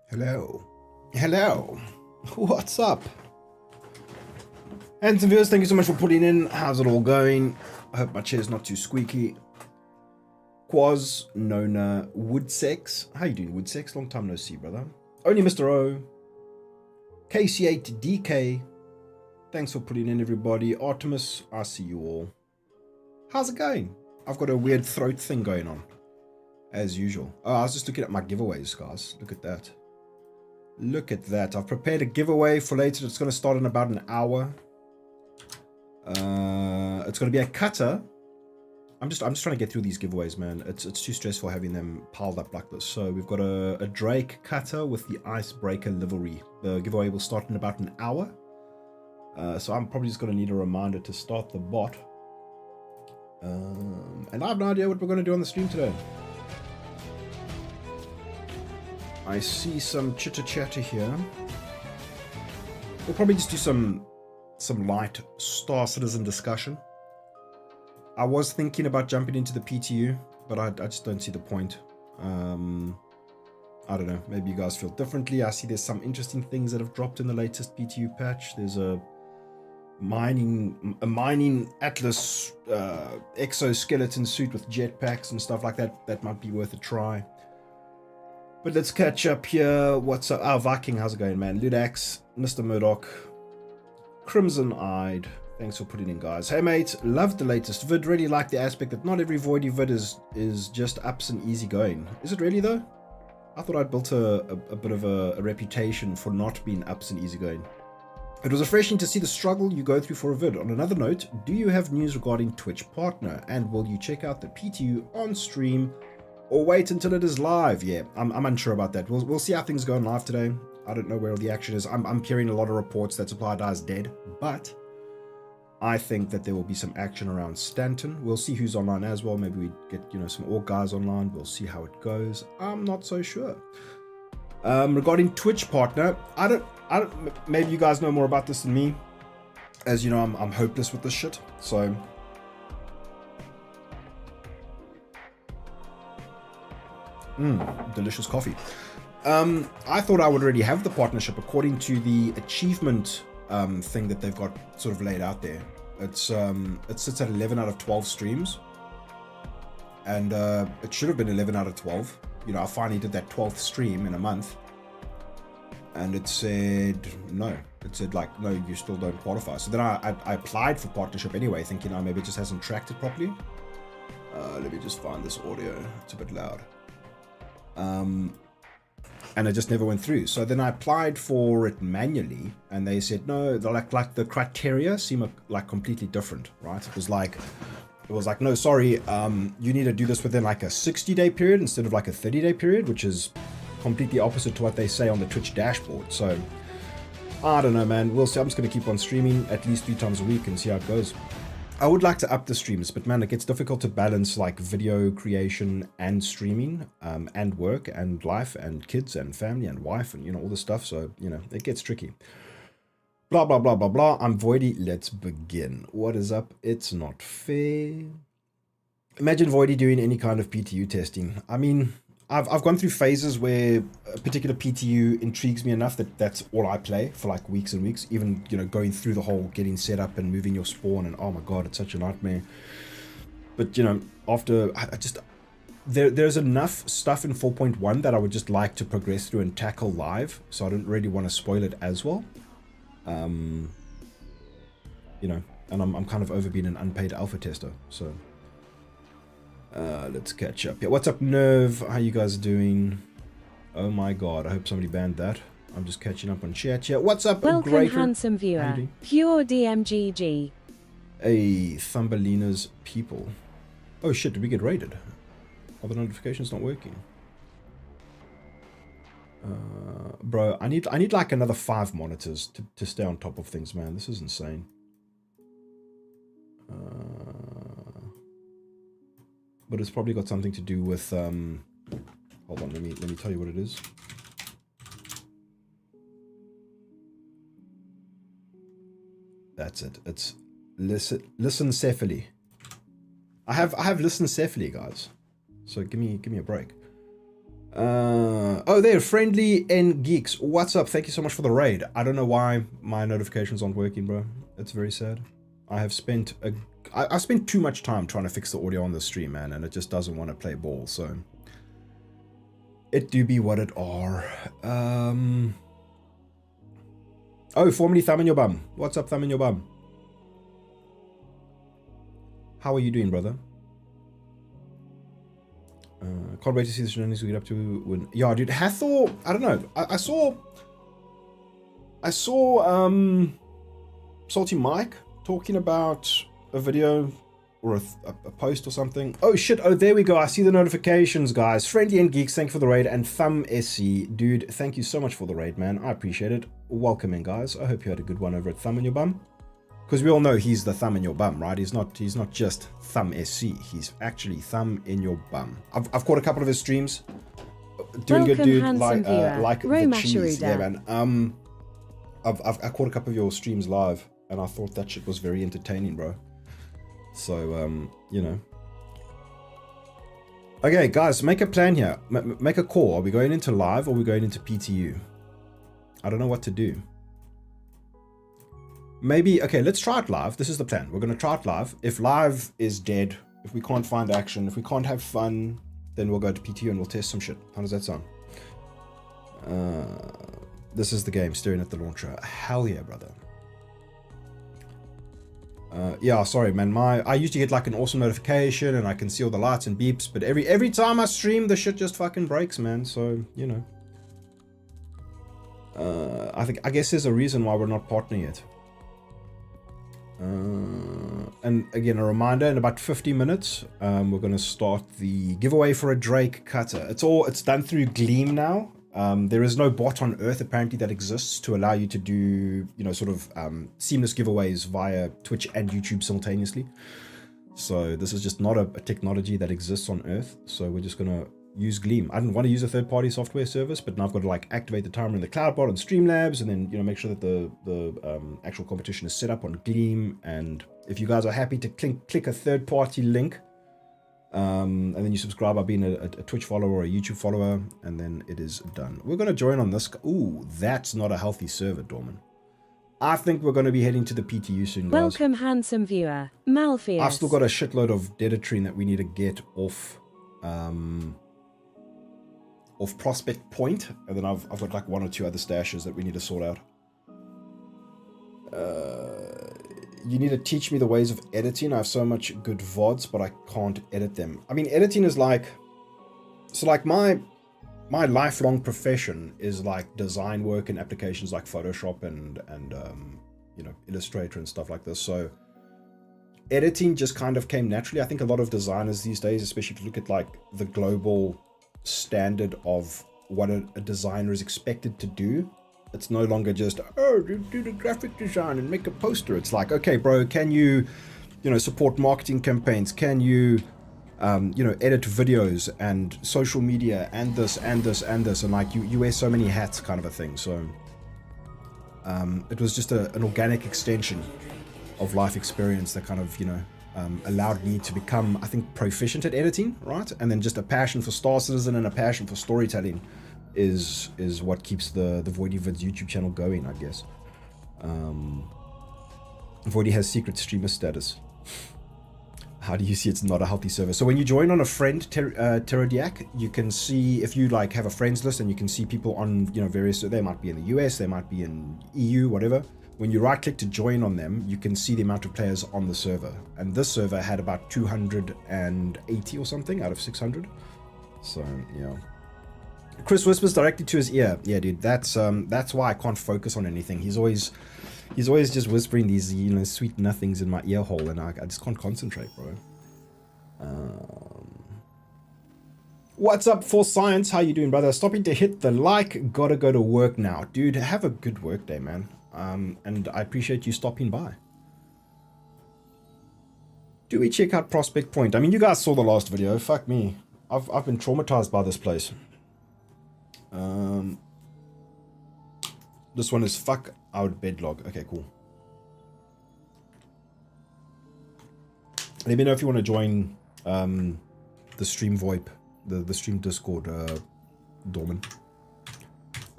Hello. Hello. What's up? Handsome viewers, thank you so much for putting in. How's it all going? I hope my chair's not too squeaky. Quaz, Nona, Woodsex. How you doing, Woodsex? Long time no see, brother. Only Mr. O. KC8DK. Thanks for putting in, everybody. Artemis, I see you all. How's it going? I've got a weird throat thing going on, as usual. Oh, I was just looking at my giveaways, guys. Look at that. Look at that. I've prepared a giveaway for later. It's going to start in about an hour. It's going to be a cutter. I'm just trying to get through these giveaways, man. It's too stressful having them piled up like this. So we've got a Drake cutter with the Icebreaker livery. The giveaway will start in about an hour. So I'm probably just going to need a reminder to start the bot. And I have no idea what we're going to do on the stream today. I see some chitter chatter here. We'll probably just do some light Star Citizen discussion. I was thinking about jumping into the PTU, but I just don't see the point. I don't know. Maybe you guys feel differently. I see there's some interesting things that have dropped in the latest PTU patch. There's a mining Atlas exoskeleton suit with jetpacks and stuff like that. That might be worth a try. But let's catch up here. What's up? Oh, Viking, how's it going, man? Ludax, Mr. Murdoch, Crimson Eyed. Thanks for putting in, guys. Hey, mate. Loved the latest vid. Really like the aspect that not every Voidy vid is just ups and easy going. Is it really, though? I thought I'd built a bit of a reputation for not being ups and easy going. It was refreshing to see the struggle you go through for a vid. On another note, do you have news regarding Twitch partner? And will you check out the PTU on stream or wait until it is live? Yeah, I'm unsure about that. We'll see how things go on live today. I don't know where the action is. I'm hearing a lot of reports that Supply Die is dead, but I think that there will be some action around Stanton. We'll see who's online as well. Maybe we get some org guys online. We'll see how it goes. I'm not so sure. Regarding Twitch partner, I don't. Maybe you guys know more about this than me. As you know, I'm hopeless with this shit. So. Delicious coffee. I thought I would already have the partnership according to the achievement thing that they've got sort of laid out there. It sits at 11 out of 12 streams, and it should have been 11 out of 12. I finally did that 12th stream in a month, and it said no. It said like, no, you still don't qualify. So then I applied for partnership anyway, thinking, oh, maybe it just hasn't tracked it properly. Let me just find this audio. It's a bit loud. And it just never went through. So then I applied for it manually, and they said no. They're like the criteria seem like completely different, right? It was like no, sorry, you need to do this within like a 60-day period instead of like a 30-day period, which is completely opposite to what they say on the Twitch dashboard. So I don't know, man. We'll see. I'm just gonna keep on streaming at least 3 times a week and see how it goes. I would like to up the streams, but man, it gets difficult to balance like video creation and streaming, and work and life and kids and family and wife and all this stuff. So it gets tricky. Blah blah blah blah blah. I'm Voidy. Let's begin. What is up? It's not fair. Imagine Voidy doing any kind of PTU testing. I mean, I've gone through phases where a particular PTU intrigues me enough that that's all I play for like weeks and weeks. Even going through the whole getting set up and moving your spawn, and oh my god, it's such a nightmare. But after there's enough stuff in 4.1 that I would just like to progress through and tackle live. So I don't really want to spoil it as well. And I'm kind of over being an unpaid alpha tester. So. Let's catch up. Yeah, what's up, Nerve? How you guys doing? Oh my god, I hope somebody banned that. I'm just catching up on chat. Yeah, what's up, Welcome, Greater? handsome viewer. Pure DMGG. Hey, Thumbelina's people. Oh shit, did we get raided? Are the notifications not working? Bro, I need like another 5 monitors to stay on top of things, man. This is insane. But it's probably got something to do with hold on, let me tell you what it is. That's it. It's Lissencephaly. I have Lissencephaly, guys. So give me a break. Oh, there, Friendly N Geeks. What's up? Thank you so much for the raid. I don't know why my notifications aren't working, bro. It's very sad. I spent too much time trying to fix the audio on the stream, man, and it just doesn't want to play ball, so it do be what it are. Oh, formerly Thumb in Your Bum. What's up, Thumb in Your Bum? How are you doing, brother? Can't wait to see the shenanigans we get up to when... Yeah, dude, Hathor... I don't know. I saw Salty Mike talking about a video or a post or something. Oh, shit. Oh, there we go. I see the notifications, guys. Friendly and Geeks, thank you for the raid. And Thumb SC, dude, thank you so much for the raid, man. I appreciate it. Welcome in, guys. I hope you had a good one over at Thumb in Your Bum. Because we all know he's the Thumb in Your Bum, right? He's not just Thumb SC. He's actually Thumb in Your Bum. I've caught a couple of his streams. Doing Welcome, good, dude. handsome Like viewer. the cheese. Romasharuda. Yeah, man. I caught a couple of your streams live, and I thought that shit was very entertaining, bro. So, you know. Okay, guys, make a plan here. Make a call. Are we going into live or are we going into PTU? I don't know what to do. Maybe, okay, let's try it live. This is the plan. We're going to try it live. If live is dead, if we can't find action, if we can't have fun, then we'll go to PTU and we'll test some shit. How does that sound? This is the game, staring at the launcher. Hell yeah, brother. Yeah, sorry, man. I used to get like an awesome notification and I can see all the lights and beeps, but every time I stream, the shit just fucking breaks, man. So, you know. I guess there's a reason why we're not partnering yet. And again, a reminder, in about 50 minutes, we're going to start the giveaway for a Drake cutter. It's done through Gleam now. There is no bot on Earth apparently that exists to allow you to do, you know, sort of seamless giveaways via Twitch and YouTube simultaneously. So this is just not a technology that exists on Earth. So we're just going to use Gleam. I didn't want to use a third-party software service, but now I've got to like activate the timer in the CloudBot and Streamlabs, and then, you know, make sure that the actual competition is set up on Gleam. And if you guys are happy to click a third-party link, and then you subscribe by being a Twitch follower or a YouTube follower, and then it is done. We're going to join on this. Ooh, that's not a healthy server, Dorman. I think we're going to be heading to the PTU soon, guys. Welcome, handsome viewer. Malpheus. I've still got a shitload of Dedatrine that we need to get off Prospect Point, and then I've got like one or two other stashes that we need to sort out. You need to teach me the ways of editing. I have so much good VODs, but I can't edit them. I mean, editing is like, so like my lifelong profession is like design work and applications like Photoshop and you know, Illustrator and stuff like this. So editing just kind of came naturally. I think a lot of designers these days, especially if you look at like the global standard of what a designer is expected to do, it's no longer just, oh, do the graphic design and make a poster. It's like, okay, bro, can you know, support marketing campaigns? Can you, you know, edit videos and social media and this and this and this? And like, you wear so many hats kind of a thing. So it was just an organic extension of life experience that kind of, you know, allowed me to become, I think, proficient at editing, right? And then just a passion for Star Citizen and a passion for storytelling is what keeps the Voidy Vids YouTube channel going, I guess. Voidy has secret streamer status. How do you see it's not a healthy server? So when you join on a friend Terradiac, you can see, if you like have a friends list, and you can see people on, you know, various, they might be in the US, they might be in EU, whatever. When you right click to join on them, you can see the amount of players on the server. And this server had about 280 or something out of 600. So, yeah. Chris whispers directly to his ear. Yeah, dude, that's why I can't focus on anything. He's always just whispering these, you know, sweet nothings in my ear hole, and I just can't concentrate, bro. What's up, for science? How you doing, brother? Stopping to hit the like. Gotta go to work now, dude. Have a good work day, man. And I appreciate you stopping by. Do we check out Prospect Point? I mean, you guys saw the last video. Fuck me. I've been traumatized by this place. This one is fuck out bedlog. Okay, cool. Let me know if you want to join the stream VoIP, the stream Discord. Dorman.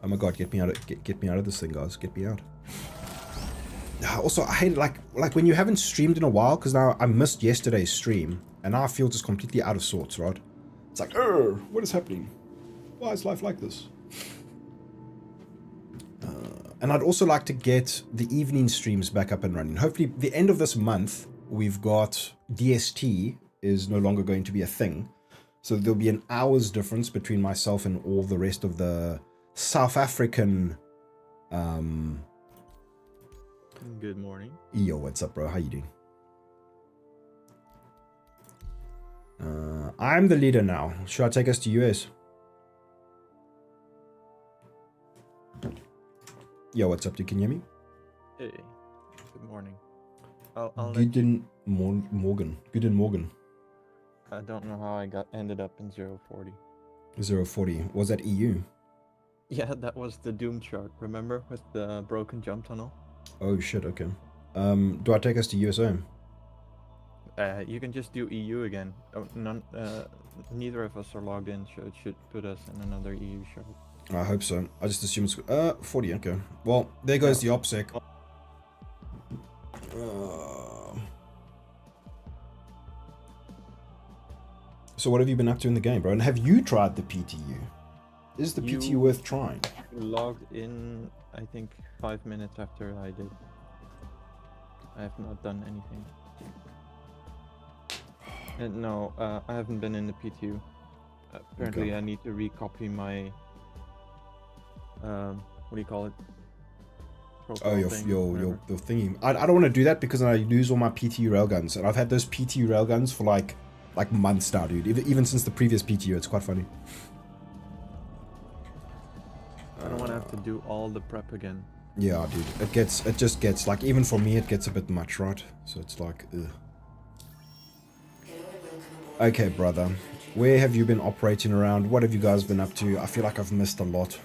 Oh my god, get me out of get me out of this thing, guys. Get me out. Also, I hate like when you haven't streamed in a while, because now I missed yesterday's stream, and now I feel just completely out of sorts, right? It's like, what is happening? Why is life like this? And I'd also like to get the evening streams back up and running. Hopefully, the end of this month, we've got DST is no longer going to be a thing. So there'll be an hour's difference between myself and all the rest of the South African... Good morning. Yo, what's up, bro? How you doing? I'm the leader now. Should I take us to US? Yo, what's up? Can you hear me? Hey. Good morning. I'll Guten Morgen. Guten Morgen. I don't know how I ended up in 040. 040. Was that EU? Yeah, that was the Doom chart. Remember, with the broken jump tunnel? Oh shit. Okay. Do I take us to USA? You can just do EU again. Oh, neither of us are logged in, so it should put us in another EU chart. I hope so. I just assume it's 40. Okay. Well, there goes the OPSEC. So what have you been up to in the game, bro? And have you tried the PTU? Is the PTU worth trying? Logged in, I think, 5 minutes after I did. I have not done anything. No, I haven't been in the PTU. Apparently, Okay. I need to recopy my. What do you call it? Oh, Profile your thing, your whatever. your thingy. I don't want to do that because I lose all my PTU railguns, and I've had those PTU railguns for like months now, dude. Even since the previous PTU, it's quite funny. I don't want to have to do all the prep again. Yeah, dude. It just gets like, even for me, it gets a bit much, right? So it's like, ugh. Okay, brother. Where have you been operating around? What have you guys been up to? I feel like I've missed a lot.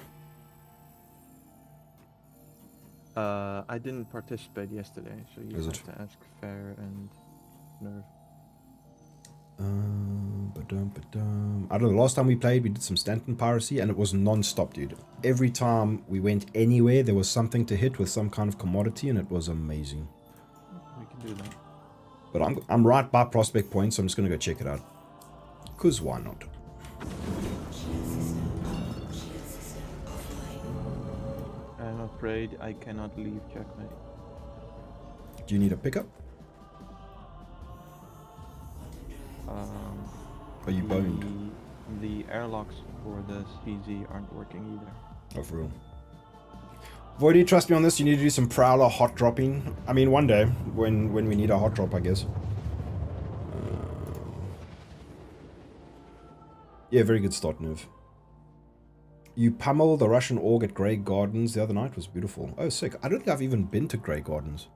I didn't participate yesterday, so you Is have it? to ask Fair and Nerve. I don't know, the last time we played, we did some Stanton piracy, and it was non-stop, dude. Every time we went anywhere, there was something to hit with some kind of commodity, and it was amazing. We can do that. But I'm right by Prospect Point, so I'm just gonna go check it out. Cause why not? I'm afraid I cannot leave Checkmate. Do you need a pickup? Are you boned? The airlocks for the CZ aren't working either. Oh, for real. Voidy, trust me on this, you need to do some Prowler hot dropping. I mean, one day, when we need a hot drop, I guess. Yeah, very good start, Nerve. You pummeled the Russian org at Grey Gardens the other night. It was beautiful. Oh, sick. I don't think I've even been to Grey Gardens.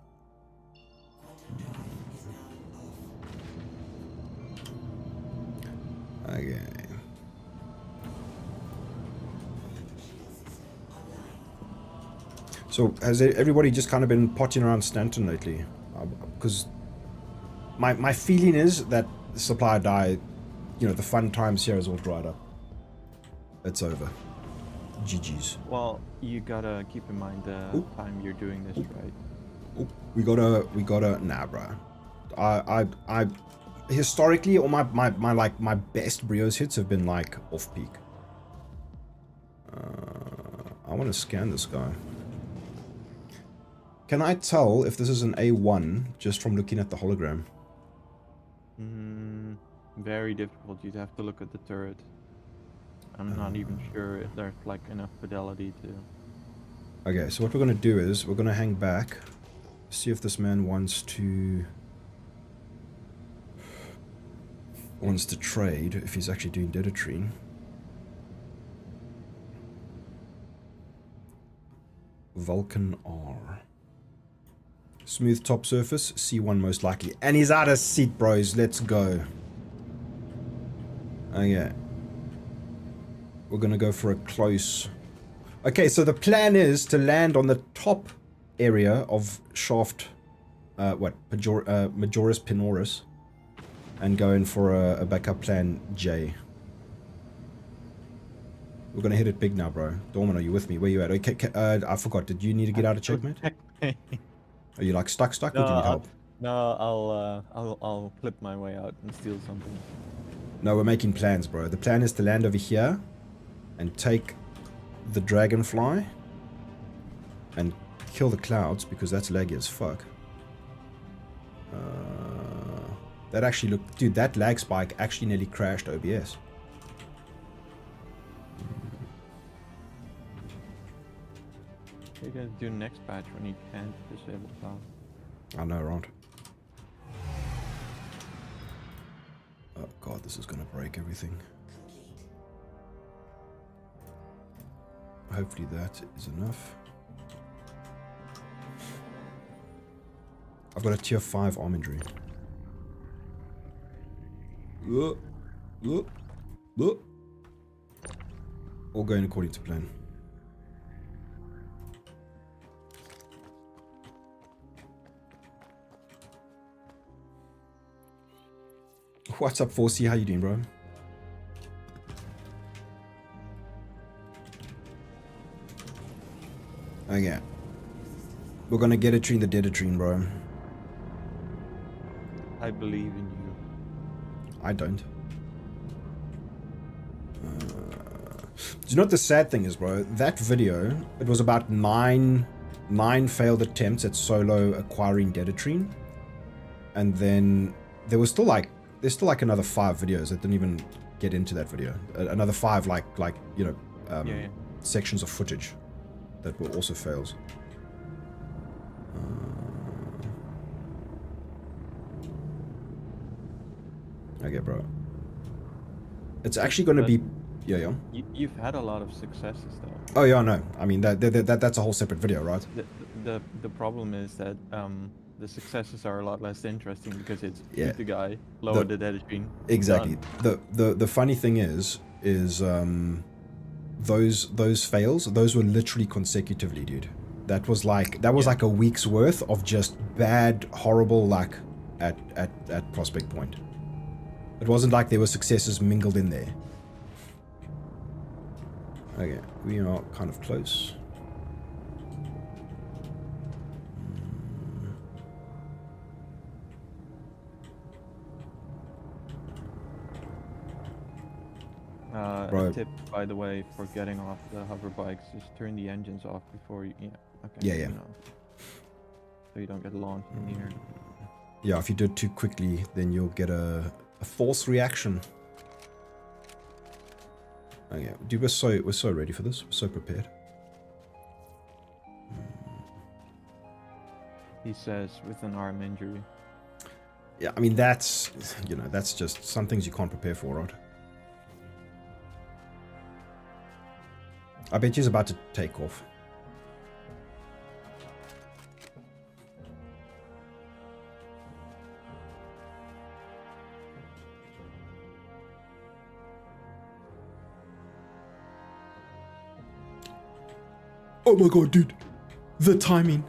Okay. So, has everybody just kind of been potting around Stanton lately? Because my feeling is that the supply die, you know, the fun times here is all dried up. It's over. GG's. Well, you gotta keep in mind the time you're doing this, right? Oh, we gotta, nah, bro. I historically, all my best Brios hits have been like off peak. I want to scan this guy. Can I tell if this is an A1 just from looking at the hologram? Very difficult. You'd have to look at the turret. I'm not even sure if there's like enough fidelity to. Okay, so what we're gonna do is we're gonna hang back, see if this man wants to trade, if he's actually doing Dedatrine. Vulcan R. Smooth top surface, C1 most likely. And he's out of seat, bros. Let's go. Okay. We're going to go for a close. Okay, so the plan is to land on the top area of shaft, Majoris Pinoris, and go in for a backup plan J. We're gonna hit it big now, bro. Dorman, are you with me? Where you at? Okay, I forgot. Did you need to get out of checkmate? Are you like stuck, or do you need help? No, I'll clip my way out and steal something. No, we're making plans, bro. The plan is to land over here and take the dragonfly and kill the clouds because that's laggy as fuck. That actually looked... Dude, that lag spike actually nearly crashed OBS. You guys do next patch when you can't disable cloud. I know, right? Oh god, this is gonna break everything. Hopefully that is enough. I've got a tier 5 arm injury. All going according to plan. What's up, 4C? How you doing, bro? Okay. We're gonna get a tree in the dead tree, bro. I believe in you. I don't. Do you know what the sad thing is, bro? That video, it was about nine failed attempts at solo acquiring Dedatrine. And then there was still like, there's still like another 5 videos that didn't even get into that video. Another 5 like you know, sections of footage that were also fails. Okay, bro. It's actually going to be... Yeah. You've had a lot of successes, though. Oh, yeah, no. I mean, that's a whole separate video, right? The problem is that the successes are a lot less interesting because it's Yeah. shoot the guy, lower the dead screen. Exactly. The funny thing is those fails, those were literally consecutively, dude. That was like a week's worth of just bad, horrible luck at Prospect Point. It wasn't like there were successes mingled in there. Okay, we are kind of close. A tip, by the way, for getting off the hover bikes, just turn the engines off before you... Yeah, okay. Yeah. You know, so you don't get launched in the air. Yeah, if you do it too quickly, then you'll get a false reaction. Okay, dude, we're so ready for this. We're so prepared. He says with an arm injury. Yeah, I mean that's just some things you can't prepare for, right? I bet he's about to take off. Oh my god, dude. The timing.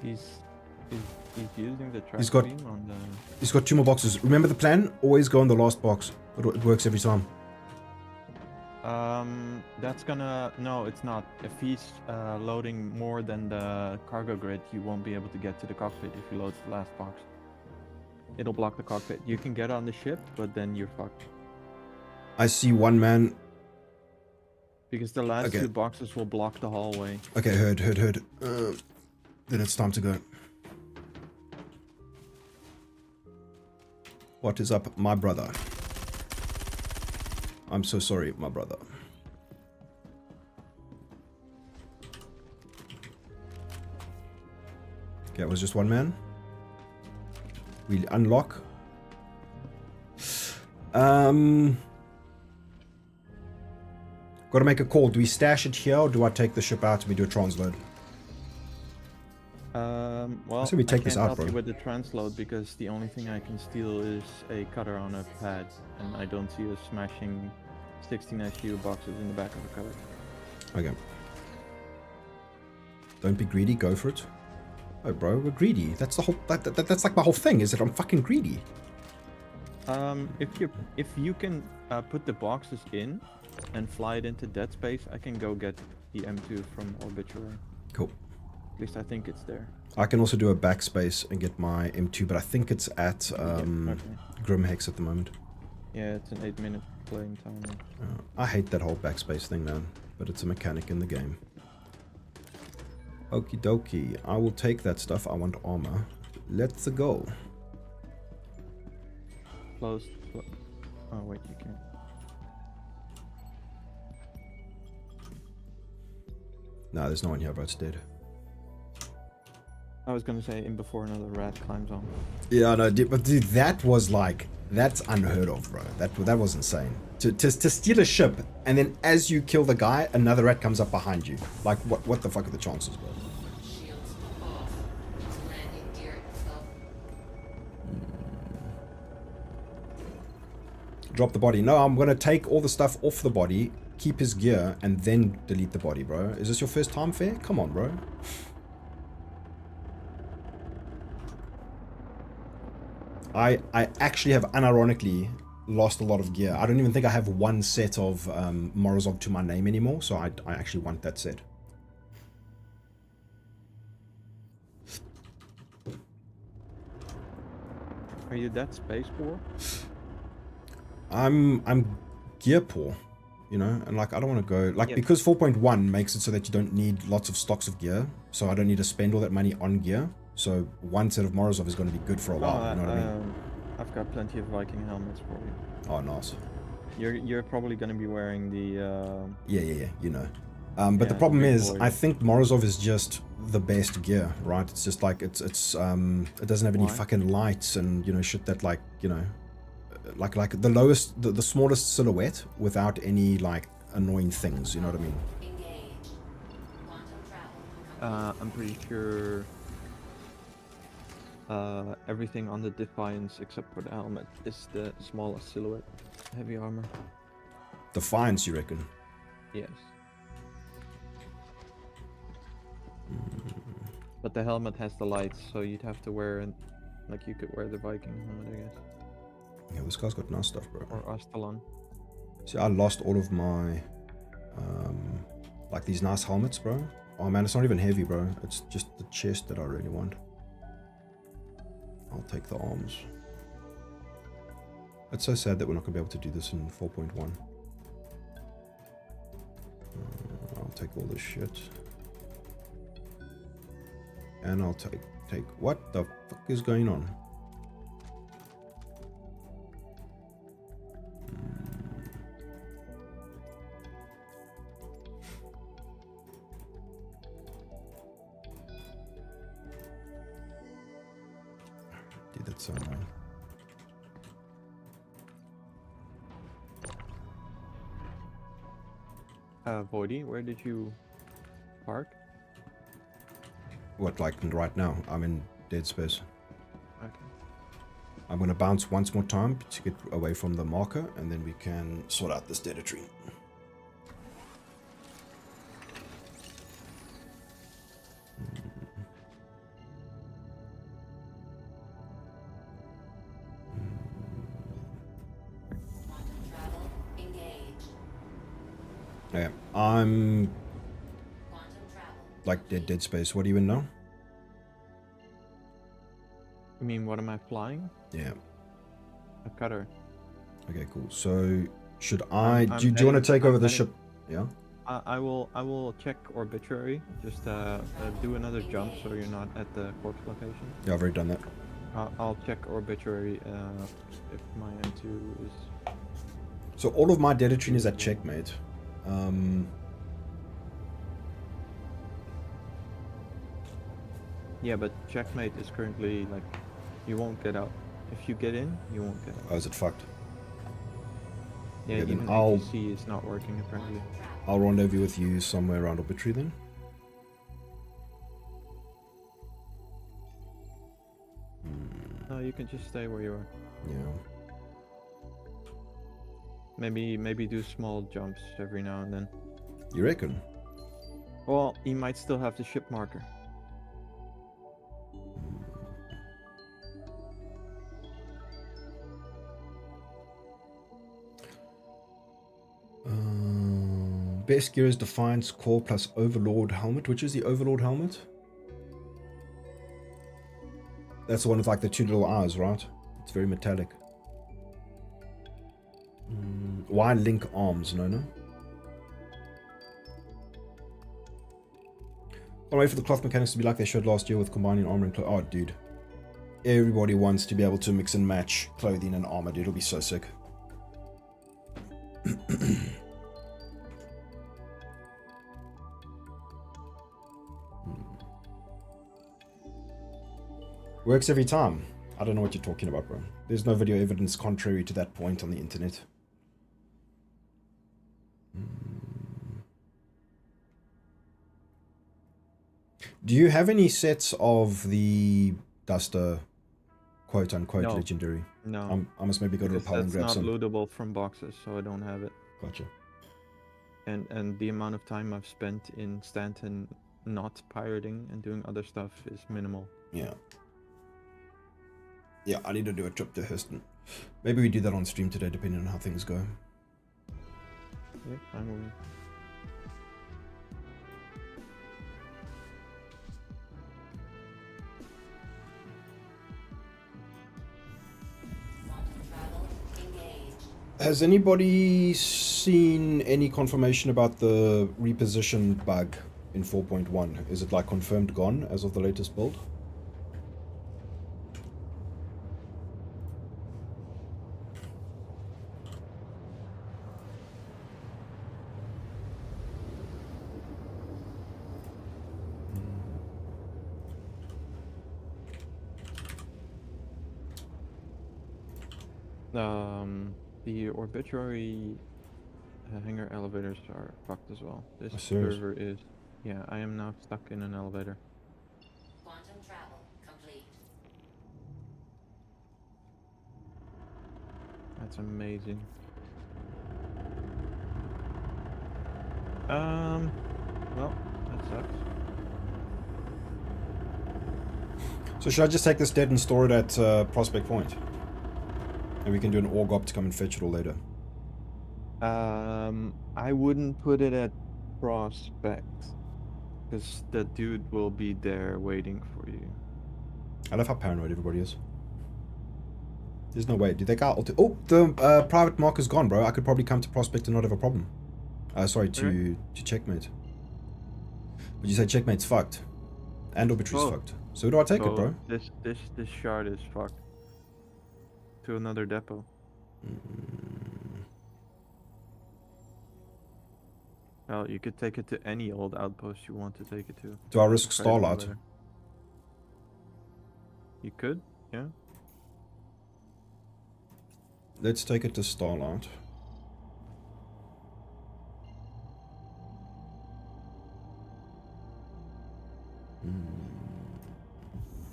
He's using the track He's got- beam on the... He's got 2 more boxes. Remember the plan? Always go on the last box. It works every time. That's gonna... No, it's not. If he's loading more than the cargo grid, you won't be able to get to the cockpit if he loads the last box. It'll block the cockpit. You can get on the ship, but then you're fucked. I see one man. Because the last Okay. 2 boxes will block the hallway. Okay, heard. Then it's time to go. What is up, my brother? I'm so sorry, my brother. Okay, it was just one man. We unlock. Gotta make a call. Do we stash it here or do I take the ship out and we do a transload? Well, say we take this can't out, help bro. you with the transload because the only thing I can steal is a cutter on a pad, and I don't see us smashing 16 SU boxes in the back of a cutter. Okay. Don't be greedy, go for it. Oh, bro, we're greedy. That's the whole. That's like my whole thing. Is that I'm fucking greedy. If you can put the boxes in and fly it into dead space, I can go get the M2 from Obituary. Cool. At least I think it's there. I can also do a backspace and get my M2, but I think it's at Okay. Grimhex at the moment. Yeah, it's an 8-minute playing time. I hate that whole backspace thing, man, but it's a mechanic in the game. Okie dokie, I will take that stuff. I want armor. Let's go. Closed. Oh wait, you can't. No, there's no one here, bro. It's dead. I was gonna say in before another rat climbs on. Yeah, no, but dude, that was like, that's unheard of, bro. That was insane. To steal a ship, and then as you kill the guy, another rat comes up behind you. Like, what the fuck are the chances, bro? Shields off. Landing gear itself. Drop the body. No, I'm gonna take all the stuff off the body, keep his gear, and then delete the body, bro. Is this your first time fair? Come on, bro. I actually have unironically lost a lot of gear. I don't even think I have one set of Morozov to my name anymore, so I actually want that set. Are you that space poor? I'm gear poor, you know, and like I don't want to go like, Yep. because 4.1 makes it so that you don't need lots of stocks of gear, so I don't need to spend all that money on gear. So one set of Morozov is going to be good for a while. You know what I mean? I've got plenty of Viking helmets for you. Oh, nice. You're probably gonna be wearing the. Yeah, you know. But the Yeah, problem big is, boy. I think Morozov is just the best gear, right? It's just like it doesn't have any Why? fucking lights and, you know, shit that, like, you know, like the lowest, the smallest silhouette without any like annoying things. You know what I mean? Engage. Quantum travel. I'm pretty sure. Everything on the Defiance except for the helmet is the smallest silhouette. Heavy armor. Defiance, you reckon? Yes. But the helmet has the lights, so you'd have to wear it. Like you could wear the Viking helmet, I guess. Yeah, this guy's got nice stuff, bro. Or Astalon. See, I lost all of my, like these nice helmets, bro. Oh man, it's not even heavy, bro. It's just the chest that I really want. I'll take the arms. It's so sad that we're not going to be able to do this in 4.1. I'll take all this shit. And I'll take... What the fuck is going on? Dude, that's so annoying. Voidy, where did you park? What, like right now? I'm in dead space. Okay. I'm going to bounce once more time to get away from the marker, and then we can sort out this data tree. Quantum travel. Engage. Yeah, I'm Quantum travel. like dead space. What do you in now? I mean, what am I flying? Yeah. A cutter. Okay, cool. So should I? I'm Do you want to take over the heading- ship? Yeah. I will check Obituary. Just do another jump so you're not at the corpse location. Yeah, I've already done that. I'll check Obituary if my M2 is. So all of my data tree is at checkmate. Yeah, but checkmate is currently like, you won't get out. If you get in, you won't get out. Oh, is it fucked? Yeah, okay, then even I'll- ATC is not working apparently. I'll rendezvous with you somewhere around Obituary then. No, you can just stay where you are. Yeah. Maybe do small jumps every now and then. You reckon? Well, you might still have the ship marker. Best gear is Defiance Core plus Overlord helmet. Which is the Overlord helmet? That's the one with like the two little eyes, right? It's very metallic. Why link arms, no? Can't wait for the cloth mechanics to be like they showed last year with combining armor and clothes. Oh, dude. Everybody wants to be able to mix and match clothing and armor, dude. It'll be so sick. Works every time. I don't know what you're talking about, bro. There's no video evidence contrary to that point on the internet. Do you have any sets of the Duster quote-unquote No. legendary? No. I must maybe go to because Repel and that's grab not some. lootable from boxes, so I don't have it. Gotcha. And the amount of time I've spent in Stanton not pirating and doing other stuff is minimal. Yeah. Yeah, I need to do a trip to Houston. Maybe we do that on stream today, depending on how things go. Yeah, I'm with you. Quantum travel engaged. Has anybody seen any confirmation about the reposition bug in 4.1? Is it like confirmed gone as of the latest build? The Obituary hangar elevators are fucked as well. This Oh, serious? server is... Yeah, I am now stuck in an elevator. Quantum travel complete. That's amazing. Well, that sucks. So should I just take this dead and store it at Prospect Point? And we can do an org op to come and fetch it all later. I wouldn't put it at Prospect, because the dude will be there waiting for you. I love how paranoid everybody is. There's no way. Did that guy... Oh, the private marker's gone, bro. I could probably come to Prospect and not have a problem. Sorry, to Checkmate. But you say Checkmate's fucked. And Obituary's Oh. fucked. So who do I take it, bro? This shard is fucked. To another depot. Well, you could take it to any old outpost you want to take it to. Do I risk Try it Starlight? later. You could, yeah. Let's take it to Starlight.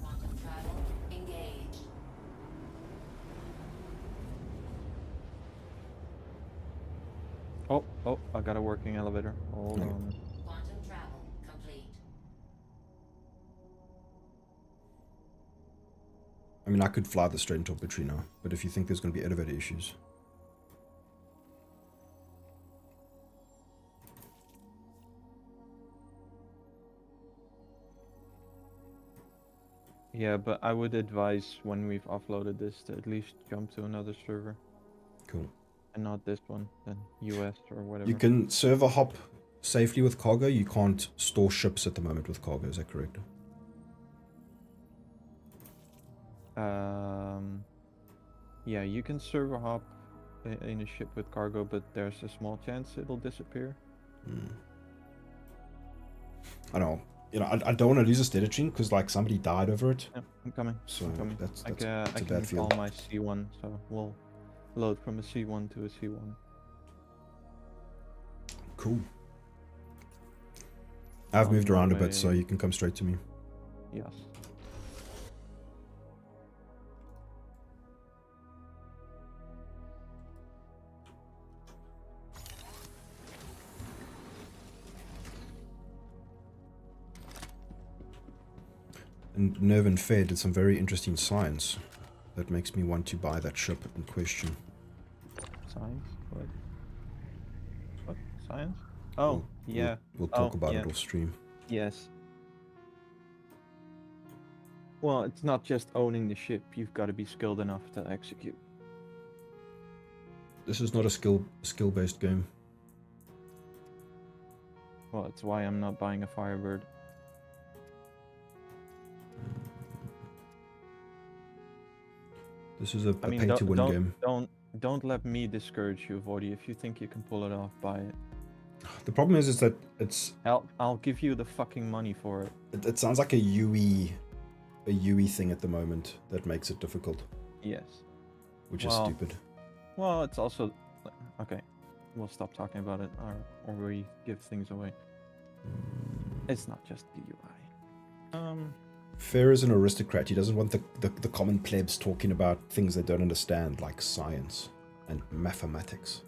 Quantum travel engaged. Oh, I got a working elevator. Hold Okay. on. Quantum travel complete. I mean, I could fly this straight into Obituary now. But if you think there's going to be elevator issues... Yeah, but I would advise when we've offloaded this to at least jump to another server. Cool. And not this one, then US or whatever. You can server hop safely with cargo. You can't store ships at the moment with cargo. Is that correct? Yeah, you can server hop in a ship with cargo, but there's a small chance it'll disappear. I know. You know, I don't want to lose this data stream because like somebody died over it. Yeah, I'm coming. So I'm coming. that's I a can bad install feel. my C1, so we'll load from a C1 to a C1. Cool. I've On moved my around a bit, so way. you can come straight to me. Yes. And Nerve and Fair did some very interesting science that makes me want to buy that ship in question. Science? What? What? Science? Oh, yeah. We'll talk Oh, about yeah. it off stream. Yes. Well, it's not just owning the ship. You've got to be skilled enough to execute. This is not a skill-based game. Well, that's why I'm not buying a Firebird. This is a I mean, pay-to-win game. Don't let me discourage you, Vordy. If you think you can pull it off, buy it. The problem is that it's I'll give you the fucking money for it. it sounds like a UE thing at the moment that makes it difficult, Yes. which is Well, stupid. Well, it's also okay. We'll stop talking about it, or we give things away. It's not just the UI. Fair is an aristocrat. He doesn't want the common plebs talking about things they don't understand, like science and mathematics.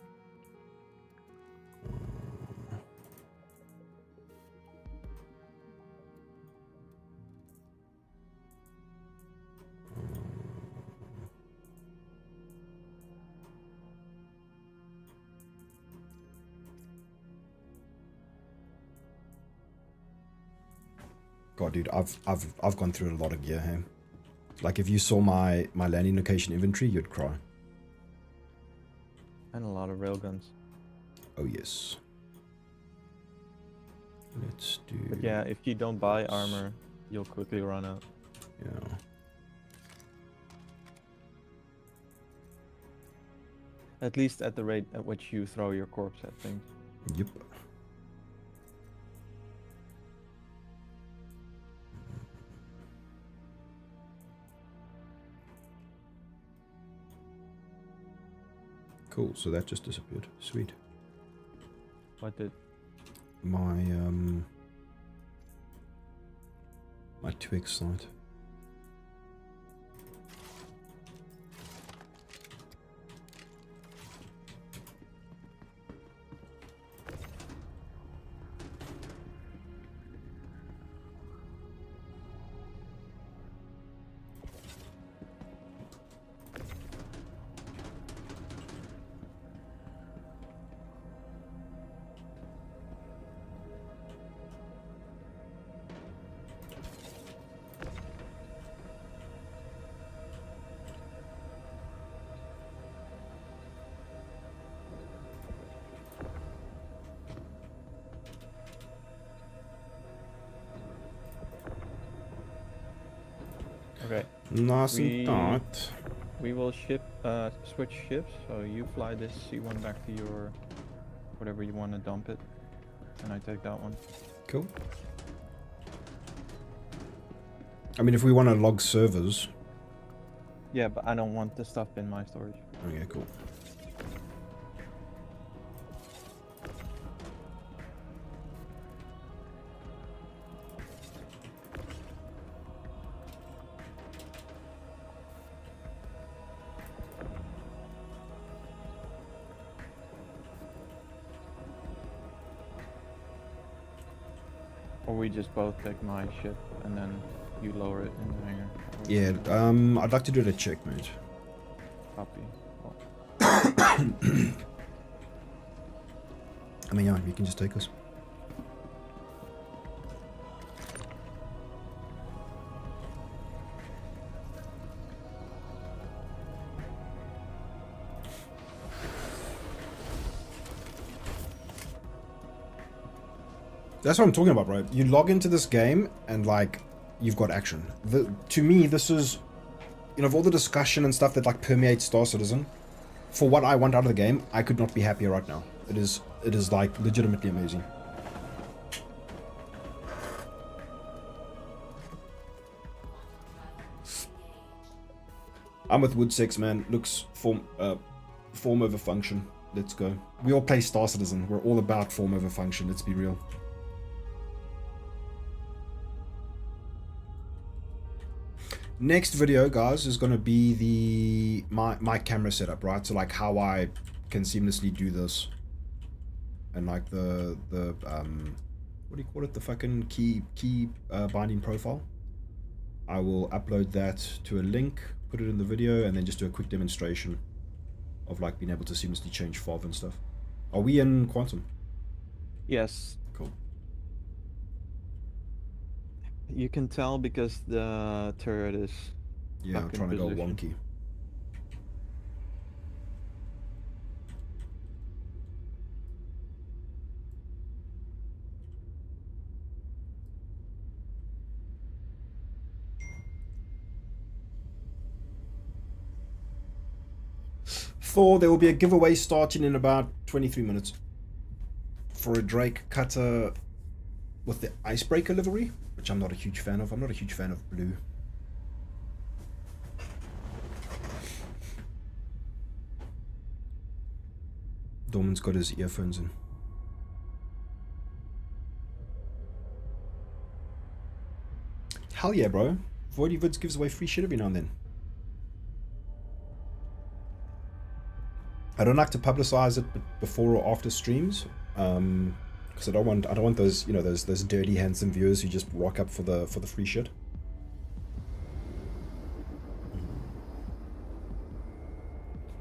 God, dude, I've gone through a lot of gear here. Like, if you saw my landing location inventory, you'd cry. And a lot of railguns. Oh yes. Let's do. But yeah, if you don't buy armor, you'll quickly run out. Yeah. At least at the rate at which you throw your corpse at things. Yep. Cool, so that just disappeared. Sweet. What did? My 2x slide. Okay. Nice We- and tight. We will switch ships. So you fly this C1 back to your whatever you want to dump it, and I take that one. Cool. I mean, if we want to log servers. Yeah, but I don't want the stuff in my storage. Okay, cool. Or we just both take my ship and then you lower it in the hangar. Yeah, I'd like to do it at checkmate. Copy. Oh. I mean, yeah, you can just take us. That's what I'm talking about, bro. You log into this game and, like, you've got action. To me, this is, you know, of all the discussion and stuff that, like, permeates Star Citizen, for what I want out of the game, I could not be happier right now. It is like, legitimately amazing. I'm with Wood 6, man. Looks form over function. Let's go. We all play Star Citizen. We're all about form over function. Let's be real. Next video, guys, is going to be my camera setup, right? So like how I can seamlessly do this, and like the what do you call it? The fucking key binding profile. I will upload that to a link, put it in the video, and then just do a quick demonstration of like being able to seamlessly change FOV and stuff. Are we in Quantum? Yes, Cool. you can tell because the turret is Yeah, I'm stuck in trying to go position. wonky. Thor, there will be a giveaway starting in about 23 minutes for a Drake cutter with the Icebreaker livery, which I'm not a huge fan of. I'm not a huge fan of blue. Dorman's got his earphones in. Hell yeah, bro. Voidy Vids gives away free shit every now and then. I don't like to publicize it before or after streams, because I don't want those, you know, those dirty handsome viewers who just rock up for the free shit.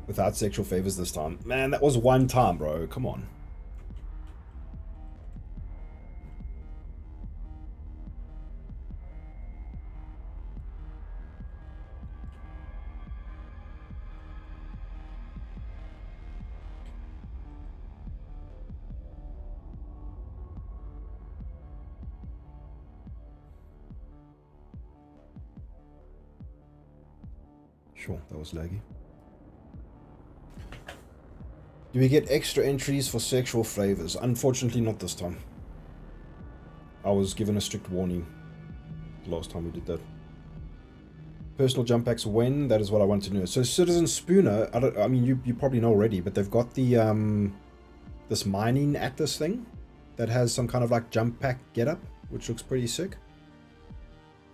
Without sexual favors this time. Man, that was one time, bro. Come on. Sure, that was laggy. Do we get extra entries for sexual flavors? Unfortunately, not this time. I was given a strict warning last time we did that. Personal jump packs when? That is what I want to know. So Citizen Spooner, I mean, you probably know already, but they've got the this mining Atlas thing that has some kind of like jump pack getup, which looks pretty sick.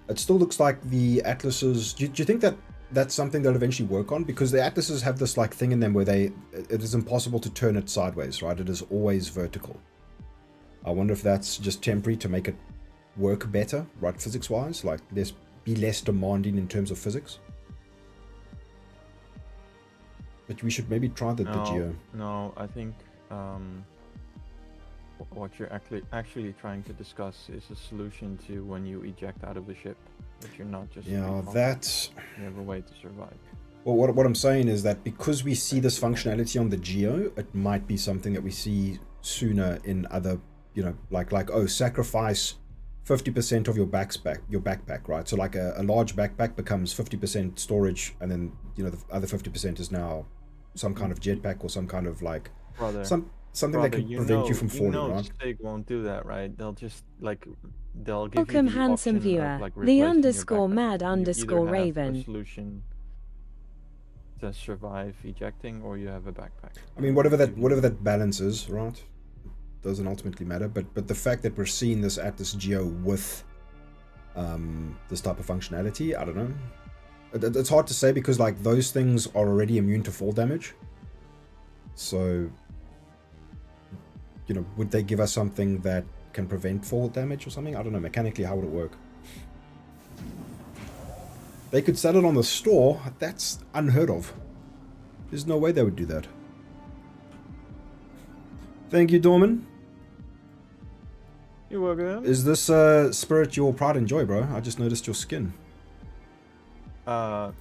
It still looks like the Atlases. Do you think that that's something they'll eventually work on? Because the Atlases have this like thing in them where it is impossible to turn it sideways, right? It is always vertical. I wonder if that's just temporary to make it work better, right, physics-wise, like be less demanding in terms of physics. But we should maybe try the Geo. No, I think what you're actually trying to discuss is a solution to when you eject out of the ship, that you're not just that's. You have a way to survive. Well, what I'm saying is that because we see this functionality on the Geo, it might be something that we see sooner in other, you know, like oh, sacrifice 50% of your backpack, right? So like a large backpack becomes 50% storage, and then, you know, the other 50% is now some kind of jetpack or some kind of like something that can prevent you from falling, right? Stig won't do that, right? They'll just like they'll give Welcome, you the handsome option viewer. of, like, The replacing your _ backpack. mad You _ either have Raven. a solution to survive ejecting, or you have a backpack. I mean, whatever that balance is, right? Doesn't ultimately matter, but the fact that we're seeing this Atlas Geo with this type of functionality, I don't know. It's hard to say because like those things are already immune to fall damage. So, you know, would they give us something that can prevent fall damage or something? I don't know. Mechanically, how would it work? They could sell it on the store. That's unheard of. There's no way they would do that. Thank you, Dorman. You're welcome. Is this spirit your pride and joy, bro? I just noticed your skin. Yeah.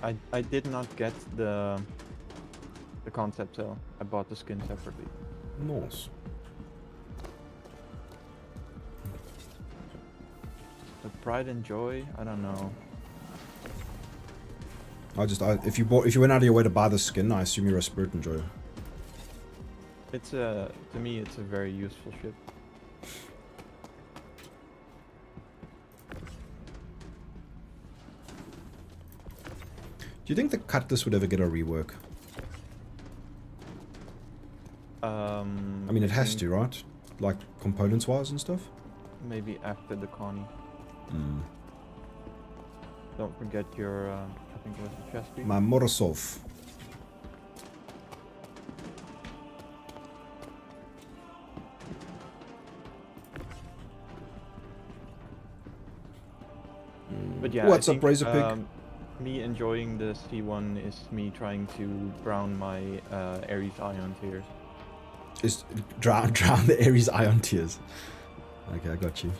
I did not get the concept cell. I bought the skin separately. Nice. The pride and joy, I don't know. If you went out of your way to buy the skin, I assume you're a spirit enjoyer. It's to me, it's a very useful ship. Do you think the Cutlass would ever get a rework? I mean, it has to, right? Like components-wise and stuff. Maybe after the Connie. Don't forget your, I think it was the chest piece. My Morozov. But yeah, What's I up, think, Razor Pig? me enjoying the C1 is me trying to brown my Ares Ion tiers. Just drown the Ares ion tears. Okay, I got you.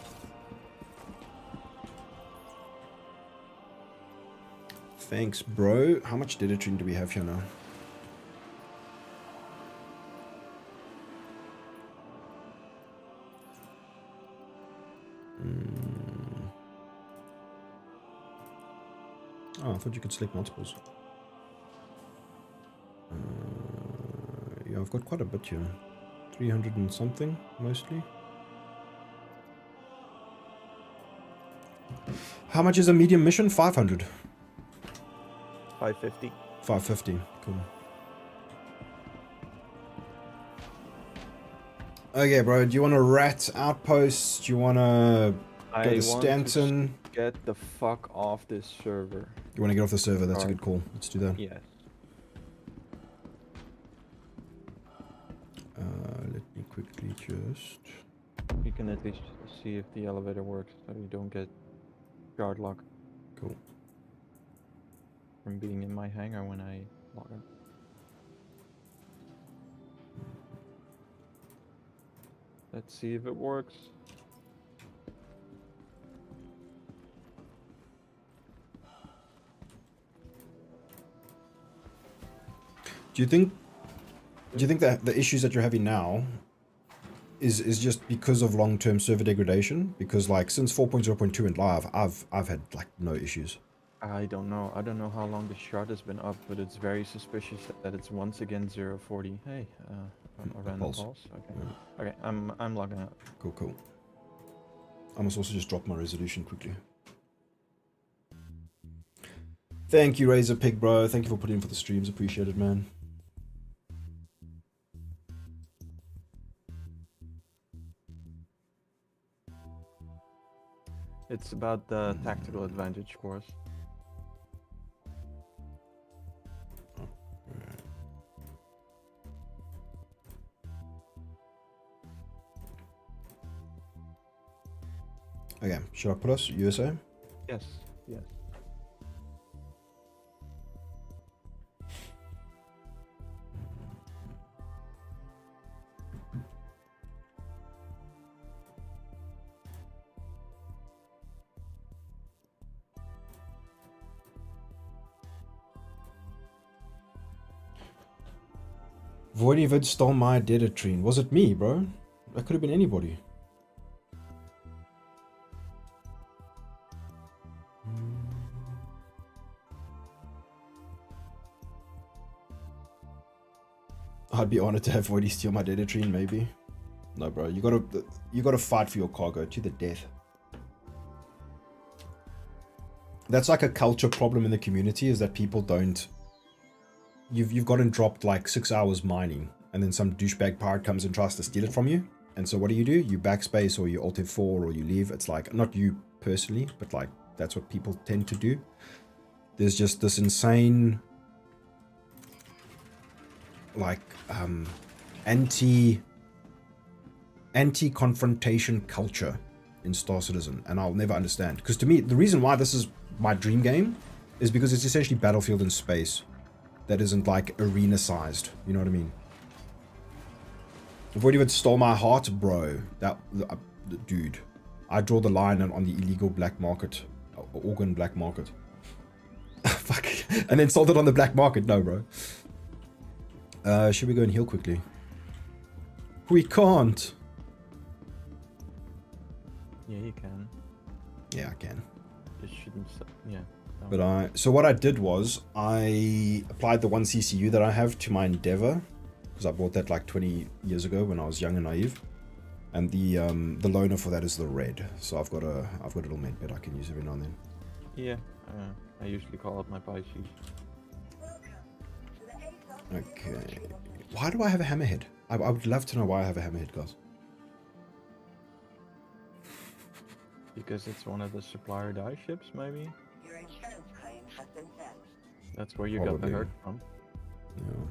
Thanks, bro. How much Dedetrine do we have here now? Oh, I thought you could select multiples. Yeah, I've got quite a bit here. 300 and something, mostly. How much is a medium mission? 500. 550. 550. Cool. Okay, bro. Do you want to rat outpost? Do you want to go to Stanton? Get the fuck off this server. You want to get off the server? That's a Alright. good call. Let's do that. Yes. Let me quickly just... You can at least see if the elevator works, so you don't get guard lock Cool. from being in my hangar when I log in. Let's see if it works. Do you think that the issues that you're having now is just because of long-term server degradation? Because like since 4.0.2 and live, I've had like no issues. I don't know. I don't know how long the shard has been up, but it's very suspicious that it's once again 040. Hey, a random pulse. pulse. Okay. Okay, I'm logging out. Cool. I must also just drop my resolution quickly. Thank you, Razor Pig, bro. Thank you for putting in for the streams. Appreciate it, man. It's about the tactical advantage course. Okay, should I put us USA? Yes, yes. Voidyvid stole my Dedetrine. Was it me, bro? That could have been anybody. I'd be honored to have Voidy steal my Dedetrine, maybe. No, bro. You gotta fight for your cargo to the death. That's like a culture problem in the community, is that people don't... You've gotten dropped like 6 hours mining, and then some douchebag pirate comes and tries to steal it from you. And so what do? You backspace, or you Alt F4, or you leave. It's like, not you personally, but like, that's what people tend to do. There's just this insane... like, anti-confrontation culture in Star Citizen, and I'll never understand. Because to me, the reason why this is my dream game is because it's essentially Battlefield in space that isn't like arena sized. You know what I mean? If anyone stole my heart, bro, that dude, I draw the line on the illegal black market, organ black market. Fuck, and then sold it on the black market. No, bro. Should we go and heal quickly? We can't. Yeah, you can. Yeah, I can. Just shouldn't. Yeah. No. But so what I did was I applied the 1 CCU that I have to my Endeavor, because I bought that like 20 years ago when I was young and naive, and the loaner for that is the red. So I've got a little medbed I can use every now and then. Yeah. I usually call it my Pisces. Okay. Why do I have a hammerhead? I would love to know why I have a hammerhead, guys. Because it's one of the supplier die ships, maybe? Your insurance claim has been sent. That's where you got the Probably. hurt from. Yeah.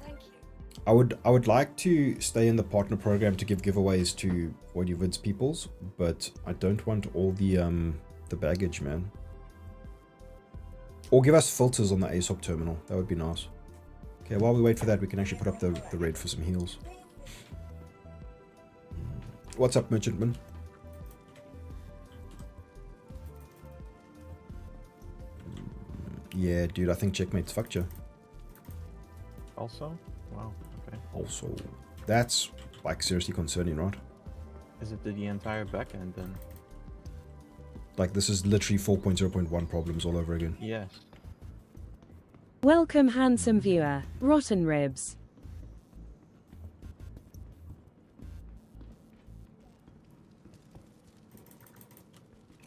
Thank you. I would like to stay in the partner program to give giveaways to Voidyvid's peoples, but I don't want all the baggage, man. Or give us filters on the ASOP terminal. That would be nice. Okay, while we wait for that, we can actually put up the red for some heals. What's up, Merchantman? Yeah, dude, I think Checkmate's fucked you. Also? Wow, okay. Also, that's like seriously concerning, right? Is it the entire backend then? Like this is literally 4.0.1 problems all over again. Yes. Welcome, handsome viewer. Rotten ribs.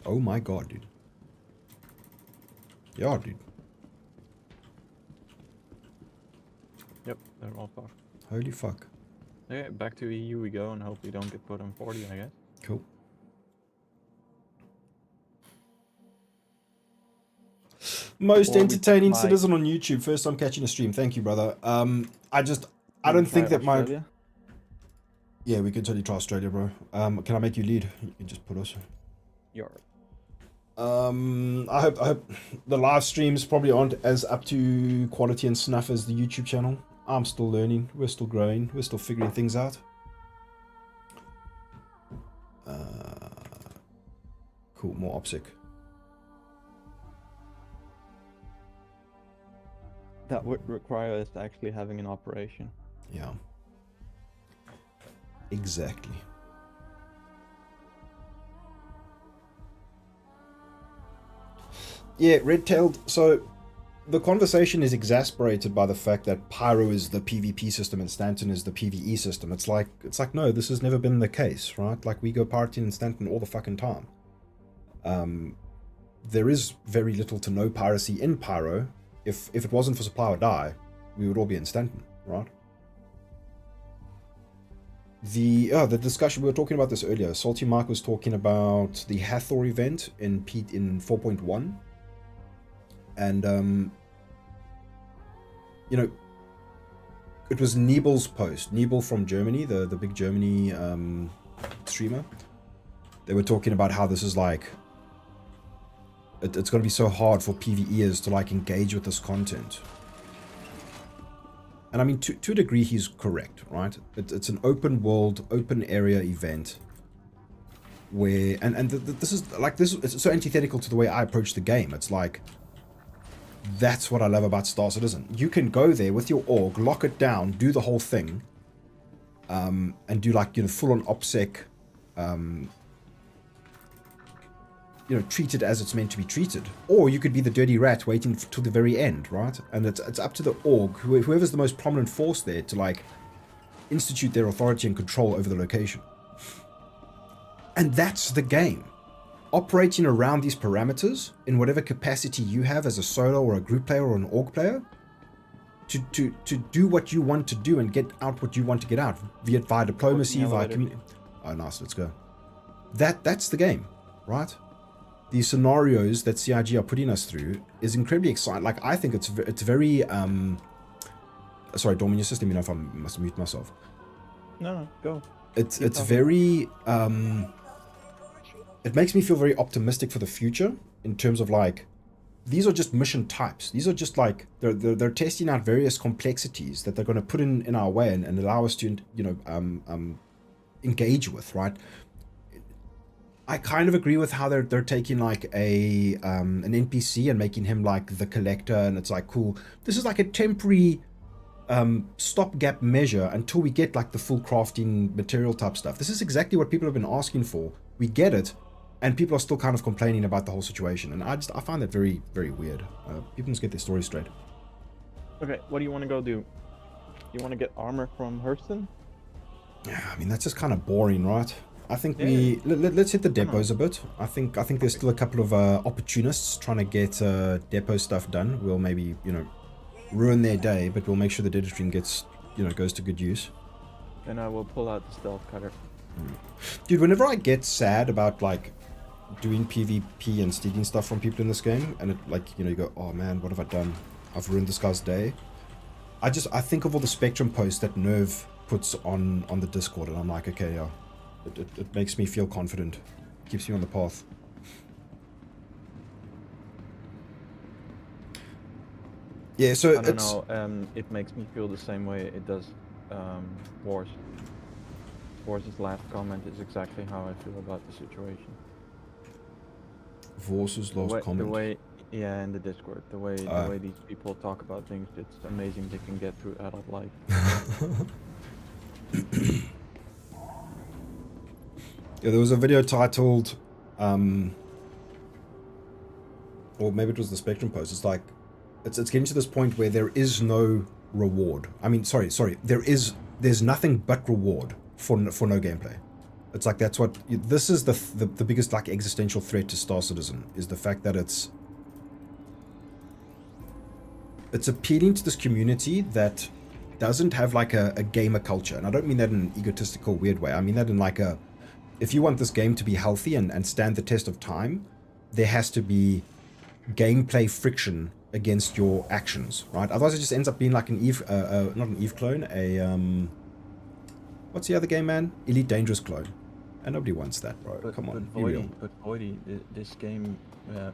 Oh my god, dude. Yeah, dude. Yep, they're all fucked. Holy fuck. Okay, back to EU we go and hope we don't get put on 40, I guess. Cool. Most Or we entertaining might- citizen on YouTube. First time catching a stream. Thank you, brother. I Can don't we think try that my... Australia? Yeah, we can totally try Australia, bro. Can I make you lead? You can just put us. Your I hope the live streams probably aren't as up to quality and snuff as the YouTube channel. I'm still learning. We're still growing. We're still figuring things out. Cool, more OPSEC. that would require us actually having an operation. Yeah. Exactly. Yeah, red-tailed. So the conversation is exasperated by the fact that Pyro is the PvP system and Stanton is the PvE system. It's like no, this has never been the case, right? Like we go partying in Stanton all the fucking time. There is very little to no piracy in Pyro. If it wasn't for Supply or Die, we would all be in Stanton, right? The discussion, we were talking about this earlier. Salty Mark was talking about the Hathor event in 4.1. And you know, it was Nebel's post. Nebel from Germany, the big Germany streamer. They were talking about how this is like it's going to be so hard for PvEers to like engage with this content. And I mean, to a degree, he's correct, right? It's an open world, open area event where, and this is like this. It's so antithetical to the way I approach the game. It's like, that's what I love about Star Citizen. You can go there with your org, lock it down, do the whole thing, and do like, you know, full on OPSEC, you know, treat it as it's meant to be treated. Or you could be the dirty rat waiting till the very end, right? And it's up to the org, whoever's the most prominent force there, to like institute their authority and control over the location. And that's the game. Operating around these parameters in whatever capacity you have as a solo or a group player or an org player, to do what you want to do and get out what you want to get out via diplomacy, via community. Oh, nice, let's go. That's the game, right? These scenarios that CIG are putting us through is incredibly exciting. Like, I think it's very sorry, Dorman, just let me know if I must mute myself. No, go. It's very it makes me feel very optimistic for the future in terms of like, these are just mission types. These are just like, they're testing out various complexities that they're going to put in our way and allow us to, you know, engage with, right? I kind of agree with how they're taking like an NPC and making him like the collector, and it's like, cool, this is like a temporary stopgap measure until we get like the full crafting material type stuff. This is exactly what people have been asking for. We get it, and people are still kind of complaining about the whole situation, and I find that very, very weird. People must get their story straight. Okay, what do you want to go do? You want to get armor from Hurston? Yeah, I mean, that's just kind of boring, right? I think Yeah. let's hit the depots a bit. I think there's still a couple of opportunists trying to get depot stuff done. We'll maybe, you know, ruin their day, but we'll make sure the data stream gets, you know, goes to good use. Then I will pull out the stealth cutter. Dude, whenever I get sad about like doing PvP and stealing stuff from people in this game, and it, like, you know, you go, oh man, what have I done? I've ruined this guy's day. I think of all the Spectrum posts that Nerve puts on the Discord, and I'm like, okay, yeah. It makes me feel confident. Keeps me on the path. Yeah, so I don't it's know. It makes me feel the same way it does Wars. Wars' last comment is exactly how I feel about the situation. Vorce's The last way, comment. the way, yeah, in the Discord, the way Ah. these people talk about things, it's amazing they can get through adult life. Yeah, there was a video titled, or maybe it was the Spectrum post. It's like, it's getting to this point where there is no reward. I mean, sorry, there's nothing but reward for no gameplay. It's like that's what this is the biggest like existential threat to Star Citizen is the fact that it's appealing to this community that doesn't have like a gamer culture, and I don't mean that in an egotistical weird way. I mean that in like a, if you want this game to be healthy and stand the test of time, there has to be gameplay friction against your actions, right? Otherwise it just ends up being like an Eve, not an Eve clone, what's the other game, man? Elite Dangerous clone. And nobody wants that, bro. Come on, be real. But Voidy, this game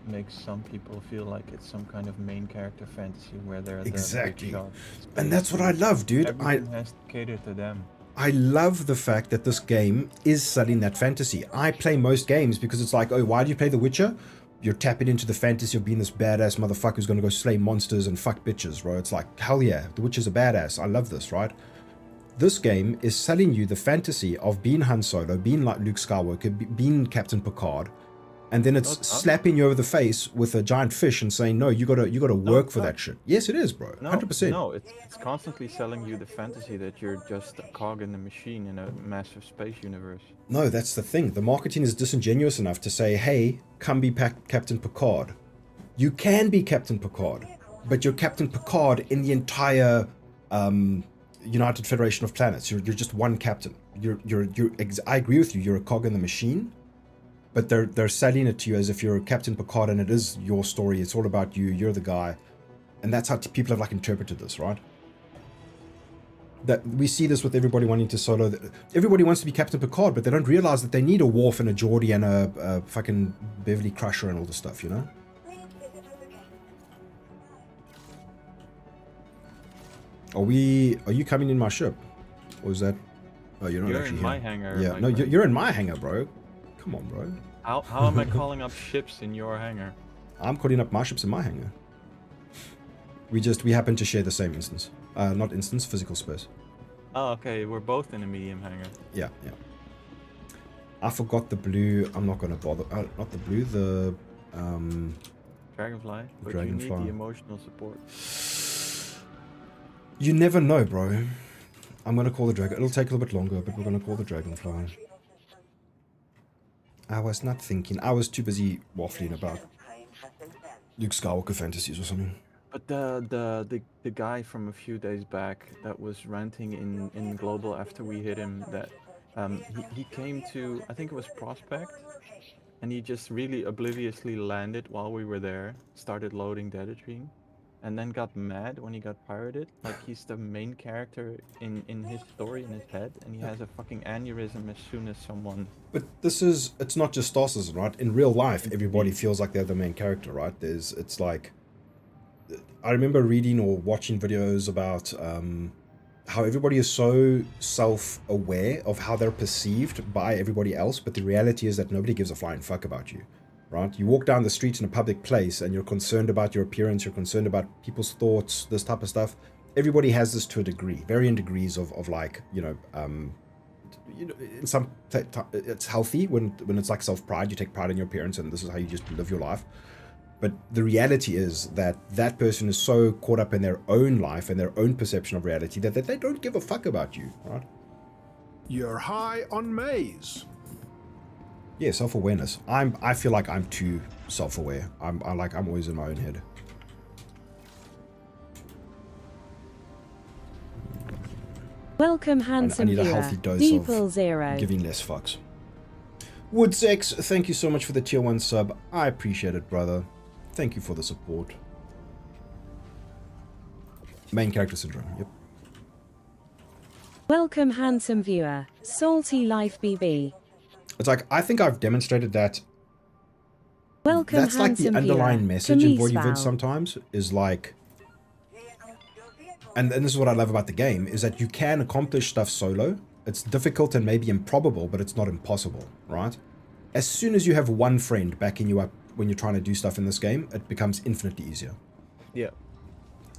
makes some people feel like it's some kind of main character fantasy where they're Exactly. the big shot. And that's what I love, dude. Everything has to cater to them. I love the fact that this game is selling that fantasy. I play most games because it's like, oh, why do you play The Witcher? You're tapping into the fantasy of being this badass motherfucker who's going to go slay monsters and fuck bitches, bro. It's like, hell yeah, The Witcher's a badass. I love this, right? This game is selling you the fantasy of being Han Solo, being like Luke Skywalker, being Captain Picard, and then it's slapping you over the face with a giant fish and saying, no, you gotta work for that shit. Yes, it is, bro. 100%. No, it's constantly selling you the fantasy that you're just a cog in the machine in a massive space universe. No, that's the thing. The marketing is disingenuous enough to say, hey, come be Captain Picard. You can be Captain Picard, but you're Captain Picard in the entire United Federation of Planets. You're just one captain. I agree with you. You're a cog in the machine, but they're selling it to you as if you're Captain Picard and it is your story. It's all about you. You're the guy, and that's how people have like interpreted this, right? That we see this with everybody wanting to solo. Everybody wants to be Captain Picard, but they don't realize that they need a Worf and a Geordie and a fucking Beverly Crusher and all the stuff, you know? Are you coming in my ship? Or is that... Oh, you're not You're actually in my here. hangar. Yeah, my no, friend. you're in my hangar, bro. Come on, bro. How am I calling up ships in your hangar? I'm calling up my ships in my hangar. We happen to share the same instance. Not instance, physical space. Oh, okay, we're both in a medium hangar. Yeah. I forgot the blue. I'm not gonna bother. Not the blue. The Dragonfly, but you Dragonfly. need the emotional support. You never know, bro. I'm gonna call the dragon. It'll take a little bit longer, but we're gonna call the dragonfly. I was not thinking. I was too busy waffling about Luke Skywalker fantasies or something. But the guy from a few days back that was ranting in Global after we hit him, that he came to, I think it was Prospect, and he just really obliviously landed while we were there, started loading Data Dream, and then got mad when he got pirated. Like he's the main character in his story in his head, and he has a fucking aneurysm as soon as someone... But it's not just Star Citizen, right? In real life, everybody feels like they're the main character, right? It's like, I remember reading or watching videos about how everybody is so self-aware of how they're perceived by everybody else, but the reality is that nobody gives a flying fuck about you, right? You walk down the street in a public place and you're concerned about your appearance, you're concerned about people's thoughts, this type of stuff. Everybody has this to a degree, varying degrees of like, in some it's healthy when it's like self-pride, you take pride in your appearance and this is how you just live your life. But the reality is that that person is so caught up in their own life and their own perception of reality that they don't give a fuck about you, right? You're high on maize. Yeah, self-awareness. I feel like I'm too self-aware. I'm always in my own head. Welcome, handsome need a viewer. healthy dose Deeple of Zero. giving less fucks. Woodsex, thank you so much for the tier 1 sub. I appreciate it, brother. Thank you for the support. Main character syndrome, yep. Welcome, handsome viewer. Salty Life BB. It's like, I think I've demonstrated that Welcome, that's like the handsome underlying viewer. message in Kamis Voidy Val. vids sometimes, is like, and this is what I love about the game, is that you can accomplish stuff solo. It's difficult and maybe improbable, but it's not impossible, right? As soon as you have one friend backing you up when you're trying to do stuff in this game, it becomes infinitely easier. Yeah.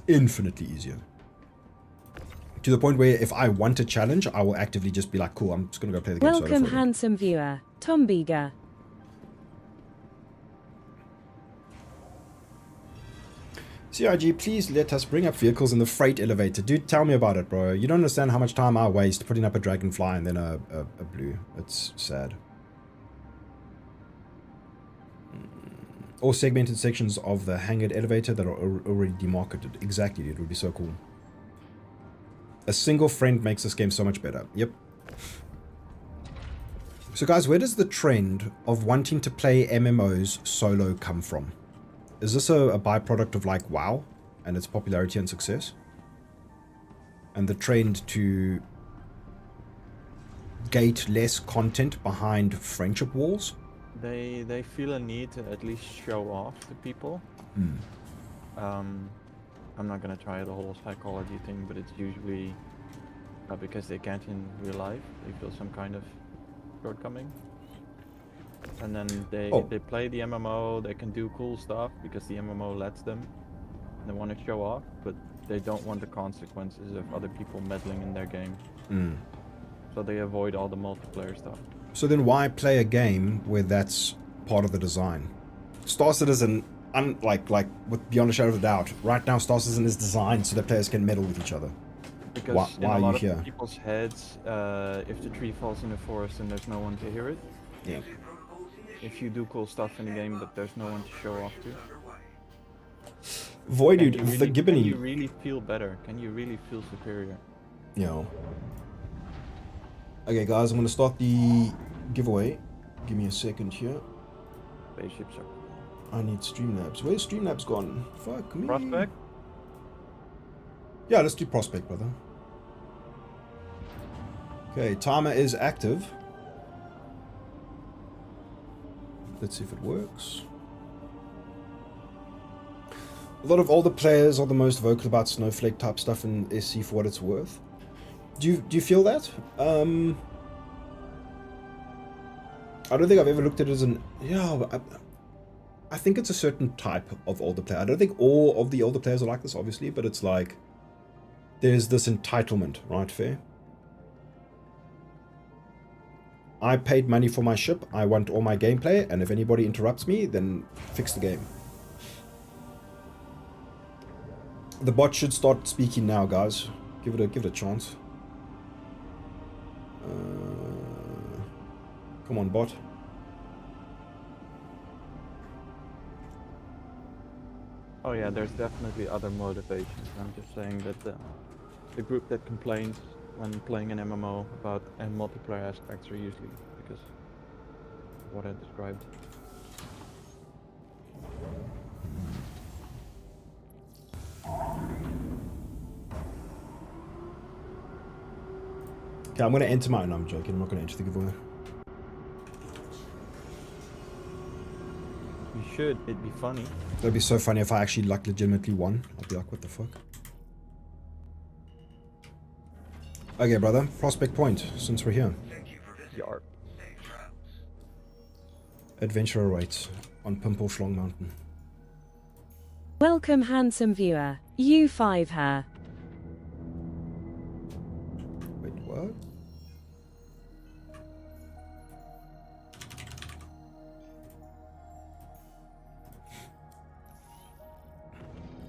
Infinitely easier. To the point where if I want a challenge, I will actively just be like, cool, I'm just going to go play the game solo Welcome, for a bit. handsome viewer, Tom Bega. CIG, please let us bring up vehicles in the freight elevator. Dude, tell me about it, bro. You don't understand how much time I waste putting up a dragonfly and then a blue. It's sad. Or segmented sections of the hangared elevator that are already demarketed. Exactly, it would be so cool. A single friend makes this game so much better. Yep. So guys, where does the trend of wanting to play MMOs solo come from? Is this a byproduct of like WoW and its popularity and success? And the trend to gate less content behind friendship walls? They feel a need to at least show off to people. I'm not gonna try the whole psychology thing, but it's usually because they can't in real life. They feel some kind of shortcoming. And then they play the MMO, they can do cool stuff because the MMO lets them. They want to show off, but they don't want the consequences of other people meddling in their game. So they avoid all the multiplayer stuff. So then why play a game where that's part of the design? Star Citizen, like with beyond a shadow of a doubt, right now Star Citizen is designed so that players can meddle with each other. Because why in a are lot you of here? people's heads, if the tree falls in the forest and there's no one to hear it, Yeah. if you do cool stuff in the game but there's no one to show off to, Void can dude, you the really, can you Gibbony. really feel better? Can you really feel superior? Yo. Okay guys, I'm gonna start the giveaway. Give me a second here. Spaceships are I need Streamlabs. Where's Streamlabs gone? Fuck me. Prospect? Yeah, let's do Prospect, brother. Okay, timer is active. Let's see if it works. A lot of older players are the most vocal about snowflake type stuff in SC for what it's worth. Do you feel that? I don't think I've ever looked at it as an... Yeah, I think it's a certain type of older player. I don't think all of the older players are like this, obviously, but it's like... There's this entitlement, right, Fair? I paid money for my ship, I want all my gameplay, and if anybody interrupts me, then fix the game. The bot should start speaking now, guys. Give it a chance. Come on, bot. Oh yeah, there's definitely other motivations. I'm just saying that the group that complains when playing an MMO about multiplayer aspects are usually because of what I described. Okay, I'm gonna enter mine. No, I'm joking. I'm not gonna enter the giveaway. You should. It'd be funny. That'd be so funny if I actually like legitimately won. I'd be like, what the fuck? Okay, brother. Prospect Point, since we're here. Yarp. Adventure awaits on Pimpelschlong Mountain. Welcome, handsome viewer, U5 her. Wait, what?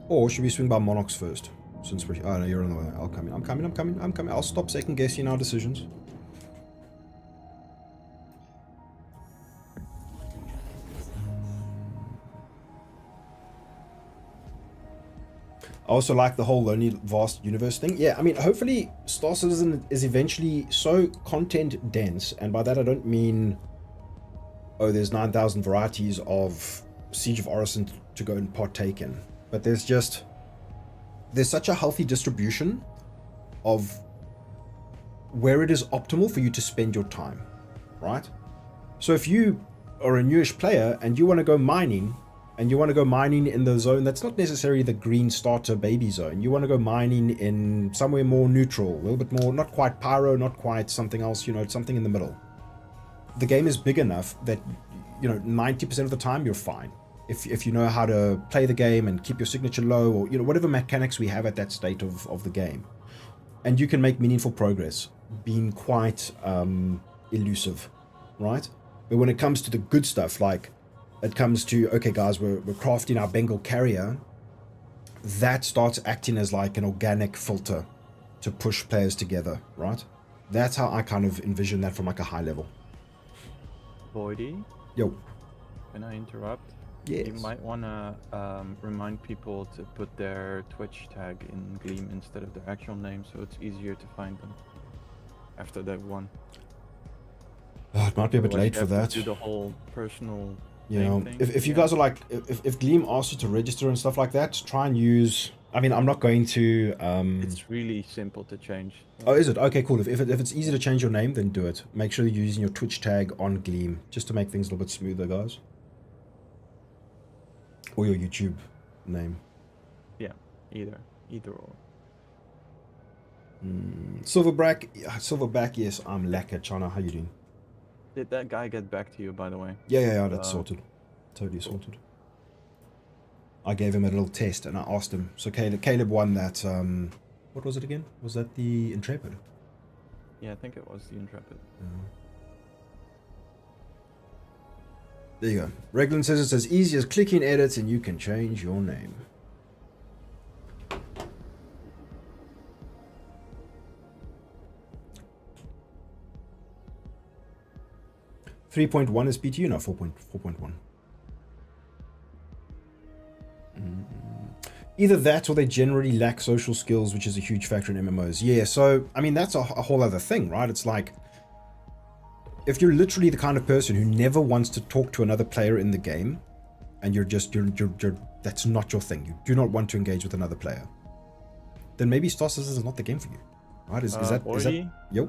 Or should we swing by Monarchs first? Since we're... Oh, no, you're on the way. I'll come in. I'm coming. I'll stop second guessing our decisions. I also like the whole lonely vast universe thing. Yeah, I mean, hopefully Star Citizen is eventually so content dense, and by that I don't mean, oh, there's 9,000 varieties of Siege of Orison to go and partake in. But there's such a healthy distribution of where it is optimal for you to spend your time, right? So if you are a newish player and you want to go mining, and you want to go mining in the zone that's not necessarily the green starter baby zone. You want to go mining in somewhere more neutral, a little bit more, not quite pyro, not quite something else, you know, something in the middle. The game is big enough that, you know, 90% of the time you're fine. If you know how to play the game and keep your signature low, or, you know, whatever mechanics we have at that state of the game. And you can make meaningful progress, being quite elusive, right? But when it comes to the good stuff, like it comes to, okay guys, we're crafting our Bengal carrier, that starts acting as like an organic filter to push players together, right? That's how I kind of envision that from like a high level. Voidy, Yo, can I interrupt? yes. You might want to remind people to put their Twitch tag in Gleam instead of their actual name, so it's easier to find them after they've won. Oh, it might be a bit Otherwise late you for have that. to do the whole personal You name know, thing. if you Yeah. guys are like, if Gleam asks you to register and stuff like that, try and use. I mean, I'm not going to. It's really simple to change. Oh, is it? Okay, cool. If it's easy to change your name, then do it. Make sure you're using your Twitch tag on Gleam, just to make things a little bit smoother, guys. Or your YouTube name. Yeah, either or. Silverback, yes, I'm Laka. Chana, how you doing? Did that guy get back to you, by the way? Yeah, that's Uh, sorted. Totally sorted. I gave him a little test and I asked him. So Caleb won that, what was it again? Was that the Intrepid? Yeah, I think it was the Intrepid. There you go. Reglan says it's as easy as clicking edit and you can change your name. .1 is PTU, no, 4.1. Either that or they generally lack social skills, which is a huge factor in MMOs. Yeah, so, I mean, that's a whole other thing, right? It's like, if you're literally the kind of person who never wants to talk to another player in the game, and you're that's not your thing, you do not want to engage with another player, then maybe Star Citizen is not the game for you, right? Is that... Voidy, Yep.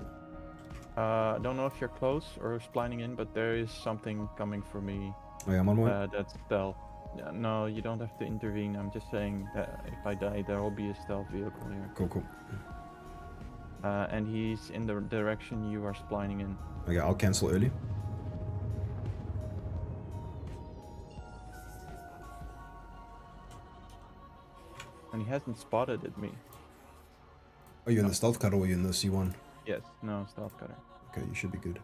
I don't know if you're close or splining in, but there is something coming for me. Oh yeah, I'm on my... That's stealth. Yeah, no, you don't have to intervene. I'm just saying that if I die, there will be a stealth vehicle here. Cool. And he's in the direction you are splining in. Okay, I'll cancel early. And he hasn't spotted at me. Are you in the stealth cutter or are you in the C1? Yes, no, stealth cutter. Okay, you should be good.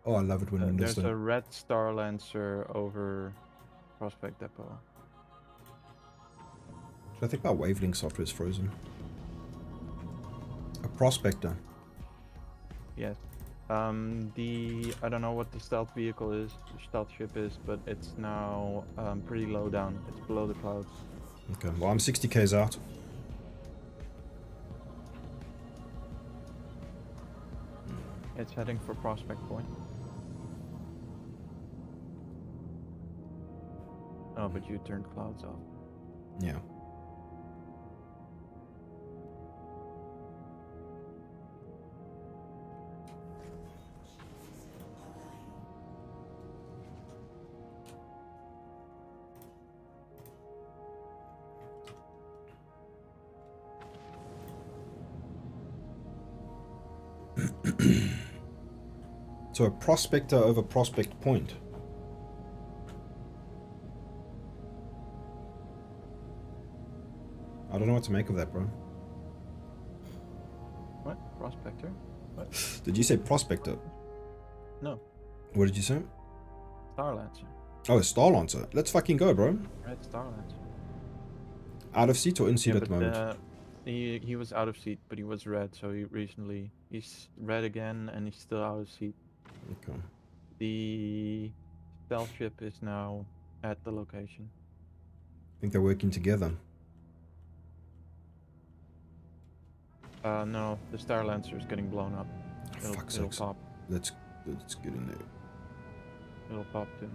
Oh, I love it when Windows There's don't... a red Star Lancer over Prospect Depot. I think my wavelength software is frozen. A prospector. Yes. I don't know what the stealth vehicle is, the stealth ship is, but it's now pretty low down. It's below the clouds. Okay, well, I'm 60k's out. It's heading for Prospect Point. Oh, but you turned clouds off. Yeah. So a prospector over Prospect Point. I don't know what to make of that, bro. What? Prospector? What? Did you say prospector? No. What did you say? Star Lancer. Oh, a Star Lancer. Let's fucking go, bro. Red Star Lancer. Out of seat or in seat Yeah, at the but moment? he was out of seat, but he was red, so he's red again, and he's still out of seat. Okay. The stealth ship is now at the location. I think they're working together. No, the Star Lancer is getting blown up. Fuck's It'll sakes. pop. Let's get in there. It'll pop soon.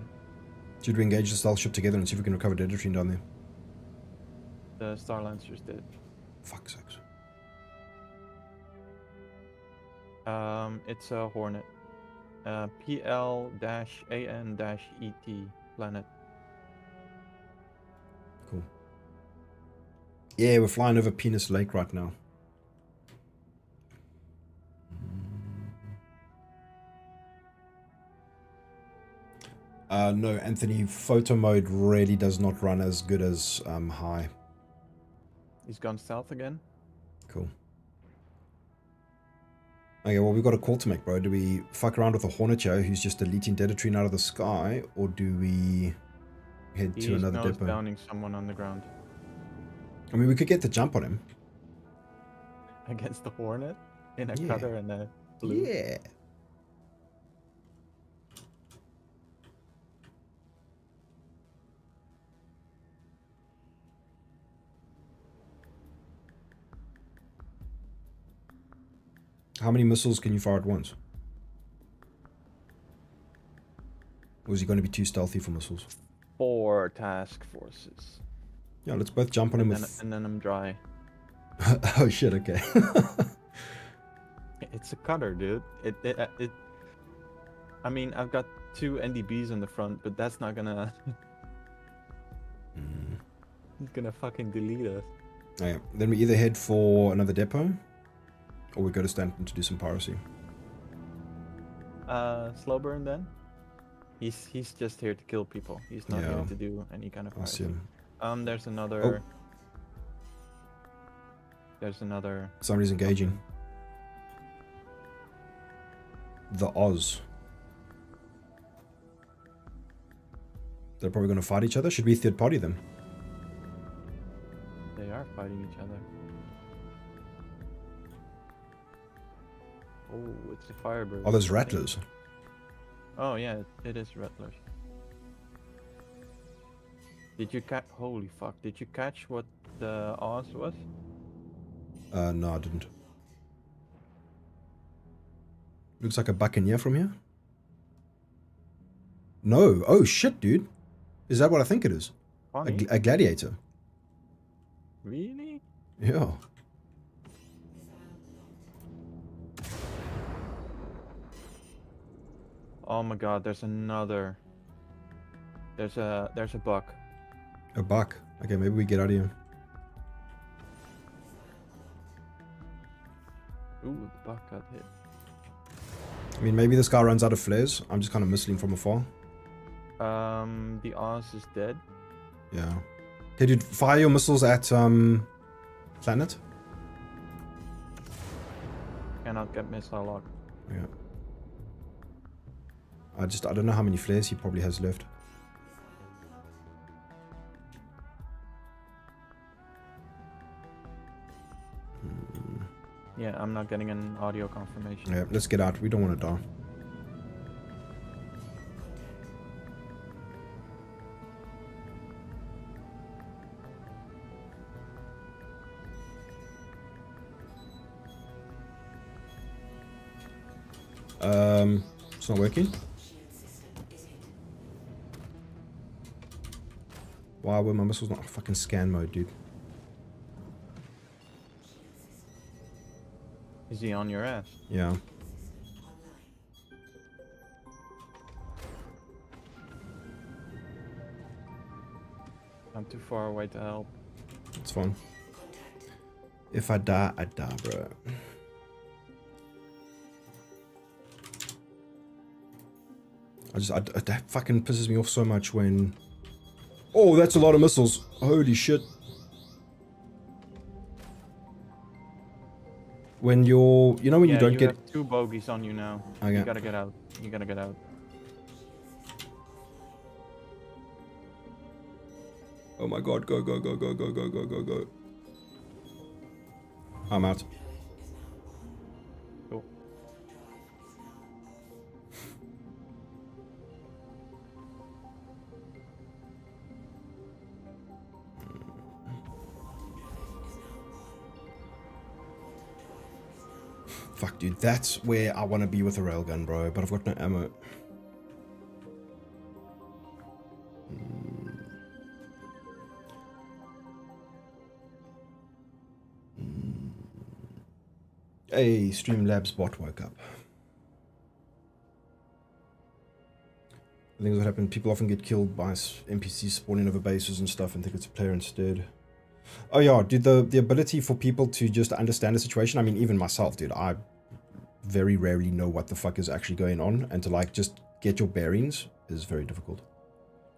Should we engage the stealth ship together and see if we can recover Dedetrine down there? The Star Lancer's dead. Fuck's sakes. It's a Hornet. PL-AN-ET planet. Cool. Yeah, we're flying over Penis Lake right now. No, Anthony, photo mode really does not run as good as high. He's gone south again. Cool. Okay, well, we've got a call to make, bro. Do we fuck around with a Hornetio who's just deleting Dedatrine out of the sky, or do we head to He's another nose depot? downing someone on the ground. I mean, we could get the jump on him. Against the Hornet? In a Yeah. cutter and a blue? Yeah. How many missiles can you fire at once? Or is he going to be too stealthy for missiles? 4 task forces. Yeah, let's both jump on him And with... then I'm dry. Oh shit, okay. It's a cutter, dude. I mean, I've got 2 NDBs in the front, but that's not gonna... It's gonna fucking delete us. Okay, then we either head for another depot, or we go to Stanton to do some piracy. Slow burn then? He's just here to kill people. He's not Yeah. here to do any kind of I see piracy. him. There's another... There's another... Somebody's engaging. The Oz. They're probably going to fight each other. Should we third party them? They are fighting each other. Oh, it's a Firebird. Oh, there's I think. Rattlers. Oh yeah, it is Rattlers. Did you catch? Holy fuck! Did you catch what the Oz was? No, I didn't. Looks like a buccaneer from here. No. Oh shit, dude. Is that what I think it is? Funny. A gladiator. Really? Yeah. Oh my god! There's another. There's a buck. A buck. Okay, maybe we get out of here. Ooh, the buck got hit. I mean, maybe this guy runs out of flares. I'm just kind of missing from afar. The Oz is dead. Yeah. Okay, dude, fire your missiles at planet. Cannot get missile lock. Yeah. I don't know how many flares he probably has left. Yeah, I'm not getting an audio confirmation. Yeah, let's get out. We don't want to die. It's not working. Why were my missiles not fucking scan mode, dude? Is he on your ass? Yeah. I'm too far away to help. It's fine. If I die, I die, bro. That fucking pisses me off so much when... Oh, that's a lot of missiles. Holy shit. When you're... You know when you don't get... have 2 bogeys on you now. Okay. You gotta get out. You gotta get out. Oh my god, go, go, go, go, go, go, go, go, go. I'm out. Cool. Fuck, dude, that's where I want to be with a railgun, bro, but I've got no ammo. Hey, Streamlabs bot woke up. things that happen. People often get killed by NPCs spawning over bases and stuff and think it's a player instead. Oh yeah, dude, the ability for people to just understand the situation. I mean, even myself, dude, I very rarely know what the fuck is actually going on, and to like just get your bearings is very difficult.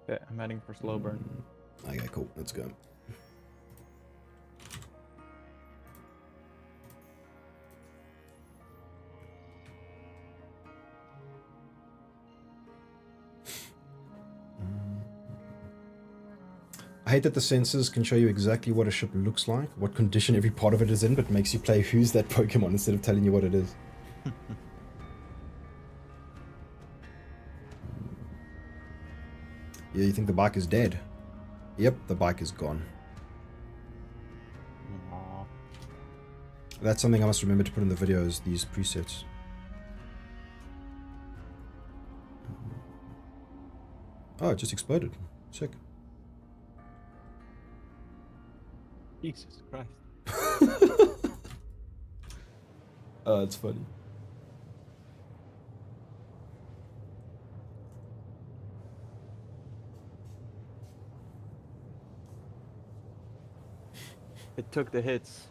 Yeah, I'm heading for slow burn. Okay, cool. Let's go. I hate that the sensors can show you exactly what a ship looks like, what condition every part of it is in, but makes you play who's that Pokemon instead of telling you what it is. Yeah, you think the bike is dead? Yep, the bike is gone. Aw. That's something I must remember to put in the videos, these presets. Oh, it just exploded. Sick. Jesus Christ. It's funny. It took the hits.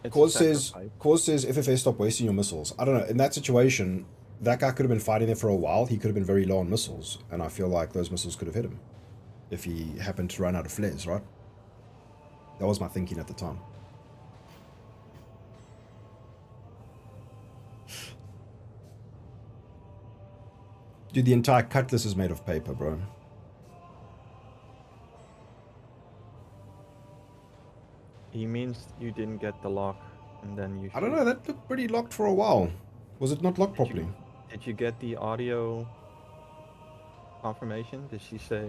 It's a Cause says, sacrifice. FFS, stop wasting your missiles. I don't know, in that situation, that guy could have been fighting there for a while. He could have been very low on missiles, and I feel like those missiles could have hit him if he happened to run out of flares, right? That was my thinking at the time. Dude, the entire cutlass is made of paper, bro. He means you didn't get the lock, and then you. I don't know, that looked pretty locked for a while. Was it not locked properly? Did you get the audio confirmation? Did she say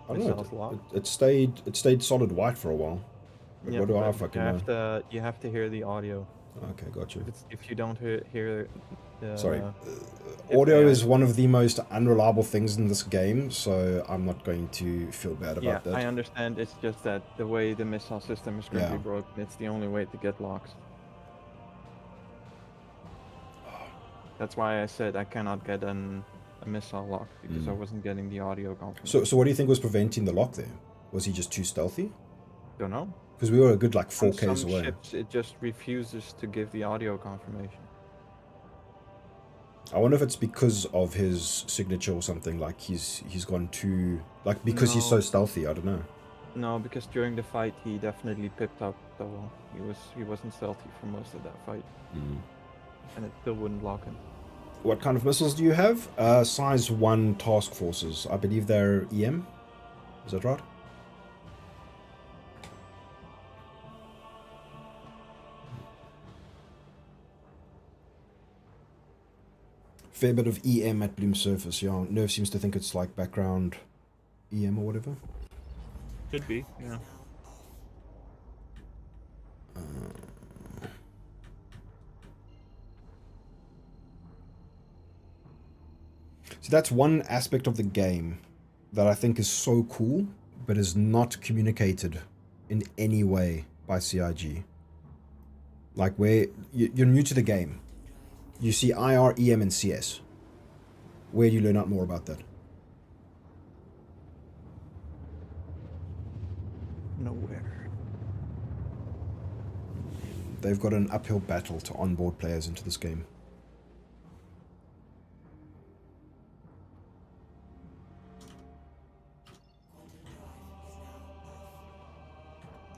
I don't missile's know. locked? It stayed solid white for a while. But Yeah, what do I but fucking you know? you have to hear the audio. Okay, got you. If you don't hear the Sorry. if Audio AI is one of the most unreliable things in this game, so I'm not going to feel bad yeah, about that. I understand. It's just that the way the missile system is currently Yeah. broken, it's the only way to get locks. That's why I said I cannot get a missile lock, because I wasn't getting the audio confirmation. So what do you think was preventing the lock there? Was he just too stealthy? Don't know. Because we were a good like On 4Ks some away. ships, it just refuses to give the audio confirmation. I wonder if it's because of his signature or something. Like he's gone too like because he's so No. stealthy. I don't know. No, because during the fight he definitely picked up the wall. He wasn't stealthy for most of that fight, and it still wouldn't lock him. What kind of missiles do you have? Size 1 task forces. I believe they're EM. Is that right? Fair bit of EM at Bloom Surface, yeah. Nerve seems to think it's like background EM or whatever. Could be, yeah. See, that's one aspect of the game that I think is so cool, but is not communicated in any way by CIG. Like, where you're new to the game, you see IR, EM, and CS. Where do you learn out more about that? Nowhere. They've got an uphill battle to onboard players into this game.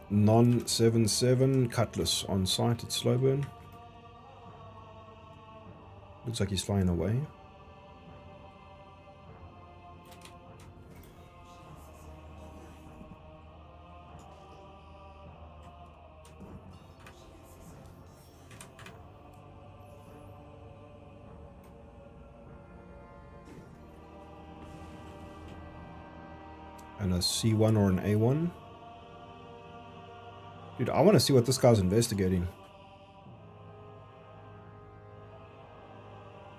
Non-77 Cutlass on site at Slowburn. Looks like he's flying away. And a C1 or an A1. Dude, I want to see what this guy's investigating.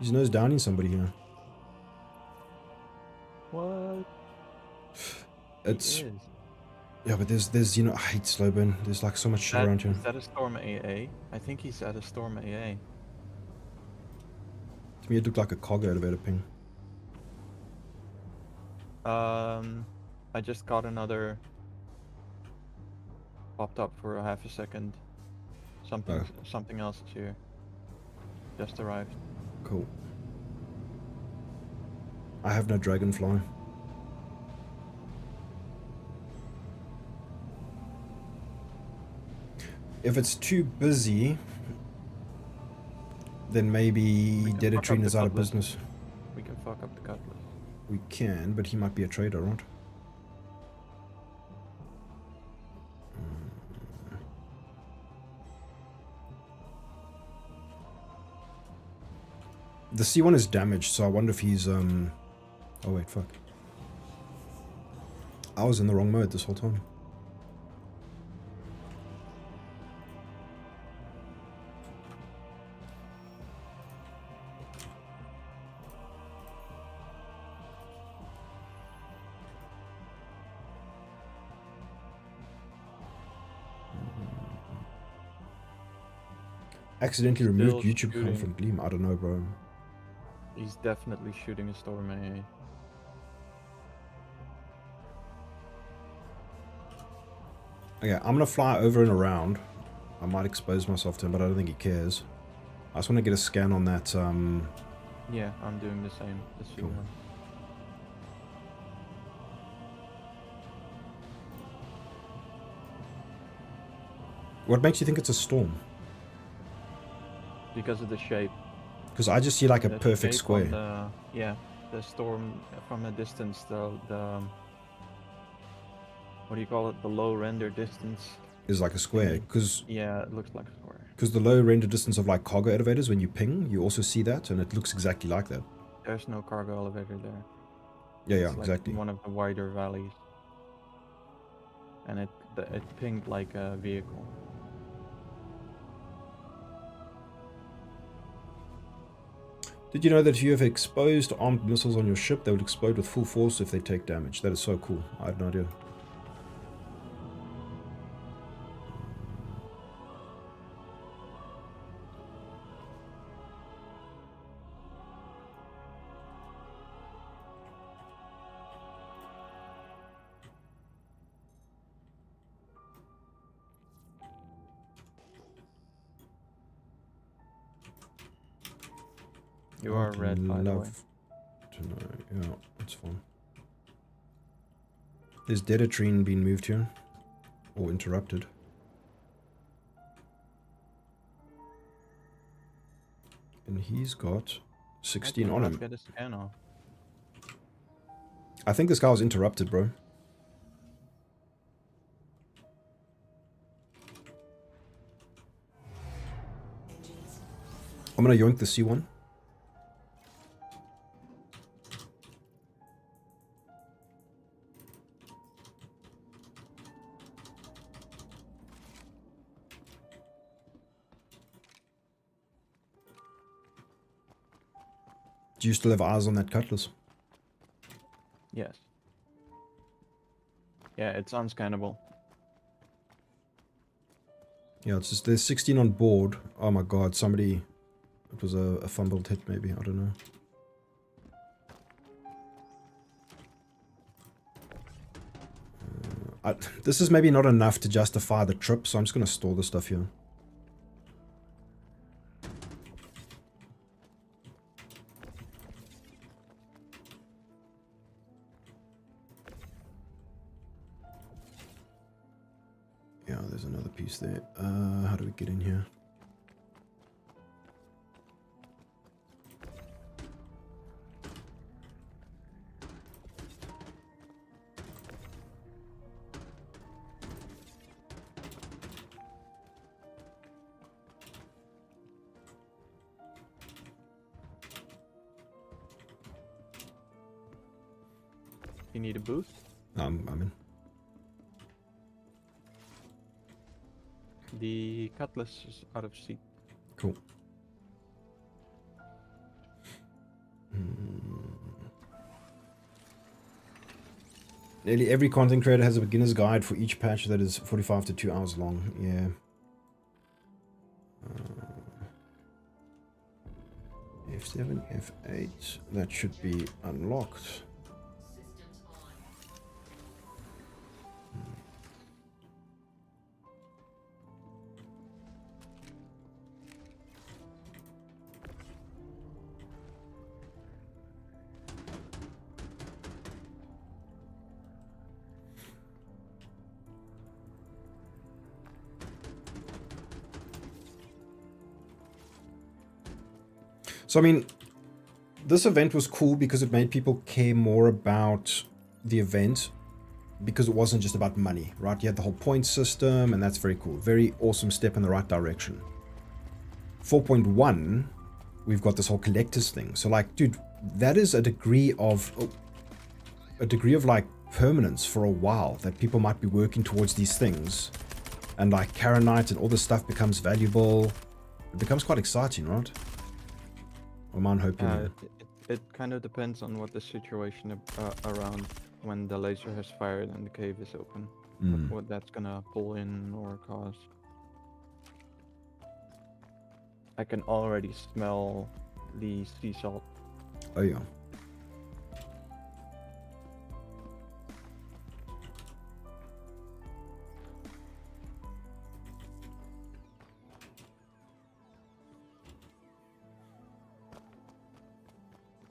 He's nose downing somebody here. What? It's It is. yeah, but there's you know, I hate Slowburn. There's like so much shit around here. Is that a Storm AA? I think he's at a Storm AA. To me, it looked like a cargo elevator ping. I just got another. Popped up for a half a second. Something else is here. Just arrived. Cool. I have no dragonfly. If it's too busy, then maybe We can Dead fuck up Trine the is out of Cutlass. business. We can fuck up the Cutlass. We can, but he might be a trader, right? The C1 is damaged, so I wonder if he's Oh wait, fuck. I was in the wrong mode this whole time. Accidentally removed Still YouTube account shooting. from Gleam. I don't know, bro. He's definitely shooting a storm AA. Okay, I'm gonna fly over and around. I might expose myself to him, but I don't think he cares. I just want to get a scan on that. Yeah, I'm doing the same. The C1. Cool. What makes you think it's a storm? Because of the shape. Because I just see like a The perfect shape on square. yeah, the storm from a distance. The what do you call it? The low render distance. Is like a square. Because Yeah, it looks like a square. the low render distance of like cargo elevators, when you ping, you also see that, and it looks exactly like that. There's no cargo elevator there. Yeah, It's like exactly. one of the wider valleys. And it pinged like a vehicle. Did you know that if you have exposed armed missiles on your ship, they would explode with full force if they take damage? That is so cool. I had no idea. You are I'd red, by the way. love to know. Yeah, that's fine. Is Dead Trine being moved here? Or interrupted? And he's got 16 on Let's him. get a scan off. I think this guy was interrupted, bro. I'm gonna yoink the C1. Do you still have eyes on that Cutlass? Yes. Yeah, it's unscannable. Yeah, it's just there's 16 on board. Oh my god, somebody... It was a fumbled hit maybe, I don't know. This is maybe not enough to justify the trip, so I'm just gonna store the stuff here. Yeah, there's another piece there. How do we get in here? You need a boost? I'm in. The Cutlass is out of seat. Cool. Nearly every content creator has a beginner's guide for each patch that is 45 to 2 hours long. Yeah. F7, F8. That should be unlocked. Systems So I mean, this event was cool because it made people care more about the event because it wasn't just about money, right? You had the whole point system, and that's very cool. Very awesome step in the right direction. 4.1, we've got this whole collectors thing. So like, dude, that is a degree of like permanence for a while that people might be working towards these things, and like Karenite and all this stuff becomes valuable. It becomes quite exciting, right? Or am I hoping? It kind of depends on what the situation around when the laser has fired and the cave is open. What that's gonna pull in or cause. I can already smell the sea salt. Oh yeah.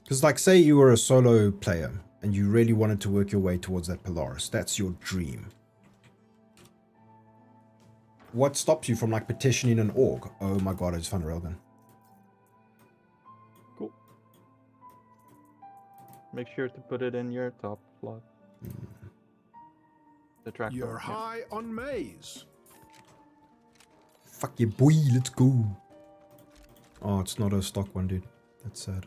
Because like, say you were a solo player and you really wanted to work your way towards that Polaris. That's your dream. What stops you from like petitioning an org? Oh my god, I just found a railgun. Cool. Make sure to put it in your top slot. The track. You're yeah. high on maize. Fuck you, boy, let's go. Oh, it's not a stock one, dude. That's sad.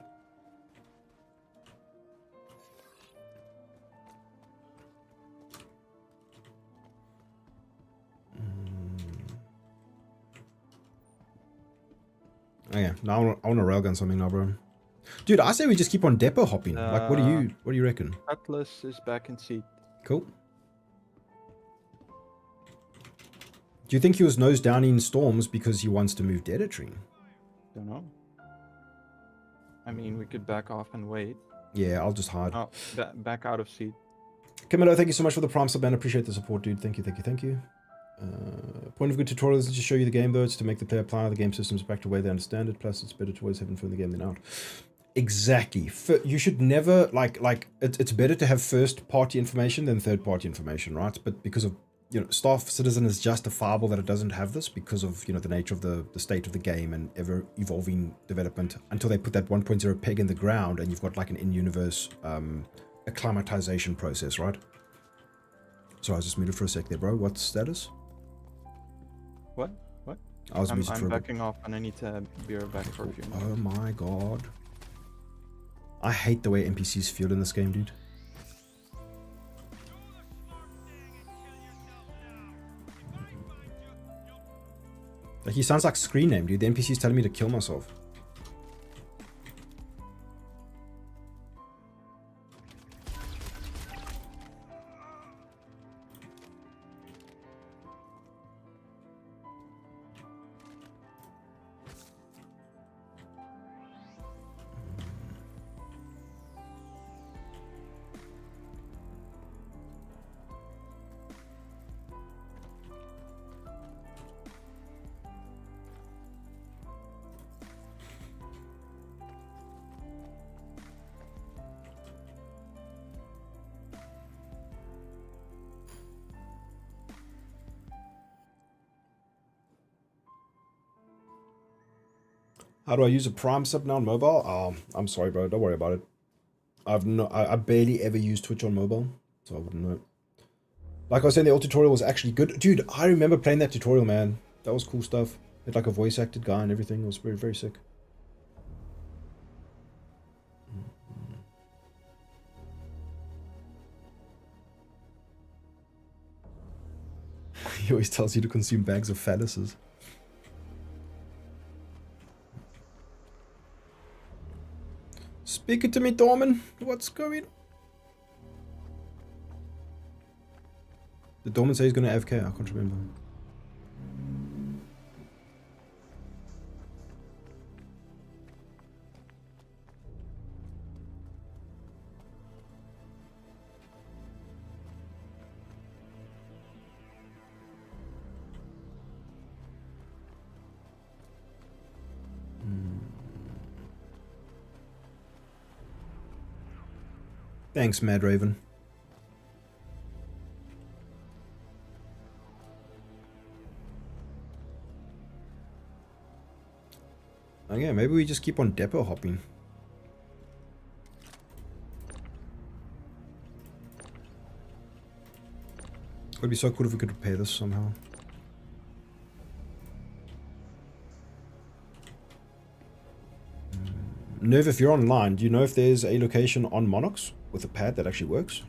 Oh yeah, now I want to railgun something now, bro. Dude, I say we just keep on depot hopping. Like, what do you reckon? Atlas is back in seat. Cool. Do you think he was nose downing Storms because he wants to move Data Tree? Don't know. I mean, we could back off and wait. Yeah, I'll just hide. Oh, back out of seat. Camilo, thank you so much for the prime sub, man. Appreciate the support, dude. Thank you, thank you, thank you. Point of good tutorial isn't to show you the game, though. It's to make the player apply the game systems back to the way they understand it. Plus, it's better to always have info in the game than out. Exactly. You should never, it's better to have first-party information than third-party information, right? But because of, Staff Citizen is justifiable that it doesn't have this because of, the nature of the state of the game and ever-evolving development until they put that 1.0 peg in the ground and you've got, like, an in-universe acclimatization process, right? So I was just muted for a sec there, bro. What's status? What? I was muted for I'm a bit. backing off and I need to be right back for a few minutes. Oh my god. I hate the way NPCs feel in this game, dude. Like, he sounds like Screen Name, dude. The NPC's telling me to kill myself. How do I use a Prime sub now on mobile? Oh, I'm sorry, bro. Don't worry about it. I barely ever use Twitch on mobile, so I wouldn't know. Like I was saying, the old tutorial was actually good. Dude, I remember playing that tutorial, man. That was cool stuff. It had like a voice acted guy and everything. It was very, very sick. He always tells you to consume bags of phalluses. Speak it to me, Dorman. What's going on? Did Dorman say he's going to AFK? I can't remember. Thanks, Mad Raven. Okay, maybe we just keep on depot hopping. It would be so cool if we could repair this somehow. Nerv, if you're online, do you know if there's a location on Monox with a pad that actually works?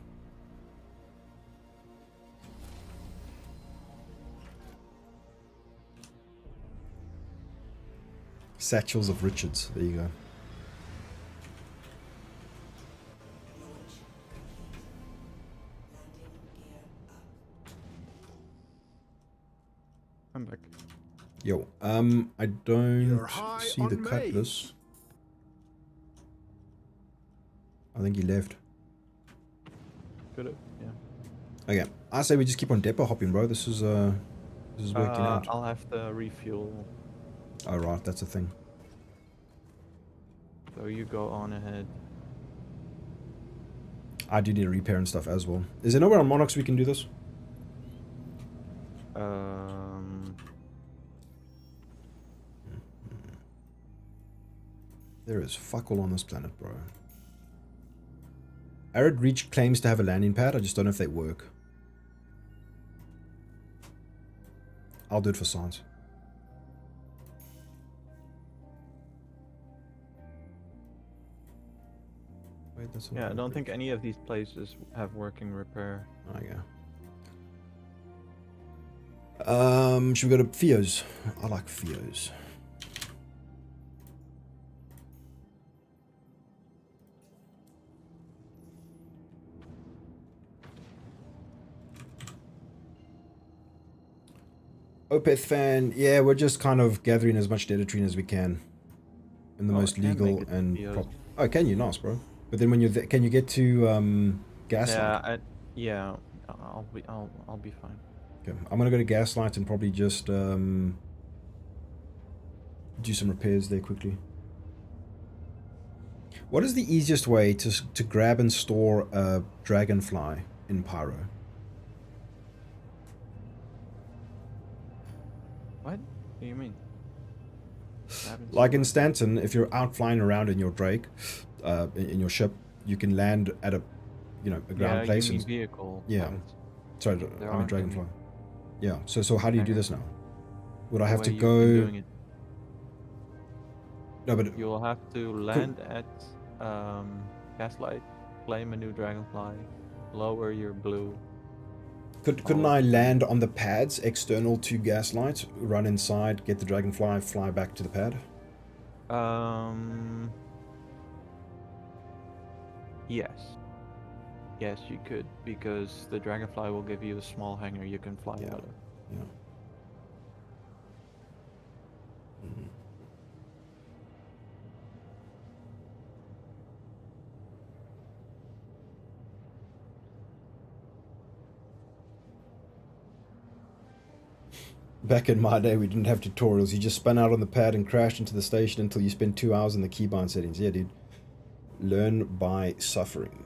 Satchels of Richards. There you go. I'm back. Yo, I don't You're high see on the cutlass. maize. I think he left. Could have, yeah. Okay, I say we just keep on depot hopping, bro. This is working out. I'll have to refuel, Oh right, that's a thing. so you go on ahead. I do need a repair and stuff as well. Is there nowhere on Monox we can do this? There is fuck all on this planet, bro. Arid Reach claims to have a landing pad. I just don't know if they work. I'll do it for science. Wait, that's not Yeah, I don't Arid think Reach. any of these places have working repair. Oh, yeah. Should we go to Fio's? I like Fio's. Opeth fan, yeah, we're just kind of gathering as much datatrine as we can in the Oh, I most can make legal it to and Fio's. proper. Oh, can you? Nice, bro. But then when you're can you get to Gaslight? Yeah, I'll be fine. Okay. I'm gonna go to Gaslight and probably just do some repairs there quickly. What is the easiest way to grab and store a dragonfly in Pyro? What do you mean? Like in Stanton, if you're out flying around in your Drake, in your ship, you can land at a ground place. You mean And, vehicle. yeah. points. sorry, There I'm a aren't Dragonfly. any. Yeah. So how do you do this now? Would I The have way to you've been go? doing it. No, but You'll have to land at Gaslight, claim a new Dragonfly, lower your blue. couldn't I land on the pads external to Gaslight, run inside, get the Dragonfly, fly back to the pad? Yes. Yes, you could, because the Dragonfly will give you a small hangar you can fly Yeah. out of. Yeah. Mhm. Back in my day, we didn't have tutorials. You just spun out on the pad and crashed into the station until you spent 2 hours in the keybind settings. Yeah, dude. Learn by suffering.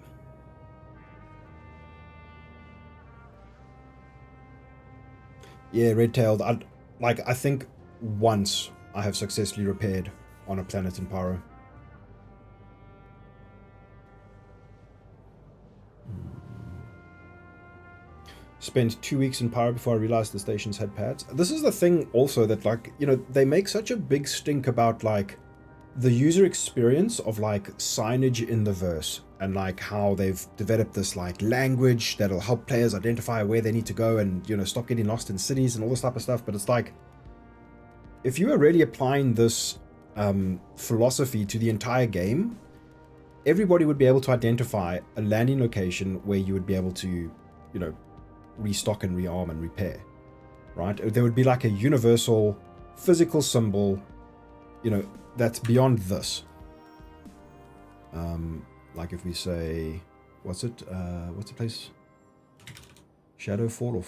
Yeah, red-tailed. I think once I have successfully repaired on a planet in Pyro. Spent 2 weeks in Pyro before I realized the stations had pads. This is the thing also that, like, they make such a big stink about, like, the user experience of, like, signage in the verse, and, like, how they've developed this, like, language that'll help players identify where they need to go and, stop getting lost in cities and all this type of stuff. But it's like, if you are really applying this philosophy to the entire game, everybody would be able to identify a landing location where you would be able to, restock and rearm and repair, right? There would be like a universal physical symbol, that's beyond this. Like if we say, what's the place? Shadowfall or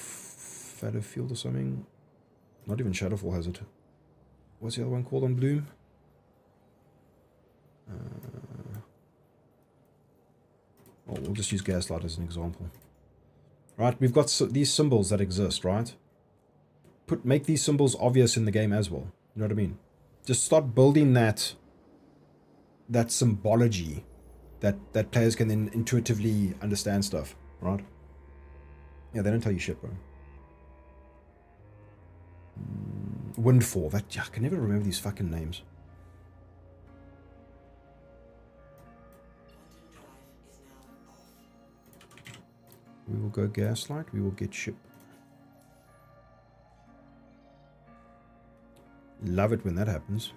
Shadowfield or something? Not even Shadowfall has it. What's the other one called on Bloom? Well, we'll just use Gaslight as an example. Right, we've got these symbols that exist, right? Make these symbols obvious in the game as well. You know what I mean? just start building that symbology that players can then intuitively understand stuff, right? Yeah, they don't tell you shit, bro. Windfall. I can never remember these fucking names. We will go Gaslight. We will get ship. Love it when that happens.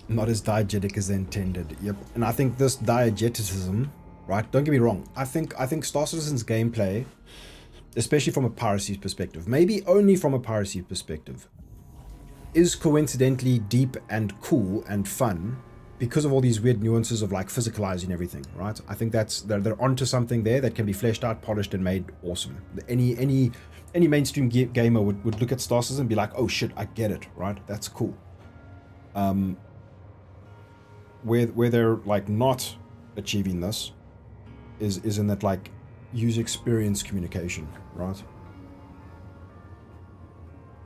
Not as diegetic as intended. Yep. And I think this diegeticism, right? Don't get me wrong. I think Star Citizen's gameplay, especially from a piracy perspective, maybe only from a piracy perspective, is coincidentally deep and cool and fun because of all these weird nuances of like physicalizing everything, right? I think they're onto something there that can be fleshed out, polished, and made awesome. Any mainstream gamer would look at Star Citizen and be like, oh shit, I get it, right? That's cool. Where they're like not achieving this is in that like user experience communication, right?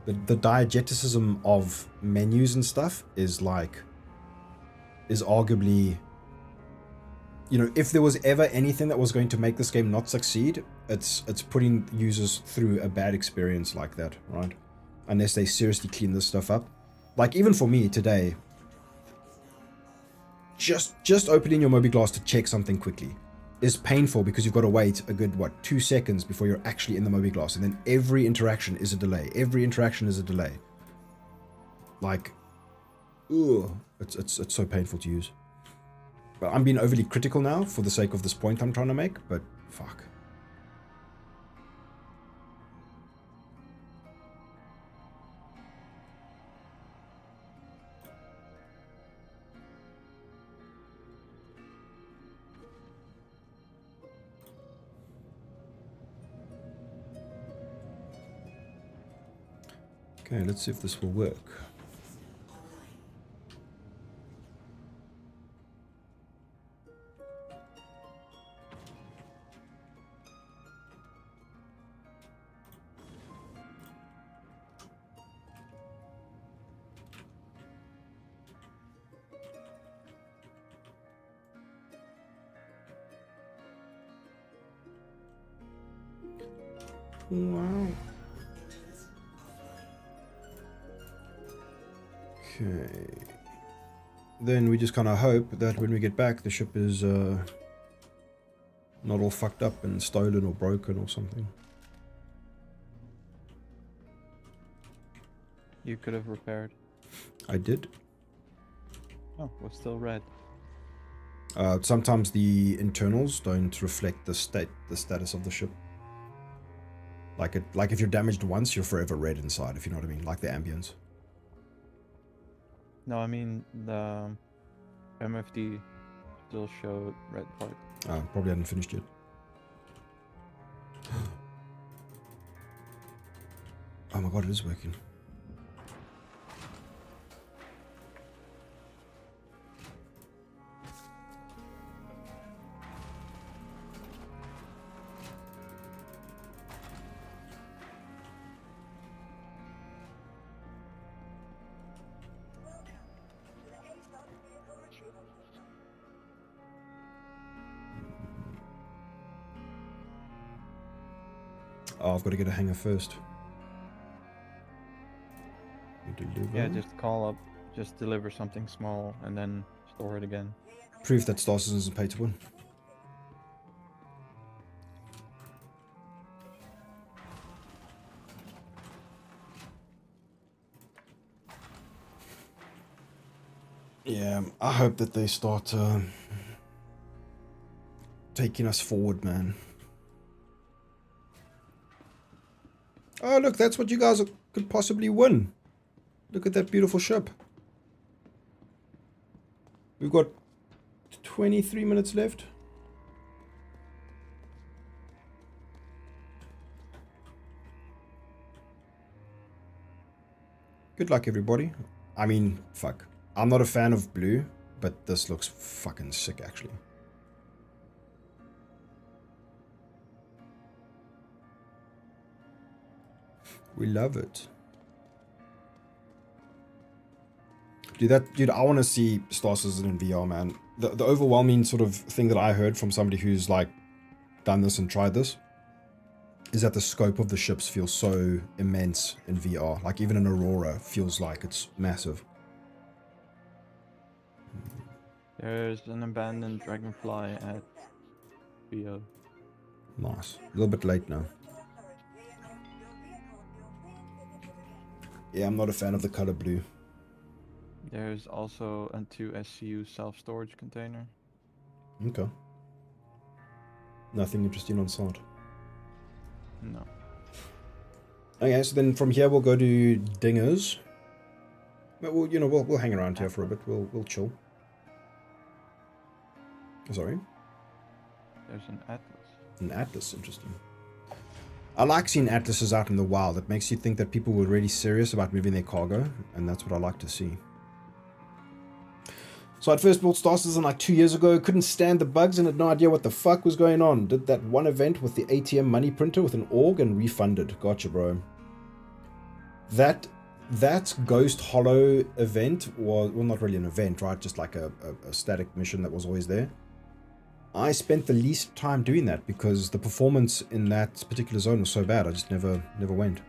The diegeticism of menus and stuff is arguably, you know, if there was ever anything that was going to make this game not succeed, it's putting users through a bad experience like that, right? Unless they seriously clean this stuff up. Like even for me today, just opening your Mobiglass to check something quickly is painful because you've got to wait a good 2 seconds before you're actually in the Mobiglass, and then every interaction is a delay. Like, ugh, it's so painful to use. But I'm being overly critical now for the sake of this point I'm trying to make, but fuck. Okay, let's see if this will work. Wow. Okay. Then we just kind of hope that when we get back, the ship is not all fucked up and stolen or broken or something. You could have repaired. I did. Oh, we're still red. Sometimes the internals don't reflect the status of the ship. Like if you're damaged once, you're forever red inside, if you know what I mean, like the ambience. No, I mean the MFD still showed red part. Probably hadn't finished yet. Oh my god, it is working. Oh, I've got to get a hanger first. Yeah, just call up, just deliver something small, and then store it again. Proof that Star Citizen isn't pay to win. Yeah, I hope that they start taking us forward, man. Oh, look, that's what you guys could possibly win. Look at that beautiful ship. We've got 23 minutes left. Good luck, everybody. I mean, fuck. I'm not a fan of blue, but this looks fucking sick, actually. We love it. Dude, I want to see Star Citizen in VR, man. The overwhelming sort of thing that I heard from somebody who's like done this and tried this is that the scope of the ships feels so immense in VR. Like even an Aurora feels like it's massive. There's an abandoned Dragonfly at VO. Nice. A little bit late now. Yeah, I'm not a fan of the color blue. There's also a 2 SCU self-storage container. Okay. Nothing interesting on site. No. Okay, so then from here we'll go to Dingers. But we'll hang around here for a bit. We'll chill. Sorry. There's an Atlas. An Atlas, interesting. I like seeing Atlases out in the wild. It makes you think that people were really serious about moving their cargo, and that's what I like to see. So I first built Star Citizen like 2 years ago, couldn't stand the bugs and had no idea what the fuck was going on. Did that one event with the ATM money printer with an org and refunded. Gotcha, bro. That Ghost Hollow event was, well, not really an event, right? Just like a static mission that was always there. I spent the least time doing that because the performance in that particular zone was so bad. I just never went.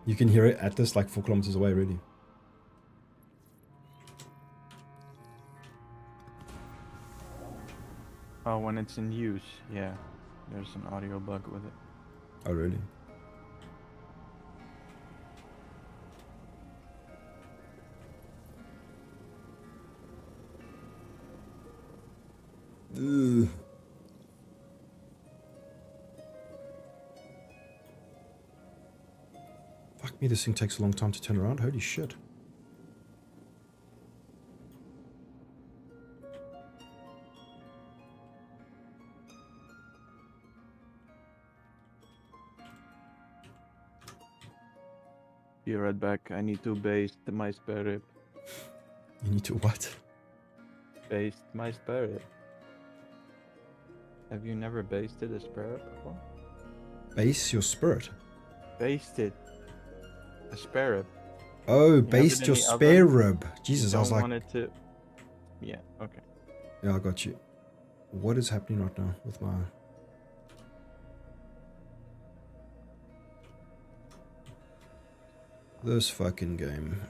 You can hear it Atlas like 4 kilometers away, really. Oh, when it's in use, yeah. There's an audio bug with it. Oh, really? Ugh. Fuck me, this thing takes a long time to turn around. Holy shit. Be right back. I need to baste my spare rib. You need to what? Baste my spare rib. Have you never basted a spare rib before? Base your spirit. Basted a spare rib. Oh, have it based in your the spare oven? rib. Jesus, I was like, Want it to... Yeah, okay. yeah, I got you. What is happening right now with my... This fucking game.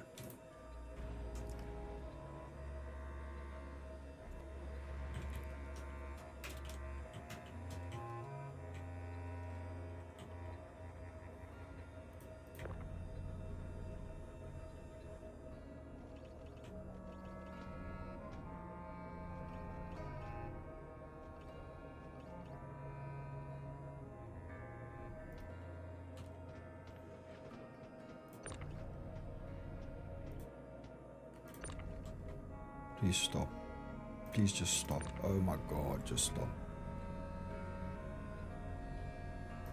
Please stop. Please just stop. Oh my god, just stop.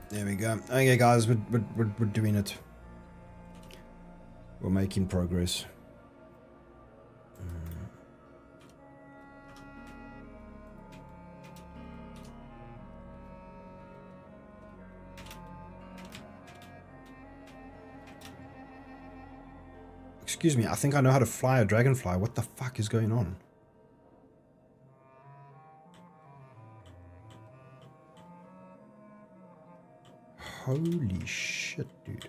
There we go. Okay, guys, we're doing it. We're making progress. Excuse me, I think I know how to fly a dragonfly. What the fuck is going on? Holy shit, dude.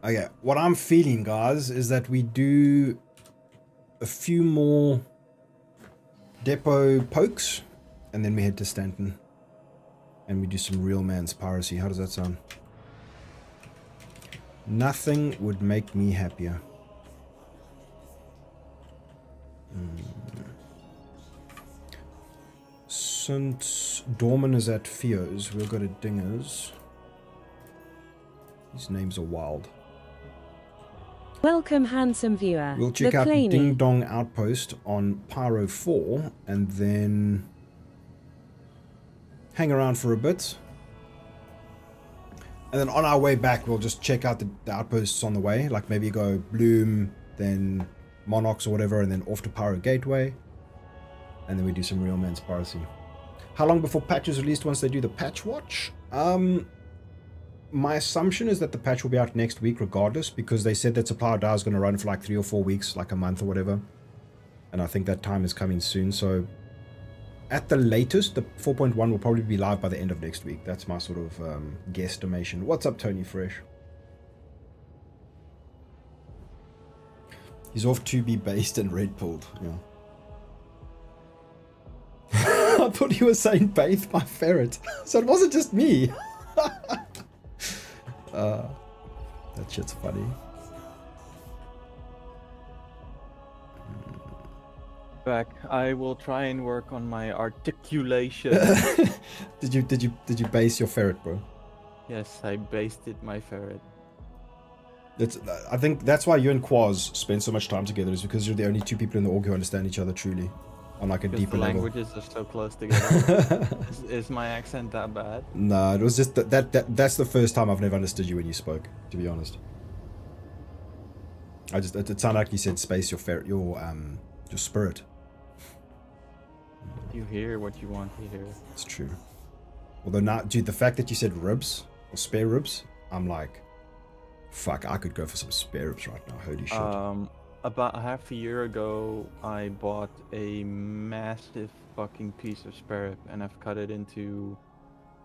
Okay, what I'm feeling, guys, is that we do a few more depot pokes, and then we head to Stanton. And we do some real man's piracy. How does that sound? Nothing would make me happier. Since Dorman is at Fio's, we'll go to Dingers. These names are wild. Welcome, handsome viewer. We'll check the out Planey. Ding Dong Outpost on Pyro 4 and then hang around for a bit. And then on our way back, we'll just check out the outposts on the way. Like maybe go Bloom, then Monarchs or whatever, and then off to Pyro Gateway. And then we do some Real Man's Piracy. How long before patch is released once they do the patch watch? My assumption is that the patch will be out next week regardless, because they said that Supply or Die is going to run for like 3 or 4 weeks, like a month or whatever. And I think that time is coming soon. So at the latest, the 4.1 will probably be live by the end of next week. That's my sort of guesstimation. What's up, Tony Fresh? He's off to be based and red pulled. Yeah. I thought he was saying bathe my ferret. So it wasn't just me. That shit's funny. Back. I will try and work on my articulation. Did you base your ferret, bro? Yes, I basted my ferret. I think that's why you and Quaz spend so much time together, is because you're the only two people in the org who understand each other truly on like a Because deeper the level. languages are so close together. Is my accent that bad? No, it was just that's the first time I've never understood you when you spoke, to be honest. It sounded like you said space your ferret, your spirit. You hear what you want to hear. It's true. Although now, dude, the fact that you said ribs or spare ribs, I'm like, fuck, I could go for some spare ribs right now. Holy shit. About half a year ago, I bought a massive fucking piece of spare rib, and I've cut it into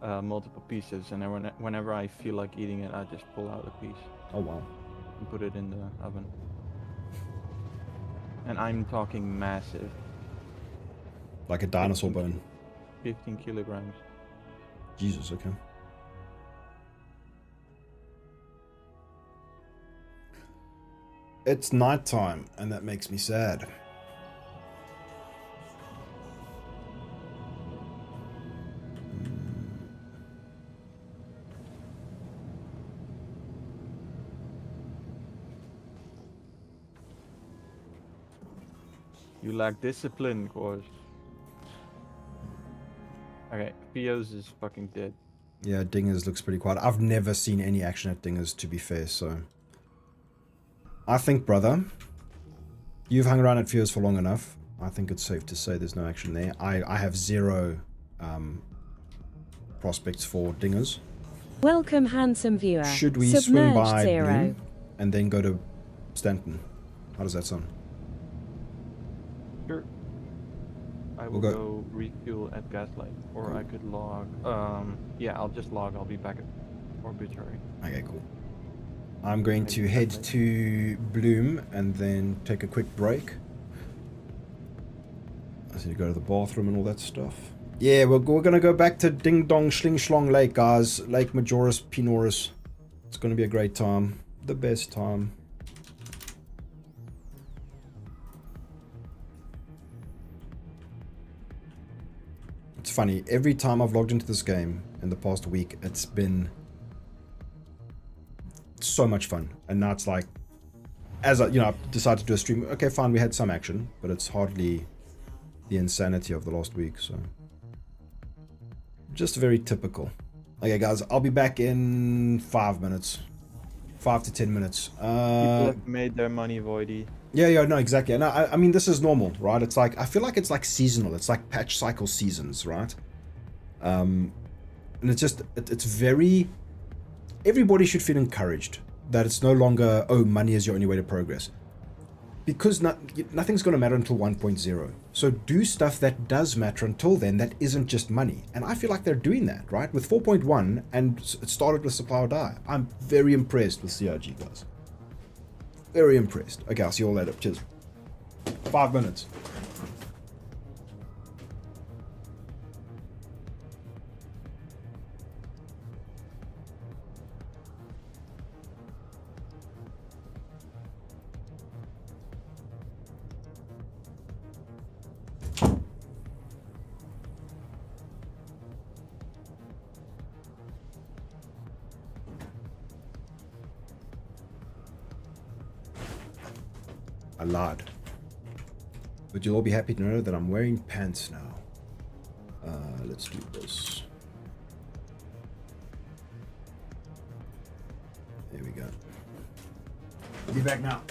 multiple pieces. And then whenever I feel like eating it, I just pull out a piece Oh wow. and put it in the oven. And I'm talking massive, Like a dinosaur bone. 15 kilograms. Jesus, okay. It's nighttime, and that makes me sad. You lack discipline, course. Okay, Theos is fucking dead. Yeah, Dingers looks pretty quiet. I've never seen any action at Dingers, to be fair, so... I think, brother, you've hung around at Fears for long enough. I think it's safe to say there's no action there. I have zero prospects for Dingers. Welcome, handsome viewer. Should we swing Submerged by Zero. Bloom and then go to Stanton? How does that sound? Sure. I will We'll go. go- Refuel at Gaslight, or I could log. Yeah, I'll just log. I'll be back at Orbitary. Okay, cool. I'm going to head to Bloom and then take a quick break. I need to go to the bathroom and all that stuff. Yeah, we're going to go back to Ding Dong Schling Schlong Lake, guys. Lake Majoris Pinoris. It's going to be a great time. The best time. It's funny, every time I've logged into this game in the past week, it's been so much fun. And now it's like, as I, I decided to do a stream, okay, fine, we had some action, but it's hardly the insanity of the last week, so. Just very typical. Okay, guys, I'll be back in 5 minutes. 5 to 10 minutes. People have made their money, Voidy. Yeah, no, exactly. No, I mean, this is normal, right? It's like, I feel like it's like seasonal. It's like patch cycle seasons, right? And it's just, it's very, everybody should feel encouraged that it's no longer, oh, money is your only way to progress. Because nothing's going to matter until 1.0. So do stuff that does matter until then that isn't just money. And I feel like they're doing that, right? With 4.1, and it started with Supply or Die. I'm very impressed with CRG, guys. Very impressed. Okay, I'll see you all later. Cheers. 5 minutes. I lied. But you'll all be happy to know that I'm wearing pants now. Let's do this. There we go. I'll be back now.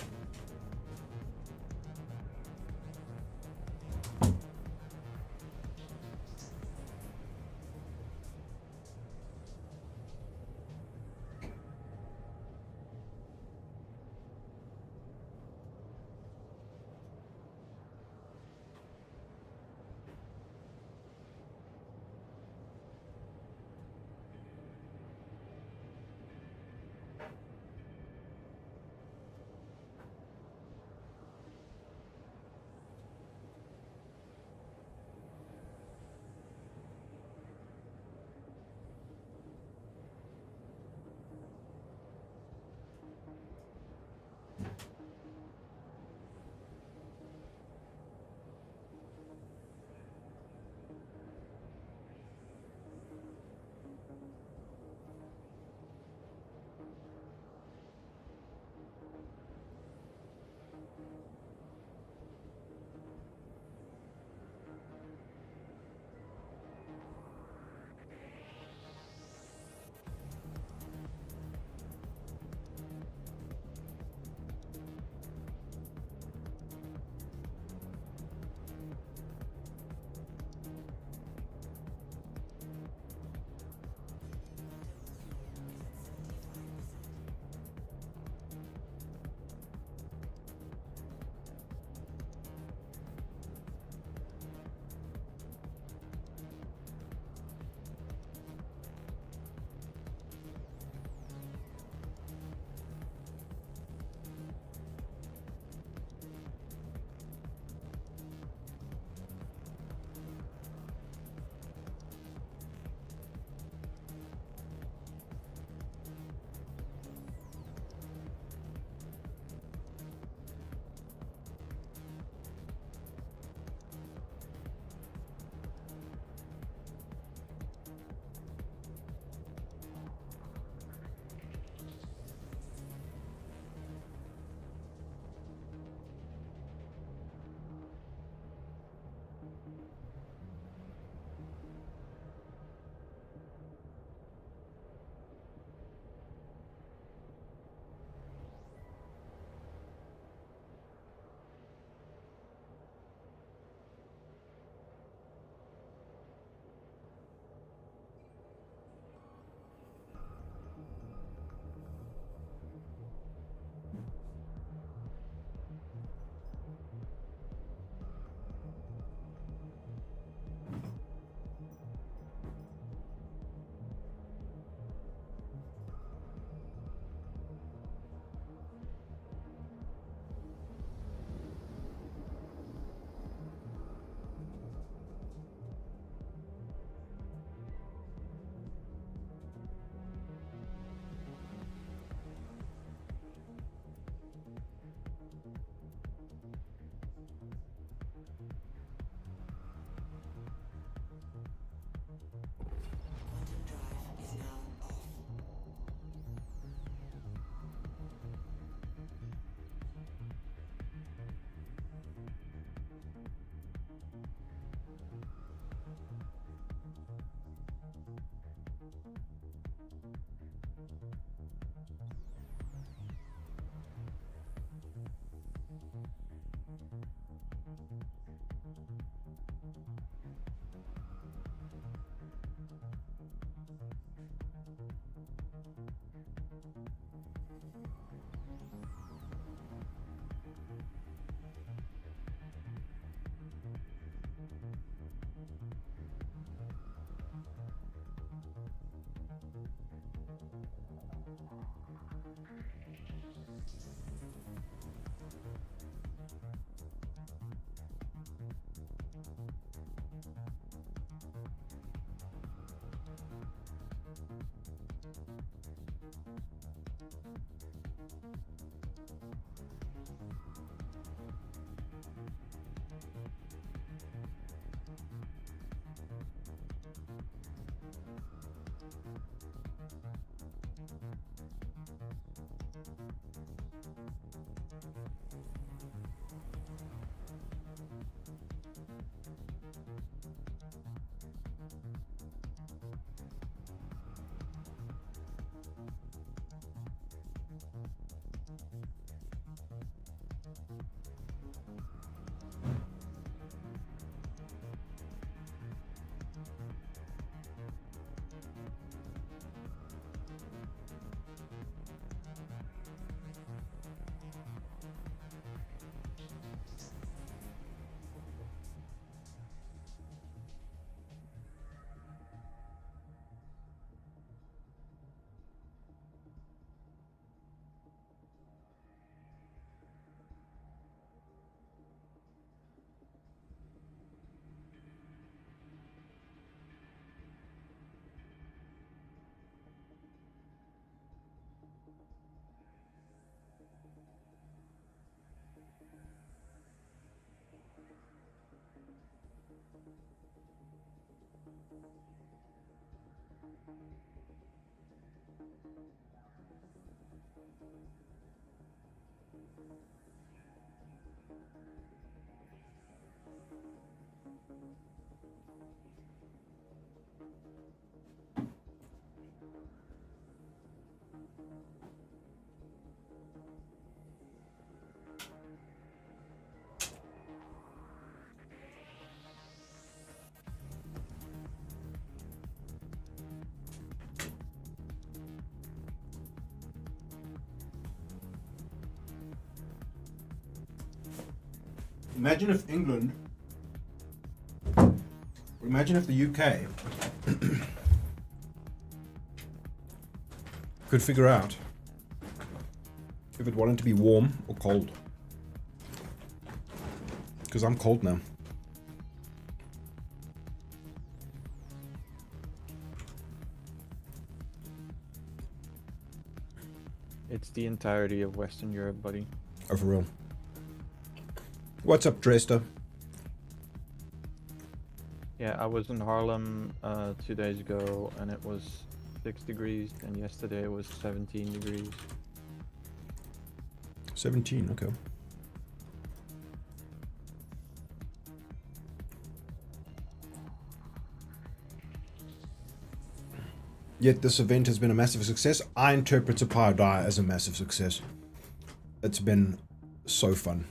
Imagine if England, imagine if the UK could figure out if it wanted to be warm or cold. Because I'm cold now. It's the entirety of Western Europe, buddy. Oh, for real. What's up, Dresta? Yeah, I was in Harlem 2 days ago and it was 6 degrees, and yesterday it was 17 degrees. 17, okay. Yet this event has been a massive success. I interpret Supplier Die as a massive success. It's been so fun.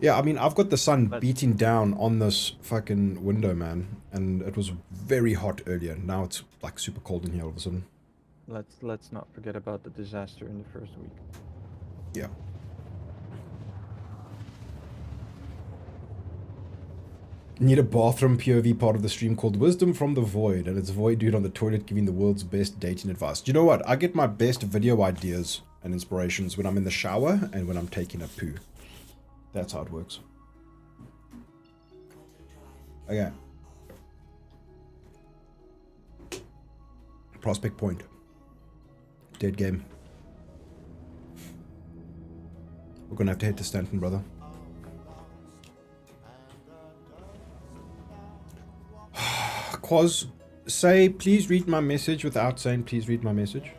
Yeah, I mean, I've got the sun beating down on this fucking window, man. And it was very hot earlier. Now it's like super cold in here all of a sudden. Let's not forget about the disaster in the first week. Yeah. Need a bathroom POV part of the stream called Wisdom from the Void, and it's Void dude on the toilet giving the world's best dating advice. Do you know what? I get my best video ideas and inspirations when I'm in the shower and when I'm taking a poo. That's how it works. Okay. Prospect Point. Dead game. We're gonna have to head to Stanton, brother. Quaz, say please read my message without saying please read my message.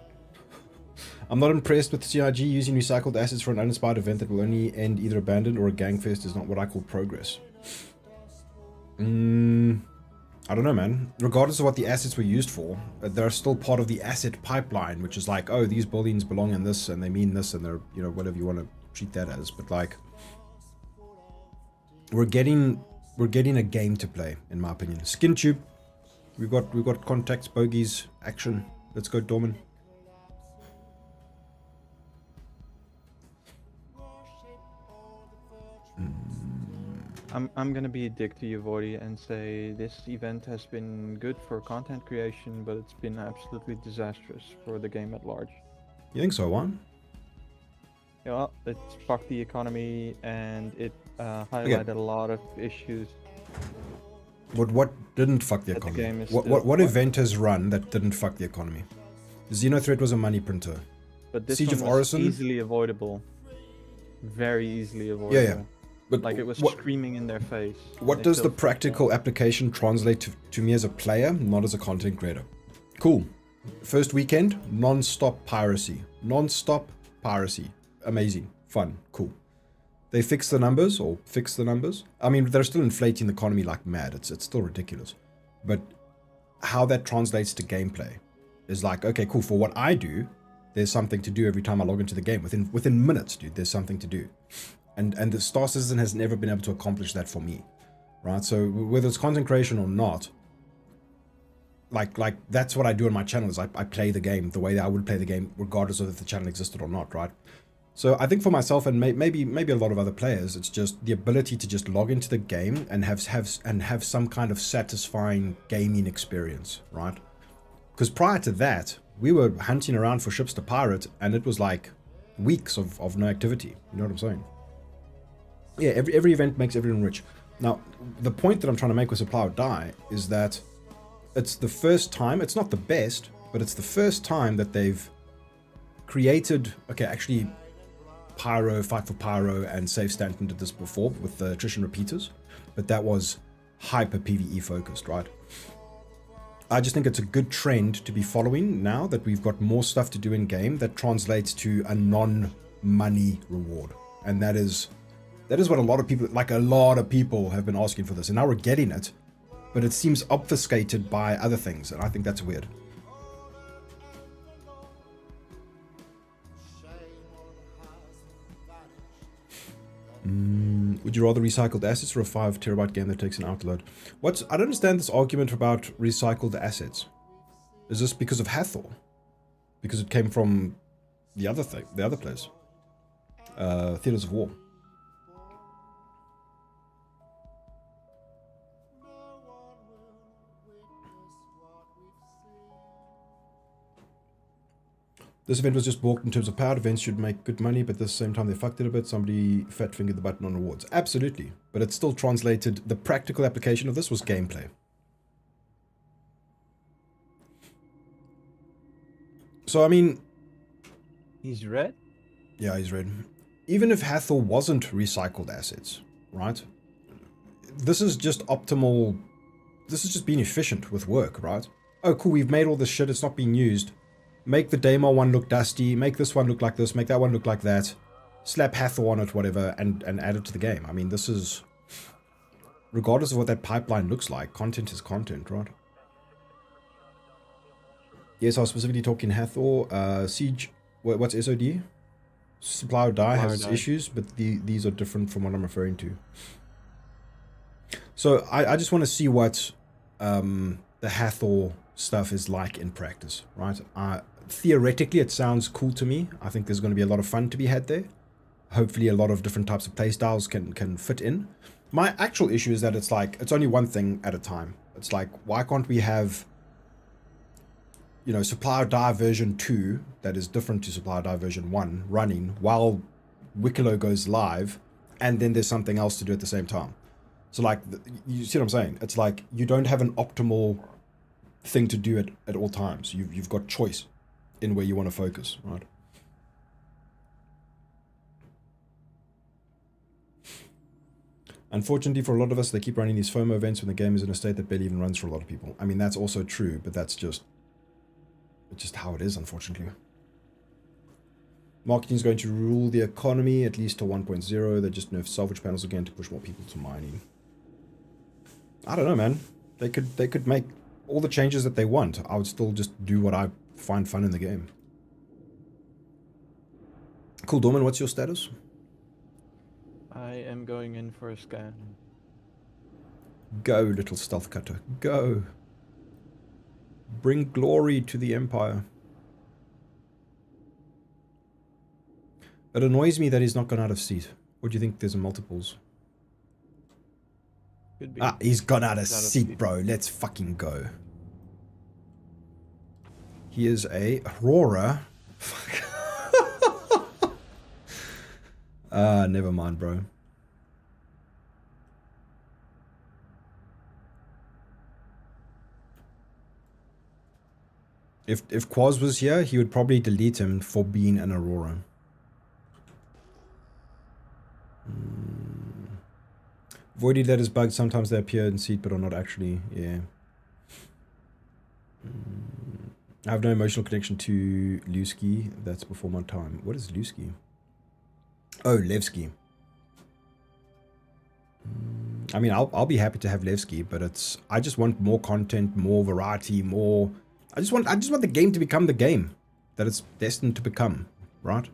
I'm not impressed with CIG using recycled assets for an uninspired event that will only end either abandoned or a gangfest is not what I call progress. I don't know, man. Regardless of what the assets were used for, they're still part of the asset pipeline, which is like, oh, these buildings belong in this and they mean this and they're, you know, whatever you want to treat that as. But like, we're getting a game to play, in my opinion. SkinTube. We've got contacts, bogeys, action. Let's go, Dorman. I'm gonna be a dick to you, Voidy, and say this event has been good for content creation, but it's been absolutely disastrous for the game at large. You think so, Juan? Yeah, well, it fucked the economy and it highlighted a lot of issues. What didn't fuck the That the economy? game is What still- event has run that didn't fuck the economy? Xenothreat was a money printer. But this Siege one of was Orison? easily avoidable. Very easily avoidable. Yeah. But Like it was what, screaming in their face. what They does the still fucked practical up. application translate to me as a player, not as a content creator? Cool. First weekend, non-stop piracy. Non-stop piracy. Amazing. Fun. Cool. They fix the numbers, or fix the numbers. I mean, they're still inflating the economy like mad. It's still ridiculous. But how that translates to gameplay is like, okay, cool. For what I do, there's something to do every time I log into the game. Within minutes, dude, there's something to do. And the Star Citizen has never been able to accomplish that for me, right? So whether it's content creation or not, like that's what I do on my channel is I play the game the way that I would play the game regardless of if the channel existed or not, right? So I think for myself and maybe a lot of other players, it's just the ability to just log into the game and have some kind of satisfying gaming experience, right? Because prior to that, we were hunting around for ships to pirate, and it was like weeks of no activity. You know what I'm saying? Yeah, every event makes everyone rich. Now, the point that I'm trying to make with Supply or Die is that it's the first time, it's not the best, but it's the first time that they've created, okay, actually, Pyro, Fight for Pyro, and Save Stanton did this before with the attrition repeaters, but that was hyper PvE focused, right? I just think it's a good trend to be following now that we've got more stuff to do in game that translates to a non-money reward. And that is what a lot of people have been asking for this. And now we're getting it, but it seems obfuscated by other things. And I think that's weird. Would you rather recycled assets or a 5 terabyte game that takes an outload? I don't understand this argument about recycled assets. Is this because of Hathor? Because it came from the other place? Theaters of War. This event was just balked in terms of power. Events should make good money, but at the same time they fucked it a bit. Somebody fat fingered the button on rewards. Absolutely. But it still translated. The practical application of this was gameplay. So, I mean... He's red? Yeah, he's red. Even if Hathor wasn't recycled assets, right? This is just optimal... This is just being efficient with work, right? Oh, cool, we've made all this shit. It's not being used. Make the Daemon one look dusty, make this one look like this, make that one look like that, slap Hathor on it, whatever, and add it to the game. I mean, this is, regardless of what that pipeline looks like, content is content, right? Yes, I was specifically talking Hathor. Siege, what's SOD? Supply or Die has issues, but these are different from what I'm referring to. So I just want to see what the Hathor stuff is like in practice, right? Theoretically, it sounds cool to me. I think there's going to be a lot of fun to be had there. Hopefully, a lot of different types of playstyles can fit in. My actual issue is that it's like, it's only one thing at a time. It's like, why can't we have, you know, Supply or Die version 2 that is different to Supply or Die version 1 running while Wicklow goes live, and then there's something else to do at the same time. So like, you see what I'm saying? It's like, you don't have an optimal thing to do at all times. You've got choice in where you want to focus, right? Unfortunately for a lot of us, they keep running these FOMO events when the game is in a state that barely even runs for a lot of people. I mean, that's also true, but that's just how it is, unfortunately. Marketing is going to rule the economy, at least to 1.0. They just nerfed salvage panels again to push more people to mining. I don't know, man. They could make all the changes that they want. I would still just do what I find fun in the game. Cool, Dorman, what's your status? I am going in for a scan. Go, little stealth cutter. Go. Bring glory to the Empire. It annoys me that he's not gone out of seat. Or do you think there's a multiples? Could be. Ah, he's gone out of He's out of seat, seat. bro. Let's fucking go. He is a Aurora. Fuck. Never mind, bro. If Quaz was here, he would probably delete him for being an Aurora. Voidy letters bugged. Sometimes they appear in seat but are not actually. Yeah. I have no emotional connection to Lewski. That's before my time. What is Lewski? Oh, Levski. I mean, I'll be happy to have Levski, but I just want more content, more variety, more. I just want the game to become the game that it's destined to become, right?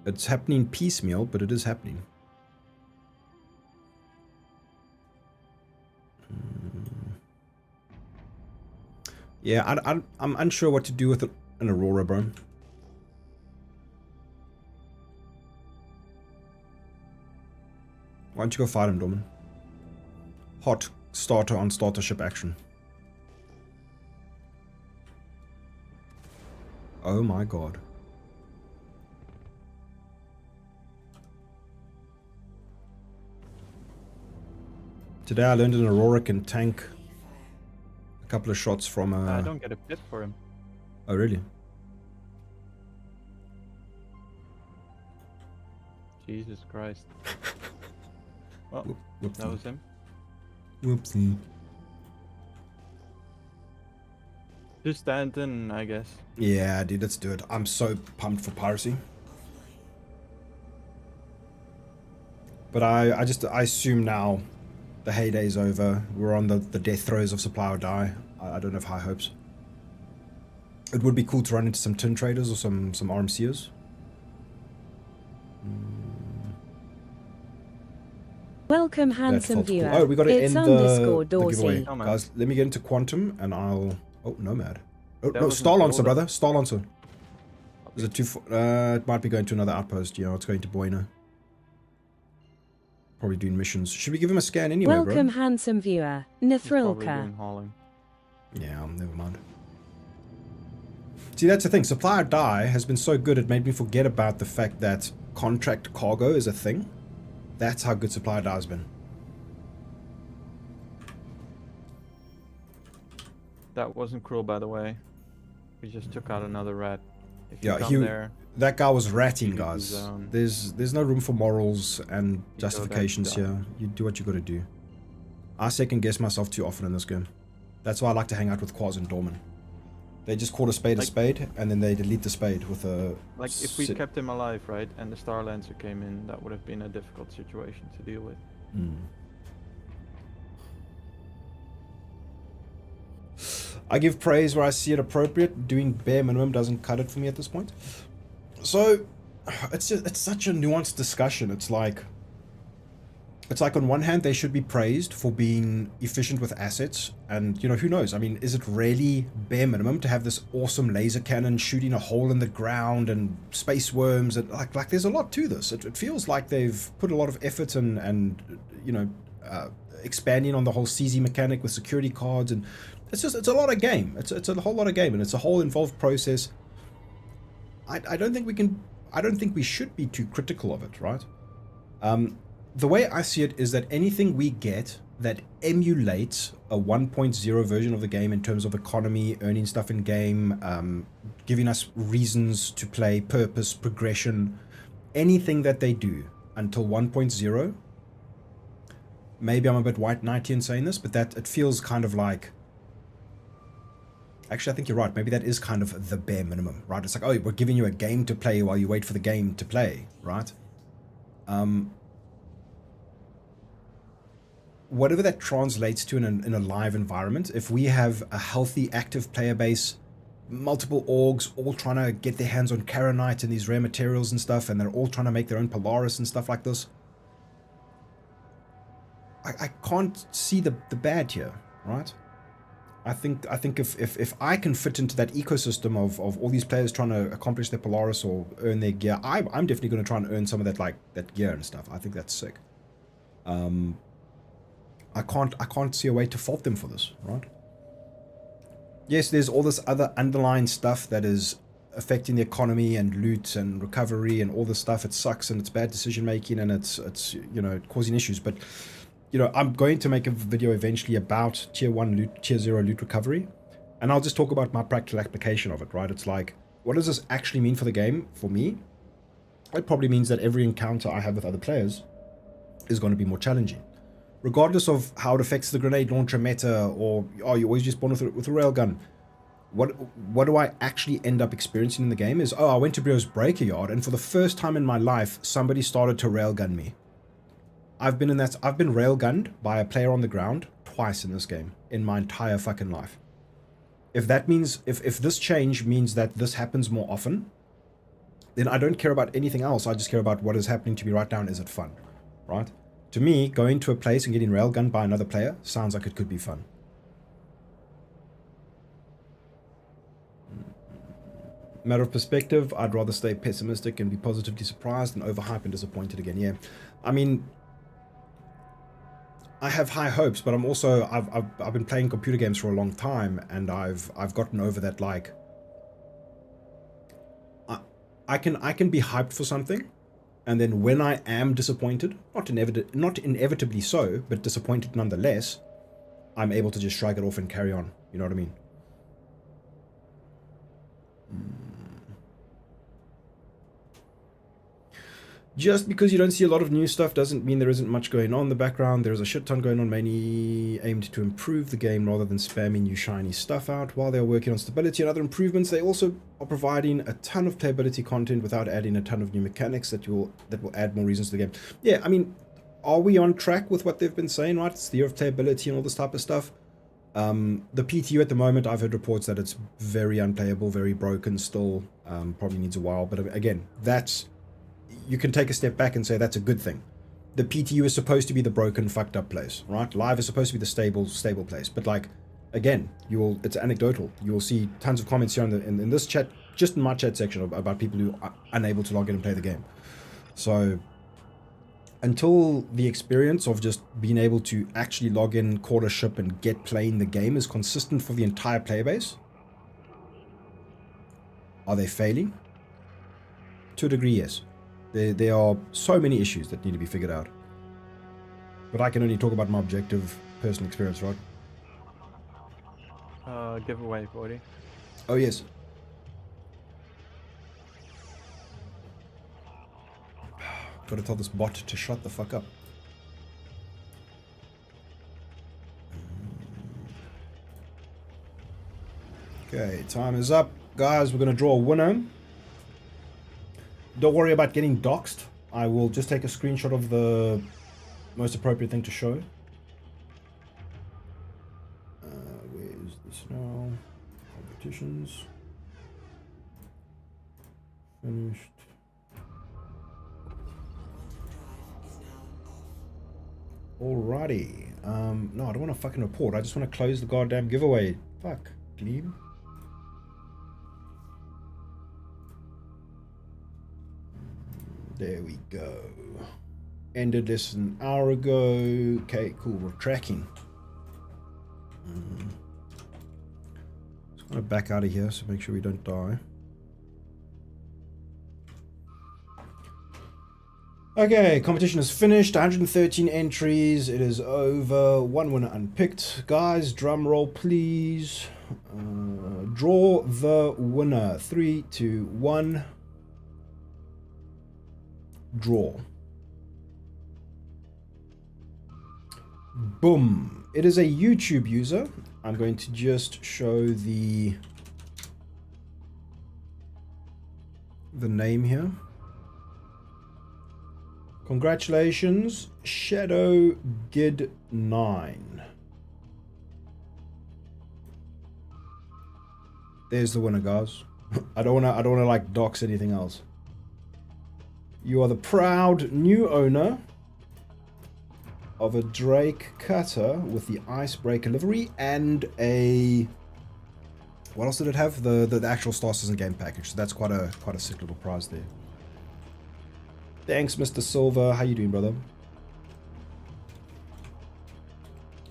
It's happening piecemeal, but it is happening. Yeah, I'm unsure what to do with an Aurora, bro. Why don't you go fight him, Dorman? Hot starter on starter ship action. Oh my god. Today I learned an Aurora can tank a couple of shots from a... I don't get a pip for him. Oh, really? Jesus Christ. Oh, Whoopsie. that was him. Whoopsie. Just Stanton, I guess. Yeah, dude, let's do it. I'm so pumped for piracy. But I assume now the heyday's over. We're on the death throes of supply or die. I don't have high hopes. It would be cool to run into some tin traders or some RMCers. Welcome, That handsome felt cool. viewer. Oh, we got to It's end underscore the giveaway. Dorsey. Oh, man. Guys, let me get into Quantum and I'll... Oh, Nomad. Oh, That no, wasn't Star Lancer, cool, brother. Star Lancer. Is it too... It might be going to another outpost. Yeah, it's going to Buena. Probably doing missions. Should we give him a scan anyway, Welcome, bro? handsome viewer. He's probably Nithrilka. doing hauling. Yeah, never mind. See, that's the thing. Supply or Die has been so good, it made me forget about the fact that contract cargo is a thing. That's how good Supply or Die has been. That wasn't cruel, by the way. We just took out another rat. If you Yeah, come there, that guy was ratting, You do guys. zone. There's no room for morals and go back justifications down. here. You do what you gotta do. I second guess myself too often in this game. That's why I like to hang out with Quaz and Dorman. They just call a Like- spade, and then they delete the spade with a... like if we sit- kept him alive, right, and the Star Lancer came in, that would have been a difficult situation to deal with. Hmm. I give praise where I see it appropriate. Doing bare minimum doesn't cut it for me at this point. So, it's such a nuanced discussion. It's like on one hand they should be praised for being efficient with assets, and you know, who knows? I mean, is it really bare minimum to have this awesome laser cannon shooting a hole in the ground and space worms? And like there's a lot to this. It feels like they've put a lot of effort and you know, expanding on the whole CZ mechanic with security cards, and it's a lot of game. It's a whole lot of game, and it's a whole involved process. I don't think we should be too critical of it, right? The way I see it is that anything we get that emulates a 1.0 version of the game in terms of economy, earning stuff in game, giving us reasons to play, purpose, progression, anything that they do until 1.0. Maybe I'm a bit white knighty in saying this, but that it feels kind of like... Actually, I think you're right. Maybe that is kind of the bare minimum, right? It's like, oh, we're giving you a game to play while you wait for the game to play, right? Whatever that translates to in a live environment, if we have a healthy, active player base, multiple orgs all trying to get their hands on Karanite and these rare materials and stuff, and they're all trying to make their own Polaris and stuff like this, I can't see the bad here, right? I think if I can fit into that ecosystem of all these players trying to accomplish their Polaris or earn their gear, I'm definitely going to try and earn some of that, like that gear and stuff. I think that's sick. I can't see a way to fault them for this, right? Yes, there's all this other underlying stuff that is affecting the economy and loot and recovery and all this stuff. It sucks and it's bad decision making and it's you know, causing issues. But you know, I'm going to make a video eventually about tier 1 loot, tier 0 loot recovery, and I'll just talk about my practical application of it, right? It's like, what does this actually mean for the game? For me, it probably means that every encounter I have with other players is going to be more challenging. Regardless of how it affects the grenade launcher meta, or oh, you always just spawn with a railgun. What do I actually end up experiencing in the game is, oh, I went to Brio's Breaker Yard, and for the first time in my life, somebody started to railgun me. I've been railgunned by a player on the ground twice in this game, in my entire fucking life. If that means, if this change means that this happens more often, then I don't care about anything else. I just care about what is happening to me right now and is it fun, right? To me, going to a place and getting railgunned by another player sounds like it could be fun. Matter of perspective, I'd rather stay pessimistic and be positively surprised than overhyped and disappointed again. Yeah, I mean, I have high hopes, but I'm also I've been playing computer games for a long time, and I've gotten over that. Like, I can be hyped for something, and then when I am disappointed, not inevitably so, but disappointed nonetheless, I'm able to just shrug it off and carry on. You know what I mean? Just because you don't see a lot of new stuff doesn't mean there isn't much going on in the background. There's a shit ton going on, mainly aimed to improve the game rather than spamming new shiny stuff out. While they're working on stability and other improvements, they also are providing a ton of playability content without adding a ton of new mechanics that will add more reasons to the game. Yeah, I mean, are we on track with what they've been saying, right? It's the year of playability and all this type of stuff. The PTU at the moment, I've heard reports that it's very unplayable, very broken still, probably needs a while. But again, you can take a step back and say that's a good thing. The PTU is supposed to be the broken, fucked up place, right? Live is supposed to be the stable place. But like, again, it's anecdotal. You will see tons of comments here in this chat, just in my chat section, about people who are unable to log in and play the game. So until the experience of just being able to actually log in, call a ship, and get playing the game is consistent for the entire player base, are they failing? To a degree, yes. There are so many issues that need to be figured out. But I can only talk about my objective personal experience, right? Giveaway, Bodhi. Oh, yes. Gotta tell this bot to shut the fuck up. Okay, time is up. Guys, we're gonna draw a winner. Don't worry about getting doxxed. I will just take a screenshot of the most appropriate thing to show. Where is this now? Competitions. Finished. Alrighty. No, I don't want to fucking report. I just want to close the goddamn giveaway. Fuck, Gleam. There we go. Ended this an hour ago. Okay, cool. We're tracking. Just want to back out of here so make sure we don't die. Okay, competition is finished. 113 entries. It is over. One winner unpicked. Guys, drum roll, please. Draw the winner. 3, 2, 1. Draw. Boom. It is a YouTube user. I'm going to just show the name here. Congratulations, Shadow Gid 9. There's the winner, guys. I don't wanna like dox anything else. You are the proud new owner of a Drake cutter with the icebreaker livery and a, what else did it have? The actual Star Citizen game package. So that's quite a sick little prize there. Thanks, Mr. Silver. How you doing, brother?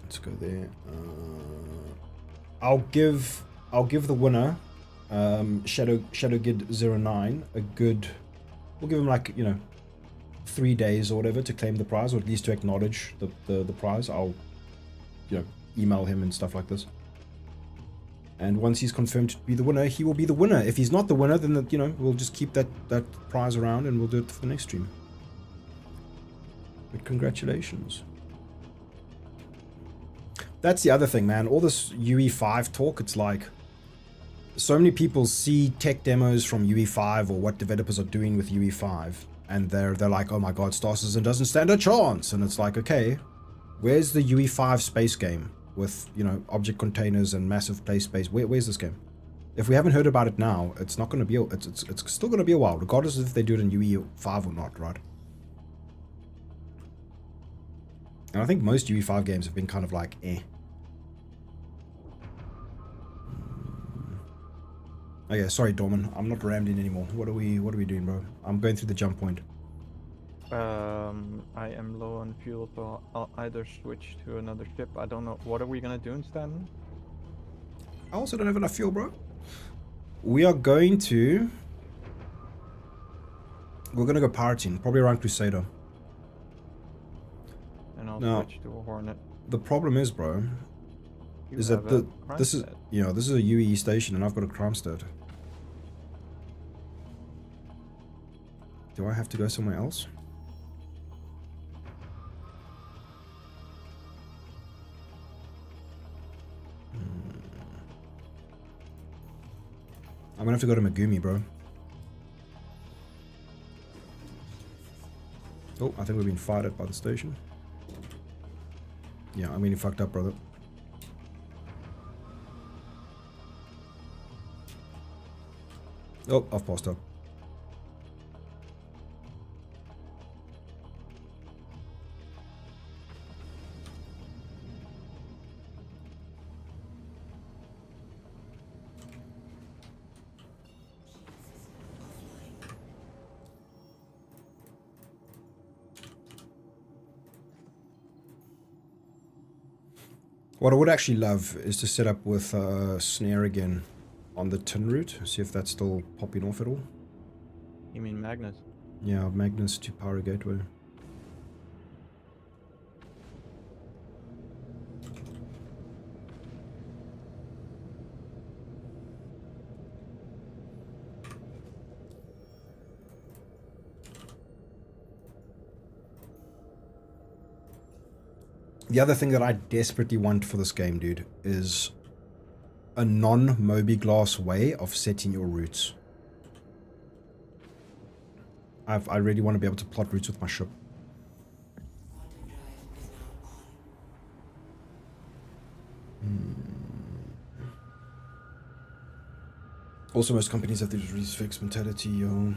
Let's go there. I'll give the winner, Shadowgid09, a good. We'll give him like 3 days or whatever to claim the prize, or at least to acknowledge the prize. I'll email him and stuff like this. And once he's confirmed to be the winner, he will be the winner. If he's not the winner, then we'll just keep that prize around and we'll do it for the next stream. But congratulations. That's the other thing, man. All this UE5 talk, it's like so many people see tech demos from UE5 or what developers are doing with UE5, and they're like, oh my god, Star Citizen doesn't stand a chance. And it's like, okay, where's the UE5 space game with object containers and massive play space? Where's this game? If we haven't heard about it now, it's not going to be. It's still going to be a while, regardless of if they do it in UE5 or not, right? And I think most UE5 games have been kind of like, eh. Okay, sorry, Dorman. I'm not rammed in anymore. What are we doing, bro? I'm going through the jump point. I am low on fuel, so I'll either switch to another ship. I don't know. What are we gonna do in Stanton? I also don't have enough fuel, bro. We're gonna go pirating, probably around Crusader. And I'll Now, switch to a Hornet. The problem is, bro, You is have that a this is Kronstadt. this is a UE station and I've got a Kronstadt. Do I have to go somewhere else? I'm gonna have to go to Megumi, bro. Oh, I think we're being fired at by the station. Yeah, I mean, you fucked up, brother. Oh, I've passed up. What I would actually love is to set up with Snare again on the tin route. See if that's still popping off at all. You mean Magnus? Yeah, Magnus to Power Gateway. The other thing that I desperately want for this game, dude, is a non-Moby-Glass way of setting your routes. I really want to be able to plot routes with my ship. Also, most companies have this really fixed mentality, yo.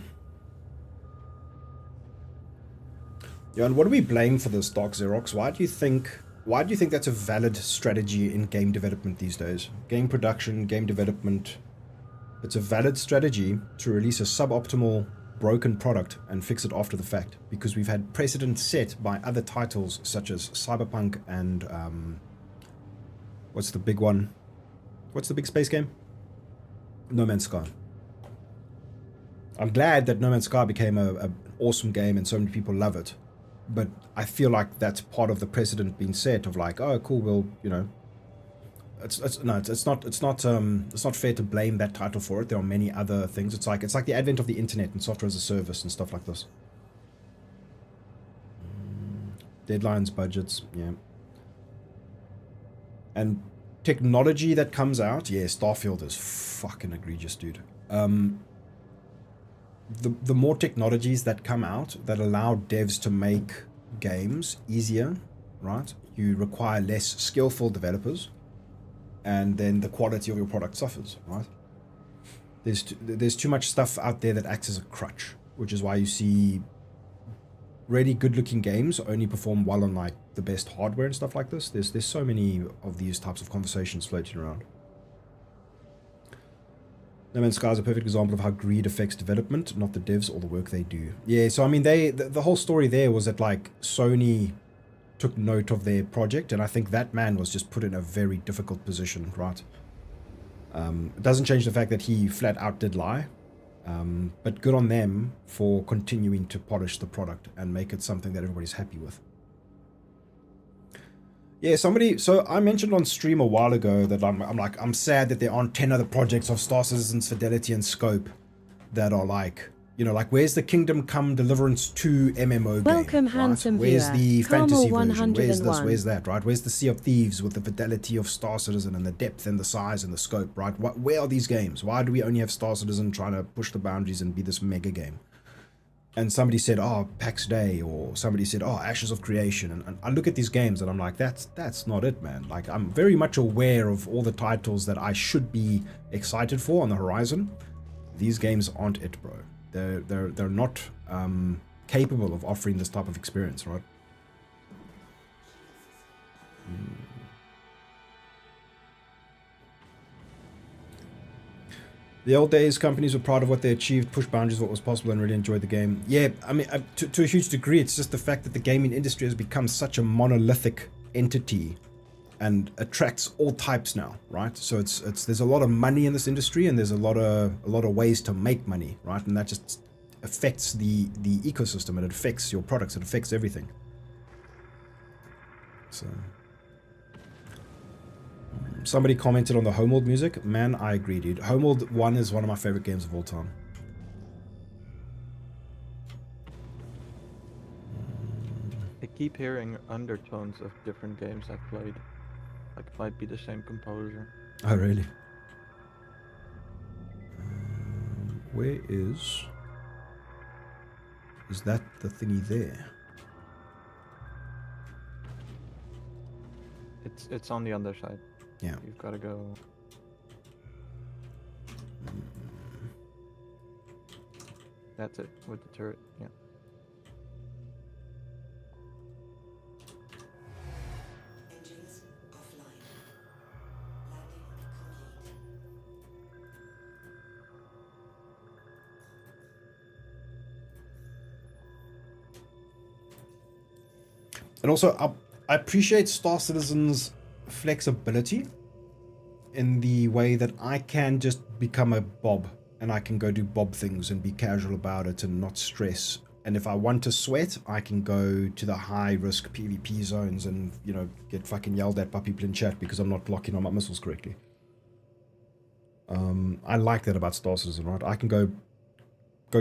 Yeah, and what do we blame for this, Dark Xerox? Why do you think that's a valid strategy in game development these days? Game production, game development. It's a valid strategy to release a suboptimal, broken product and fix it after the fact, because we've had precedent set by other titles such as Cyberpunk and what's the big one? What's the big space game? No Man's Sky. I'm glad that No Man's Sky became an awesome game and so many people love it. But I feel like that's part of the precedent being set of like, oh, cool, well, you know, it's not fair to blame that title for it. There are many other things. It's like the advent of the internet and software as a service and stuff like this. Deadlines, budgets, yeah, and technology that comes out. Yeah, Starfield is fucking egregious, dude. The more technologies that come out that allow devs to make games easier, right? You require less skillful developers, and then the quality of your product suffers, right? There's too much stuff out there that acts as a crutch, which is why you see really good-looking games only perform well on like the best hardware and stuff like this. There's so many of these types of conversations floating around. No Man's Sky is a perfect example of how greed affects development, not the devs or the work they do. Yeah, so I mean, the whole story there was that like Sony took note of their project, and I think that man was just put in a very difficult position, right? It doesn't change the fact that he flat out did lie, but good on them for continuing to polish the product and make it something that everybody's happy with. Yeah, so I mentioned on stream a while ago that I'm sad that there aren't 10 other projects of Star Citizen's fidelity and scope that are like, you know, like where's the Kingdom Come Deliverance 2 MMO Welcome, game, handsome right? Where's viewer. the fantasy version? Where's this? 101. Where's that? Right? Where's the Sea of Thieves with the fidelity of Star Citizen and the depth and the size and the scope? Right? Where are these games? Why do we only have Star Citizen trying to push the boundaries and be this mega game? And somebody said, oh, PAX Day, or somebody said, oh, Ashes of Creation. And I look at these games and I'm like, that's not it, man. Like, I'm very much aware of all the titles that I should be excited for on the horizon. These games aren't it, bro. They're not capable of offering this type of experience, right? The old days, companies were proud of what they achieved, pushed boundaries of what was possible, and really enjoyed the game. Yeah, I mean, to a huge degree, it's just the fact that the gaming industry has become such a monolithic entity and attracts all types now, right? So there's a lot of money in this industry, and there's a lot of ways to make money, right? And that just affects the ecosystem, and it affects your products, it affects everything. So somebody commented on the Homeworld music. Man, I agree, dude. Homeworld 1 is one of my favorite games of all time. I keep hearing undertones of different games I've played. Like it might be the same composer. Oh, really? Where is that the thingy there? It's on the other side. Yeah. You've got to go. That's it with the turret. Yeah. Engines offline. Landing complete. And also, I appreciate Star Citizen's flexibility in the way that I can just become a Bob and I can go do Bob things and be casual about it and not stress. And if I want to sweat, I can go to the high risk PvP zones and, you know, get fucking yelled at by people in chat because I'm not locking on my missiles correctly. I like that about Star Citizen, right? I can go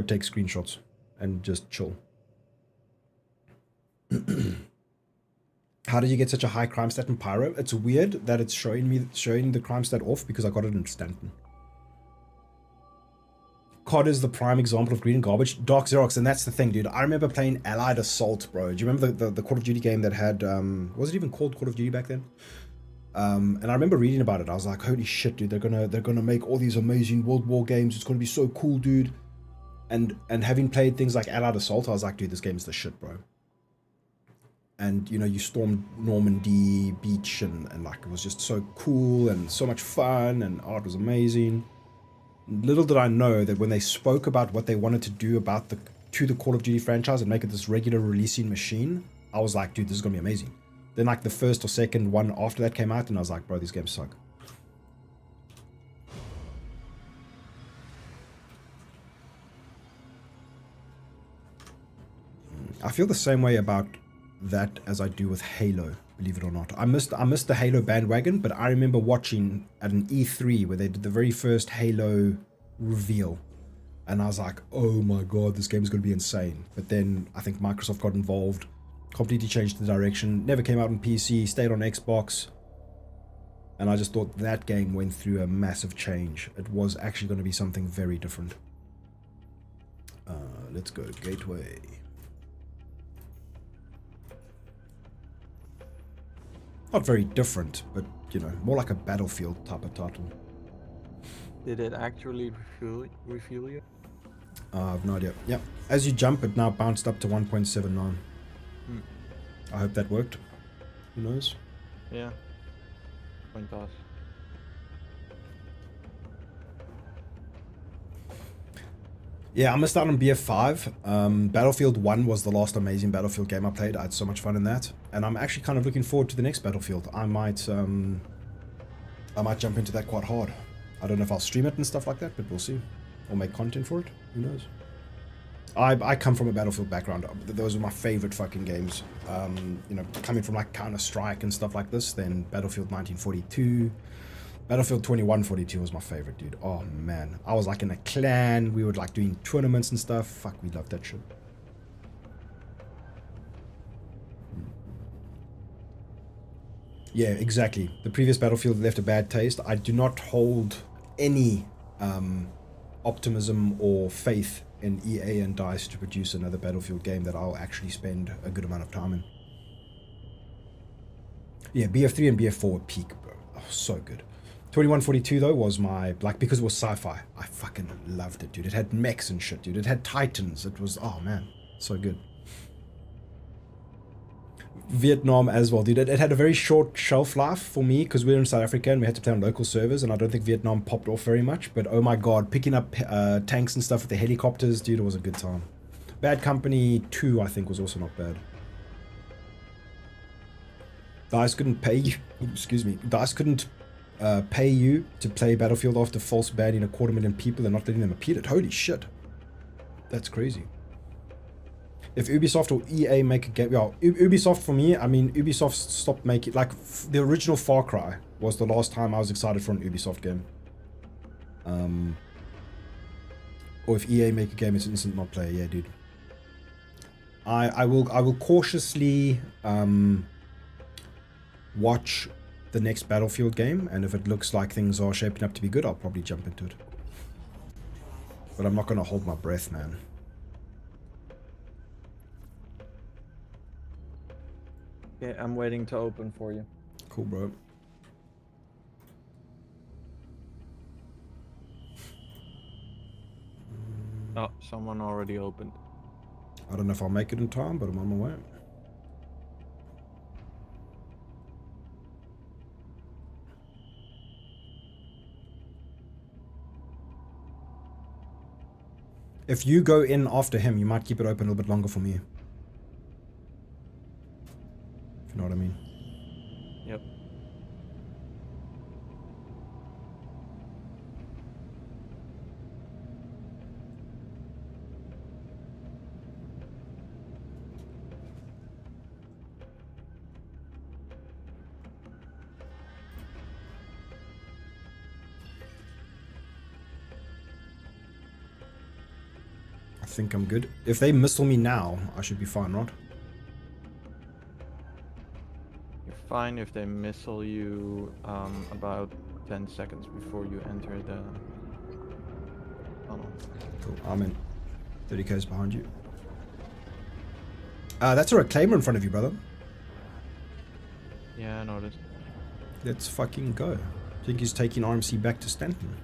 take screenshots and just chill. How did you get such a high crime stat in Pyro? It's weird that it's showing the crime stat off because I got it in Stanton. COD is the prime example of green and garbage. Dark Xerox, and that's the thing, dude. I remember playing Allied Assault, bro. Do you remember the Call of Duty game that had, was it even called Call of Duty back then? And I remember reading about it. I was like, holy shit, dude, they're gonna make all these amazing World War games. It's gonna be so cool, dude. And having played things like Allied Assault, I was like, dude, this game is the shit, bro. And, you know, you stormed Normandy Beach and like, it was just so cool and so much fun and art was amazing. Little did I know that when they spoke about what they wanted to do about the Call of Duty franchise and make it this regular releasing machine, I was like, dude, this is gonna be amazing. Then like the first or second one after that came out and I was like, bro, these games suck. I feel the same way about that as I do with Halo, believe it or not. I missed the Halo bandwagon, but I remember watching at an E3 where they did the very first Halo reveal. And I was like, oh my god, this game is going to be insane. But then I think Microsoft got involved, completely changed the direction, never came out on PC, stayed on Xbox. And I just thought that game went through a massive change. It was actually going to be something very different. Let's go to Gateway. Not very different, but, you know, more like a Battlefield type of title. Did it actually refuel you? I have no idea. Yep. As you jump, it now bounced up to 1.79. I hope that worked. Who knows? Yeah. Coin toss. Yeah, I missed out on BF5. Battlefield 1 was the last amazing Battlefield game I played. I had so much fun in that. And I'm actually kind of looking forward to the next Battlefield. I might jump into that quite hard. I don't know if I'll stream it and stuff like that, but we'll see. Or make content for it. Who knows? I come from a Battlefield background. Those are my favorite fucking games. You know, coming from like Counter-Strike and stuff like this, then Battlefield 1942. Battlefield 2142 was my favorite, dude. Oh man, I was like in a clan. We were like doing tournaments and stuff. Fuck, we loved that shit. Yeah, exactly. The previous Battlefield left a bad taste. I do not hold any optimism or faith in EA and DICE to produce another Battlefield game that I'll actually spend a good amount of time in. Yeah, BF3 and BF4 were peak, bro. Oh, so good. 2142 though was my, like, because it was sci-fi, I fucking loved it, dude. It had mechs and shit, dude. It had titans. It was, oh man, so good. Vietnam as well, dude. It had a very short shelf life for me because we were in South Africa and we had to play on local servers, and I don't think Vietnam popped off very much. But oh my god, picking up tanks and stuff with the helicopters, dude, it was a good time. Bad Company 2, I think, was also not bad. DICE couldn't pay you. Excuse me. DICE couldn't pay you to play Battlefield after false banning 250,000 people and not letting them appeal it. Holy shit. That's crazy. If Ubisoft or EA make a game... Well, Ubisoft for me, I mean, Ubisoft stopped making... Like, the original Far Cry was the last time I was excited for an Ubisoft game. Or if EA make a game, it's instant not play. Yeah, dude. I will cautiously watch the next Battlefield game, and if it looks like things are shaping up to be good, I'll probably jump into it. But I'm not gonna hold my breath, man. Yeah, I'm waiting to open for you. Cool, bro. Oh, someone already opened. I don't know if I'll make it in time, but I'm on my way. If you go in after him, you might keep it open a little bit longer for me. If you know what I mean. Yep. I think I'm good. If they missile me now, I should be fine, right? You're fine if they missile you about 10 seconds before you enter the tunnel. Cool. I'm in. 30k's behind you. That's a reclaimer in front of you, brother. Yeah, I noticed. Let's fucking go. I think he's taking RMC back to Stanton.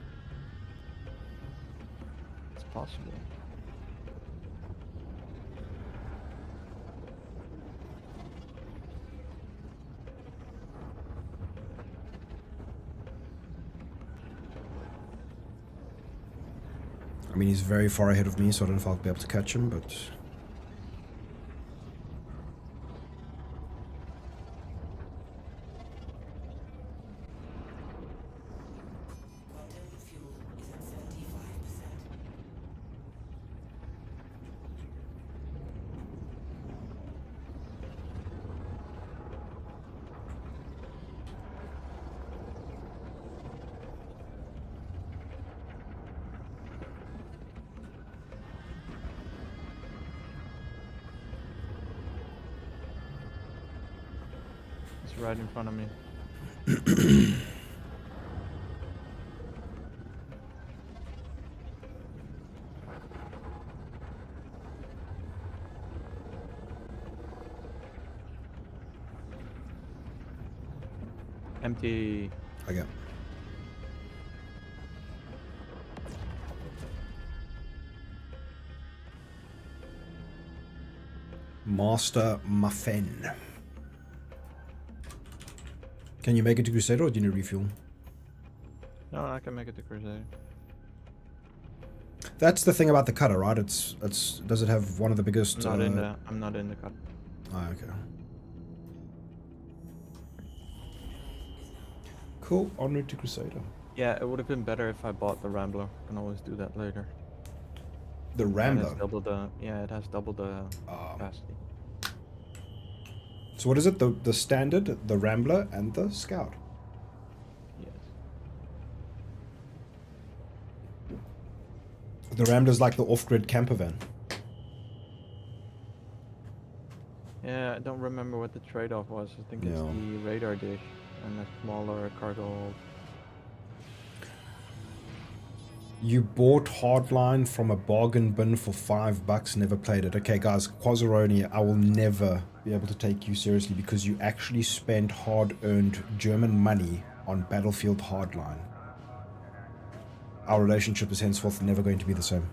It's possible. I mean, he's very far ahead of me, so I don't know if I'll be able to catch him, but... Quantum fuel is at 75%. It's right in front of me. Empty. Okay. Master Muffin. Can you make it to Crusader or do you need refuel? No, I can make it to Crusader. That's the thing about the cutter, right? It's does it have one of the biggest I'm not in the cut. Ah, okay. Cool, en route to Crusader. Yeah, it would have been better if I bought the Rambler. Can always do that later. The It has Rambler. double the it has double the Ah. capacity. So what is it? The standard, the Rambler, and the Scout. Yes. The Rambler's like the off-grid camper van. Yeah, I don't remember what the trade-off was. I think it's No. the radar dish and a smaller cargo hold. You bought Hardline from a bargain bin for $5, never played it. Okay, guys, Quazaroni, I will never be able to take you seriously because you actually spent hard-earned German money on Battlefield Hardline. Our relationship is henceforth never going to be the same.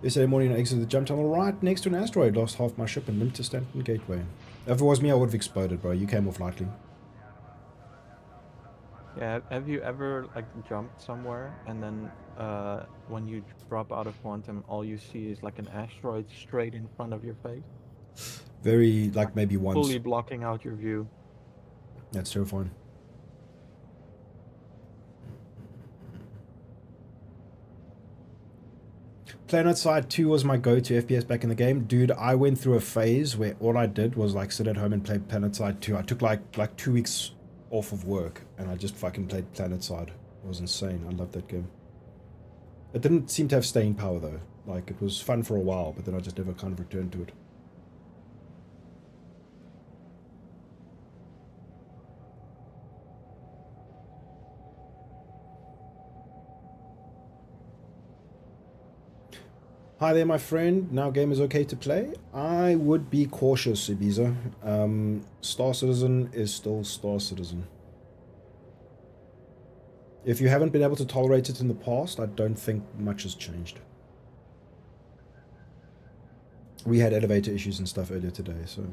Yesterday morning I exited the jump tunnel right next to an asteroid, lost half my ship and limped to Stanton Gateway. If it was me, I would have exploded, bro. You came off lightly. Yeah, have you ever like jumped somewhere and then when you drop out of quantum, all you see is like an asteroid straight in front of your face, Very, like, maybe once. fully blocking out your view. That's terrifying. PlanetSide 2 was my go-to FPS back in the game. Dude, I went through a phase where all I did was like sit at home and play PlanetSide 2. I took like 2 weeks off of work and I just fucking played PlanetSide. It was insane. I loved that game. It didn't seem to have staying power though. Like, it was fun for a while, but then I just never kind of returned to it. Hi there, my friend. Now game is okay to play? I would be cautious, Ibiza. Star Citizen is still Star Citizen. If you haven't been able to tolerate it in the past, I don't think much has changed. We had elevator issues and stuff earlier today, so...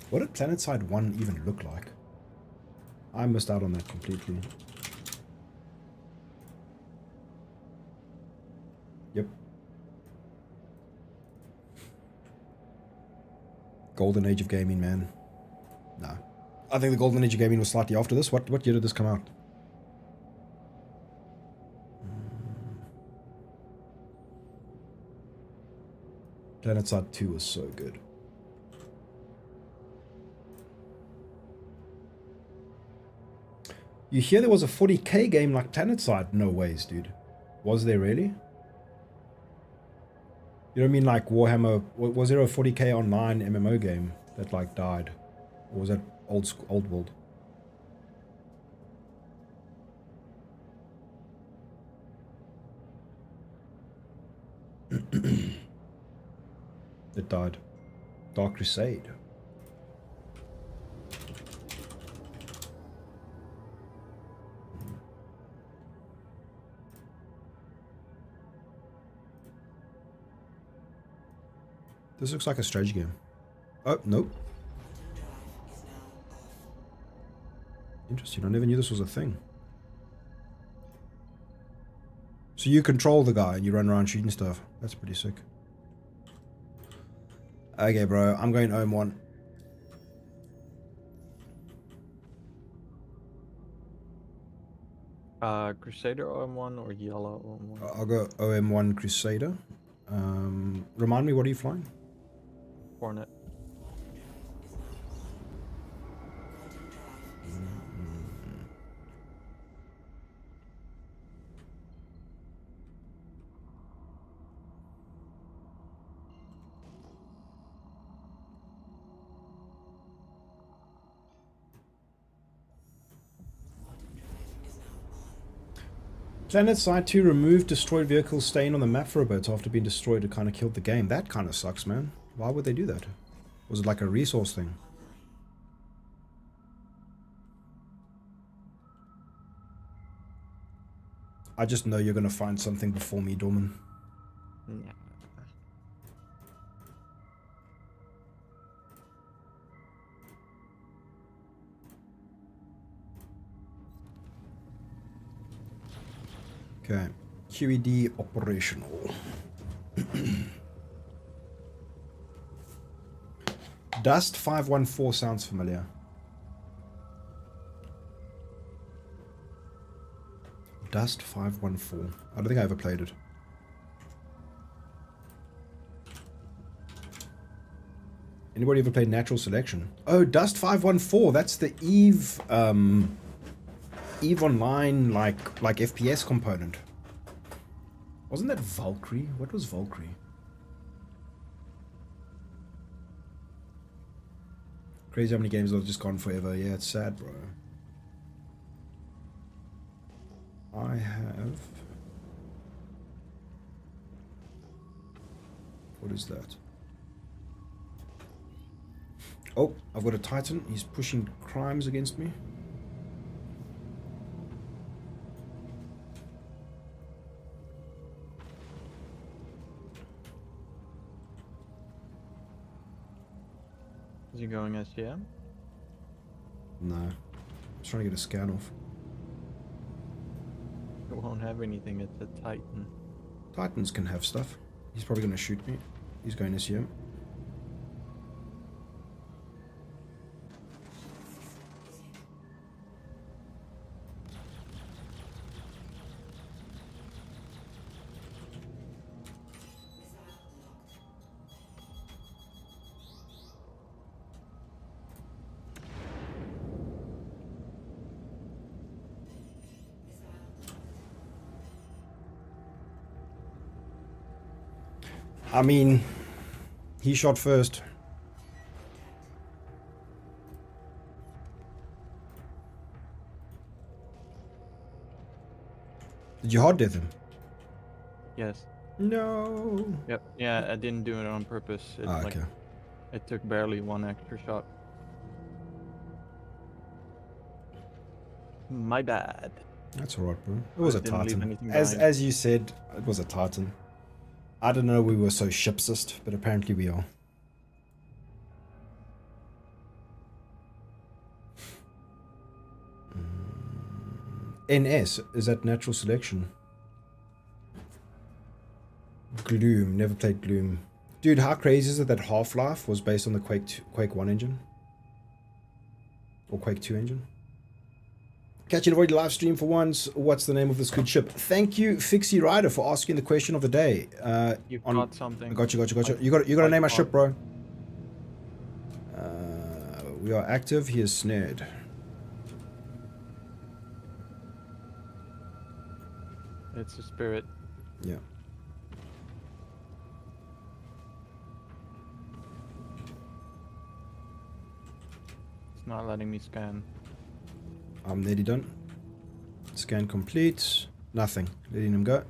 What did PlanetSide 1 even look like? I missed out on that completely. Yep. Golden Age of Gaming, man. Nah. I think the Golden Age of Gaming was slightly after this. What year did this come out? PlanetSide 2 was so good. You hear there was a 40k game like PlanetSide? No ways, dude. Was there really? You know what I mean? Like Warhammer, was there a 40k online MMO game that like died? Or was that old world? It died. Dark Crusade. This looks like a strategy game. Oh, nope. Interesting. I never knew this was a thing. So you control the guy and you run around shooting stuff. That's pretty sick. Okay, bro. I'm going OM1. Crusader OM1 or Yellow OM1? I'll go OM1 Crusader. Remind me, what are you flying? Hornet. PlanetSide 2 removed destroyed vehicles staying on the map for a bit after being destroyed. It kind of killed the game. That kind of sucks, man. Why would they do that? Was it like a resource thing? I just know you're going to find something before me, Dorman. Yeah. Okay. QED operational. Dust 514 sounds familiar. Dust 514. I don't think I ever played it. Anybody ever played Natural Selection? Oh, Dust 514. That's the Eve Eve Online like FPS component. Wasn't that Valkyrie? What was Valkyrie? Crazy how many games have just gone forever. Yeah, it's sad, bro. I have... What is that? Oh, I've got a Titan. He's pushing crimes against me. Is he going SGM? No. I'm just trying to get a scan off. It won't have anything, it's a Titan. Titans can have stuff. He's probably going to shoot me. He's going to SEM. I mean, he shot first. Did you hard death him? Yes. No. Yep. Yeah, I didn't do it on purpose. It, Ah, like, okay. it took barely one extra shot. My bad. That's alright, bro. It was a Didn't leave Titan. anything As behind. you said, it was a Titan. I didn't know we were so shipsist, but apparently we are. NS, is that natural selection? Gloom, never played Gloom. Dude, how crazy is it that Half-Life was based on the Quake 1 engine? Or Quake 2 engine? Catching a void live stream for once. What's the name of this good ship? Thank you, Fixie Rider, for asking the question of the day. You on- got something. Got you. Like- You got to like name my on- ship, bro. We are active. He is snared. It's a spirit. Yeah. It's not letting me scan. I'm nearly done. Scan complete. Nothing. Letting him go.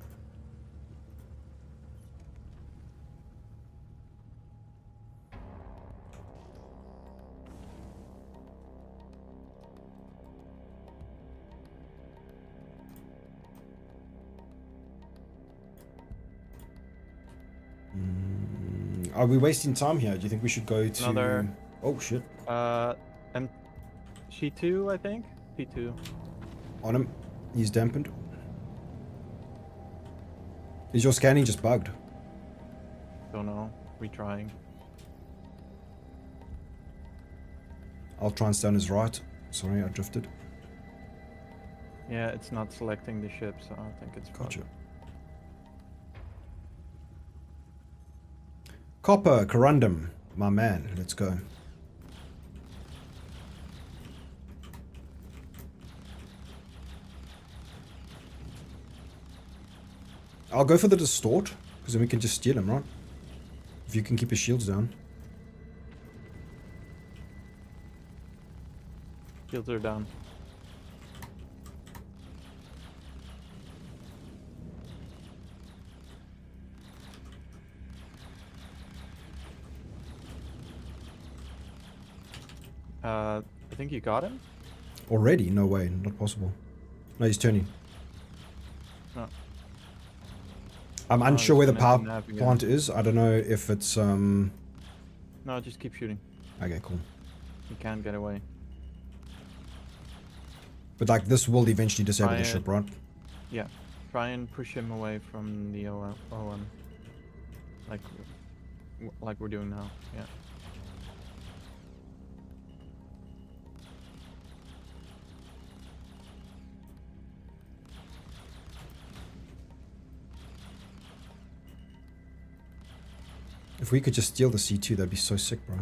Are we wasting time here? Do you think we should go to... Another- Oh, shit. M She2, I think? P2. On him. He's dampened. Is your scanning just bugged? Don't know. Retrying. I'll try and stay on his right. Sorry, I drifted. Yeah, it's not selecting the ship, so I think it's Gotcha. bugged. Copper, Corundum. My man. Let's go. I'll go for the distort, because then we can just steal him, right? If you can keep his shields down. Shields are down. I think you got him? Already? No way. Not possible. No, he's turning. No. I'm Oh, unsure he's where the gonna power have to navigate. plant is. I don't know if it's... No, just keep shooting. Okay, cool. You can't get away. But like this will eventually disable the Try ship, it. right? Yeah. Try and push him away from the OM. Like we're doing now. Yeah. If we could just steal the C2, that'd be so sick, bro.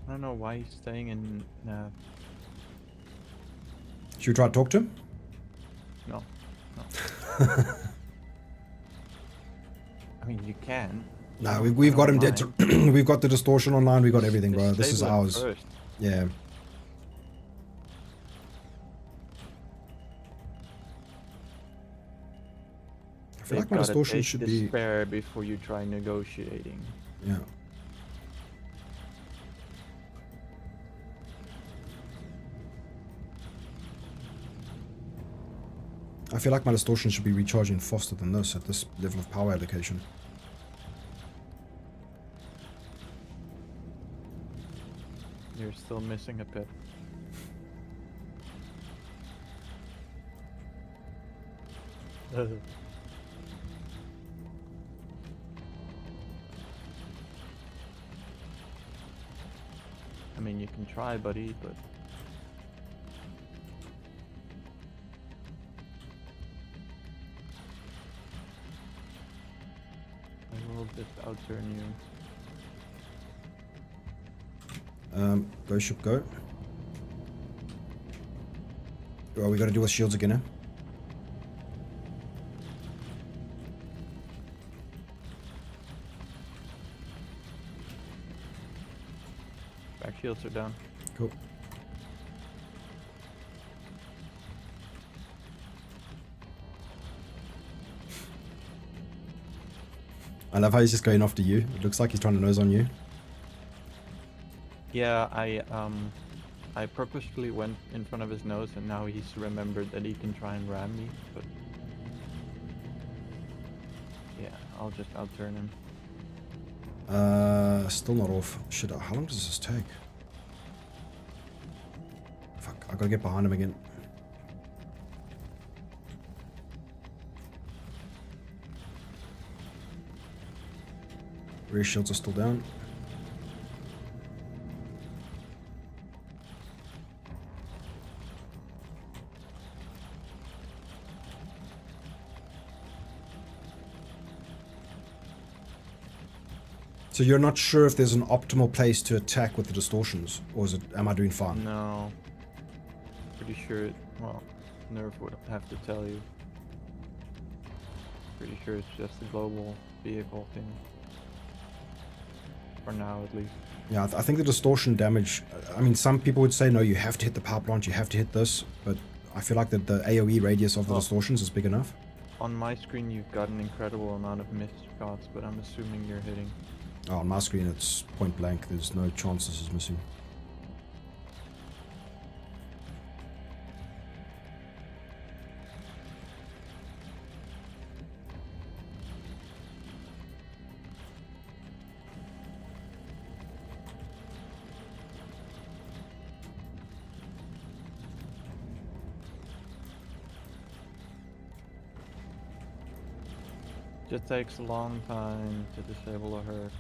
I don't know why he's staying in. Should we try to talk to him? No. I mean, you can. No, we've got him dead. Online. We've got the distortion online. We've got everything, bro. This is Disable it ours. first. Yeah. I feel like my Gotta distortion take should the be... spare before you try negotiating. Yeah. I feel like my distortion should be recharging faster than this at this level of power allocation. You're still missing a pip. I mean, you can try, buddy, but I will just outturn you. Go ship, go. Well, we gotta deal with shields again, eh? Back shields are down. Cool. I love how he's just going after you. It looks like he's trying to nose on you. Yeah, I purposefully went in front of his nose, and now he's remembered that he can try and ram me. But yeah, I'll just outturn him. Still not off. Shit, how long does this take? Fuck, I gotta get behind him again. Rear shields are still down. So you're not sure if there's an optimal place to attack with the distortions, or is it? Am I doing fine? No. Pretty sure well, Nerf would have to tell you. Pretty sure it's just a global vehicle thing. For now, at least. Yeah, I think the distortion damage. I mean, some people would say no, you have to hit the power plant, you have to hit this, but I feel like that the AOE radius of the distortions is big enough. On my screen, you've got an incredible amount of missed shots, but I'm assuming you're hitting. Oh, on my screen it's point blank. There's no chance this is missing. Just takes a long time to disable a herd.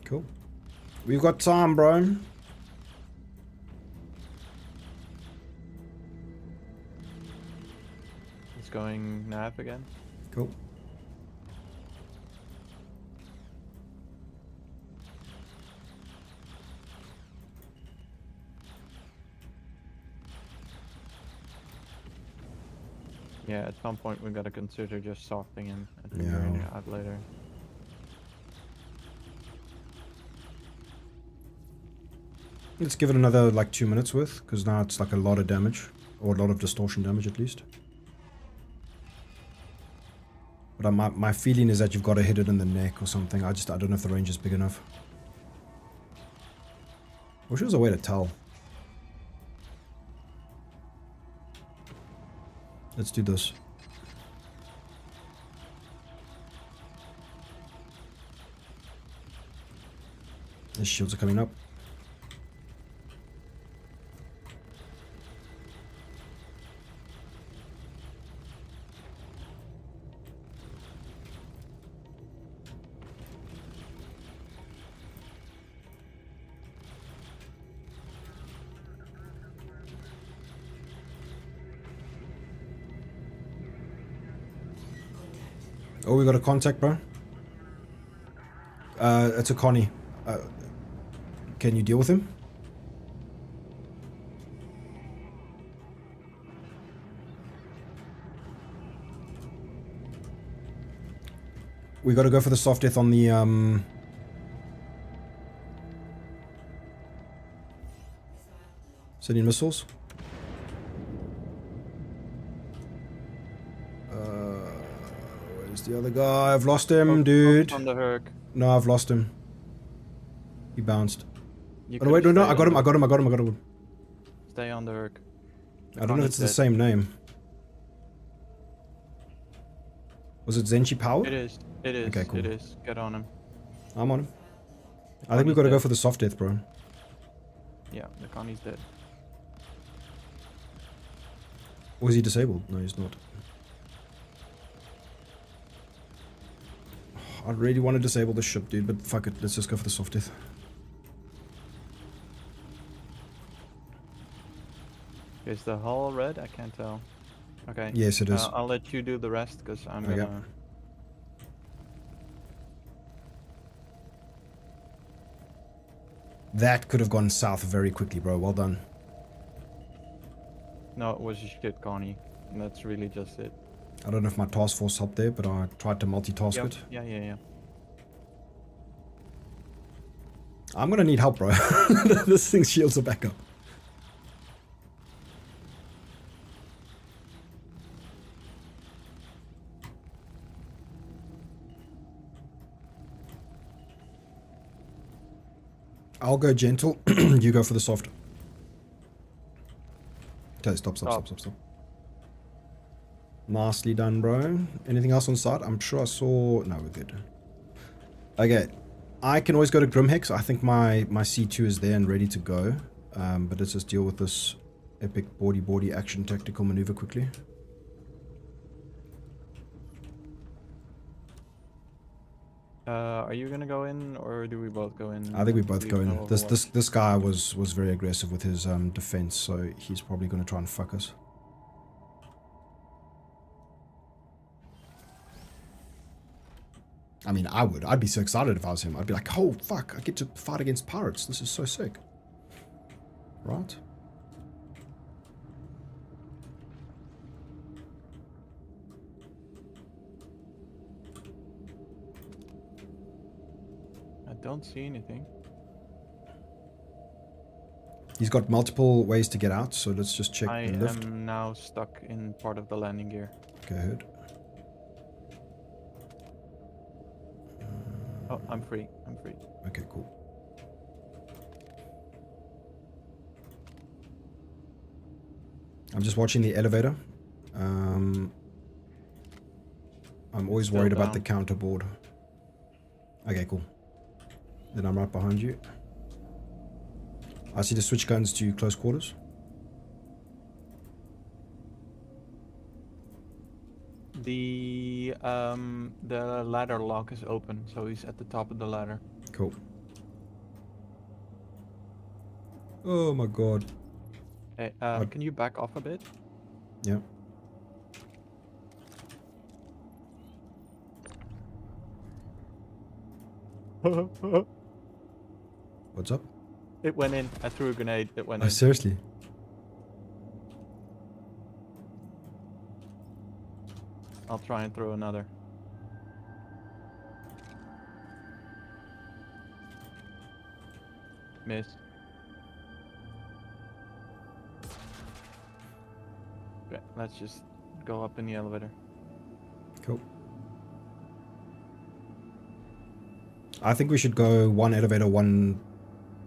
Cool. We've got time, bro. It's going nav again. Cool. Yeah, at some point we gotta consider just softening him and Yeah. figuring it out later. Let's give it another like 2 minutes worth, because now it's like a lot of damage, or a lot of distortion damage at least. But my feeling is that you've got to hit it in the neck or something. I don't know if the range is big enough. Wish there was a way to tell. Let's do this. The shields are coming up. Oh, we got a contact, bro. It's a Connie. Can you deal with him? We gotta go for the soft death on the sending missiles. Where's the other guy? I've lost him, dude. On the Herc. No, I've lost him. He bounced. You Oh, no, wait, no, could've no, stayed I got on him, I got him. Stay on the Herc. I don't know if it's the Connie's same name. Was it Zenchi powered? dead. It is. It is. Okay, cool. It is. Get on him. I'm on him. I think we've got to go for the soft death, bro. Yeah, the Connie's dead. Or is he disabled? No, he's not. I really want to disable the ship, dude, but fuck it. Let's just go for the soft death. Is the hull red? I can't tell. Okay. Yes, it is. I'll let you do the rest because I'm Okay. gonna. That could have gone south very quickly, bro. Well done. No, it was a shit, Connie. And that's really just it. I don't know if my task force helped there, but I tried to multitask Yep. it. Yeah. I'm gonna need help, bro. This thing's shields are back up. I'll go gentle. You go for the soft. Okay, stop. Nicely done, bro. Anything else on site? I'm sure I saw... No, we're good. Okay. I can always go to Grimhex. I think my C2 is there and ready to go. But let's just deal with this epic body action tactical maneuver quickly. Are you gonna go in, or do we both go in? I think we both go in. No This guy was very aggressive with his defense, so he's probably going to try and fuck us. I mean, I would. I'd be so excited if I was him. I'd be like, oh, fuck, I get to fight against pirates. This is so sick. Right? I don't see anything. He's got multiple ways to get out, so let's just check I the lift. am now stuck in part of the landing gear. Go ahead. Oh, I'm free. I'm free. Okay, cool. I'm just watching the elevator. I'm always Still worried about the down. counter board. Okay, cool. Then I'm right behind you. I see the switch guns to close quarters. The ladder lock is open, so he's at the top of the ladder. Cool. Oh my god. Hey, What? can you back off a bit? Yeah. What's up? It went in. I threw a grenade. It went Oh, in. seriously? I'll try and throw another. Miss. Okay, let's just go up in the elevator. Cool. I think we should go one elevator, one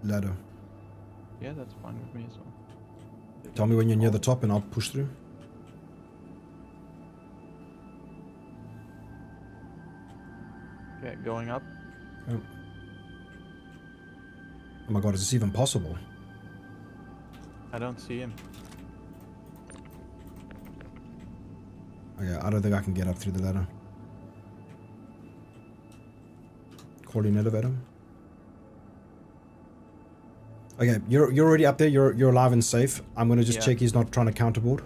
ladder. Yeah, that's fine with me as well. Tell me when you're near the top and I'll push through. Okay, going up. Oh. Oh my god, is this even possible? I don't see him. Okay, I don't think I can get up through the ladder. Calling elevator. Okay, you're already up there. You're alive and safe. I'm gonna just Yeah. check he's not trying to counterboard.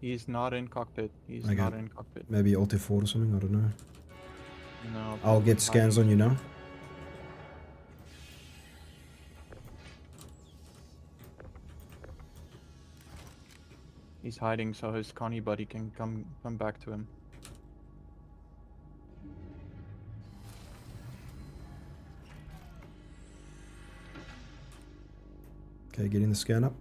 He's not in cockpit. He's Okay. not in cockpit. Maybe Alt F4 or something. I don't know. No. I'll get scans on you now. He's hiding so his Connie buddy can come back to him. Okay, getting the scan up.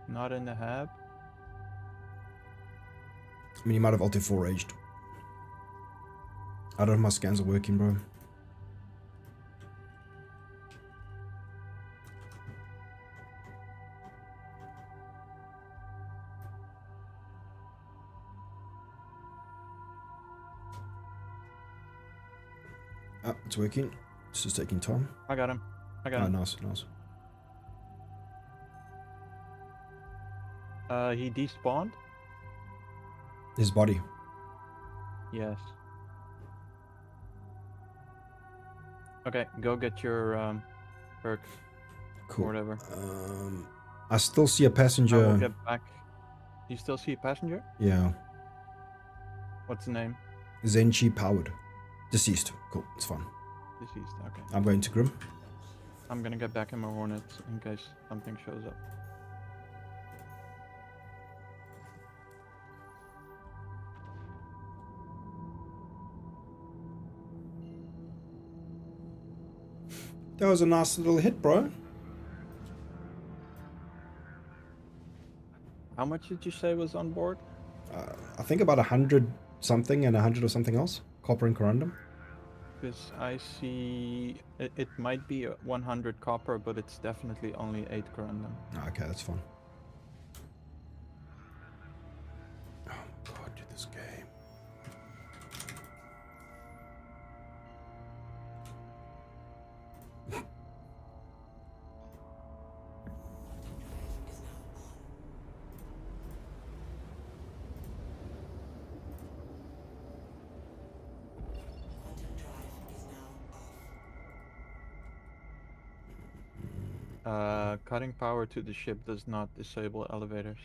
Not in the hab. I mean, he might have Alt F4 raged. I don't know if my scans are working, bro. Ah, it's working. It's just taking time. I got him. I got Oh, him. nice, nice. He despawned? His body. Yes. Okay, go get your perk or Cool. whatever. I still see a I will passenger. get back. You still see a passenger? Yeah. What's the name? Zenchi powered. Deceased. Cool. It's fine. Deceased. Okay. I'm going to Grim. I'm gonna get back in my Hornets in case something shows up. That was a nice little hit, bro. How much did you say was on board? I think about 100 something and 100 or something else. Copper and corundum. Because I see it might be 100 copper, but it's definitely only 8 corundum. Okay, that's fine. Oh my god, dude, this game. Quantum drive is now off. Cutting power to the ship does not disable elevators.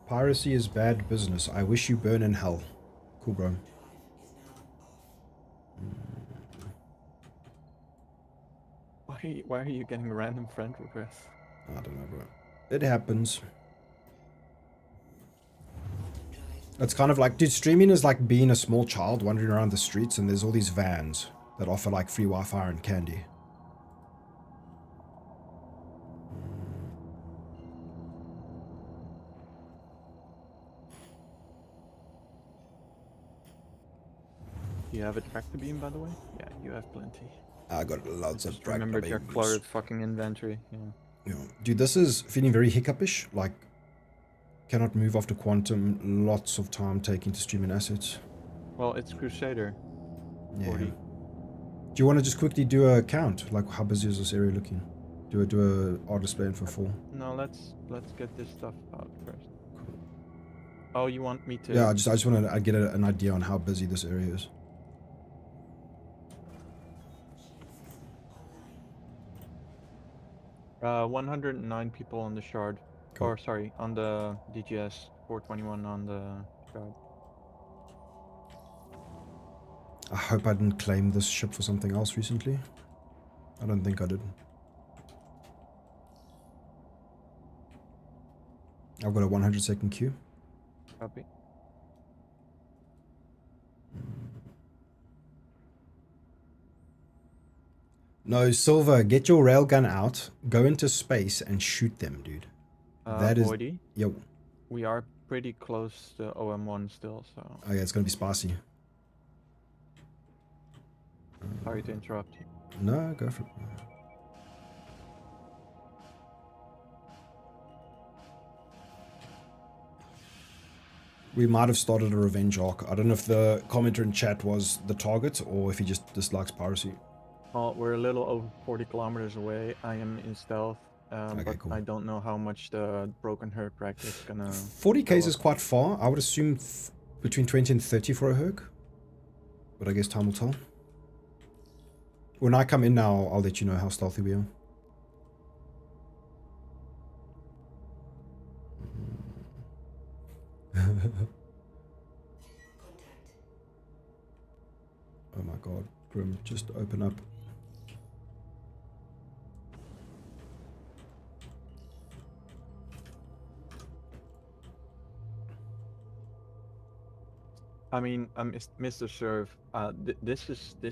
Piracy is bad business. I wish you burn in hell. Cool, bro. Drive is now off. Why are you getting random friend requests? I don't know, bro. It happens. It's kind of like, dude, streaming is like being a small child wandering around the streets and there's all these vans that offer like free Wi-Fi and candy. Do you have a tractor beam, by the way? Yeah, you have plenty. I got lots of Just remembered your beams. cluttered fucking inventory. Yeah. Yeah. Dude, this is feeling very hiccupish. Like, cannot move after quantum. Lots of time taking to streaming assets. Well, it's Crusader. Yeah. 40. Do you want to just quickly do a count? Like, how busy is this area looking? Do a R display in for 4? No, let's get this stuff out first. Oh, you want me to? Yeah, I just want to get an idea on how busy this area is. Uh, 109 people on the shard. Cool. Or sorry, on the DGS. 421 on the shard. I hope I didn't claim this ship for something else recently. I don't think I did. I've got a 100-second queue. Copy. No, Silver, get your railgun out, go into space and shoot them, dude. That is... Voidy, Yo. we are pretty close to OM1 still, so Oh yeah, it's gonna be spicy. sorry to interrupt you. No, go for it. We might have started a revenge arc. I don't know if the commenter in chat was the target or if he just dislikes piracy. Well, we're a little over 40 kilometers away. I am in stealth, Okay, but cool. I don't know how much the broken herc rack is gonna... 40k is quite far. I would assume between 20 and 30 for a herc. But I guess time will tell. When I come in now, I'll let you know how stealthy we are. Oh my god, Grim, just open up. I mean, Mr. Serve, this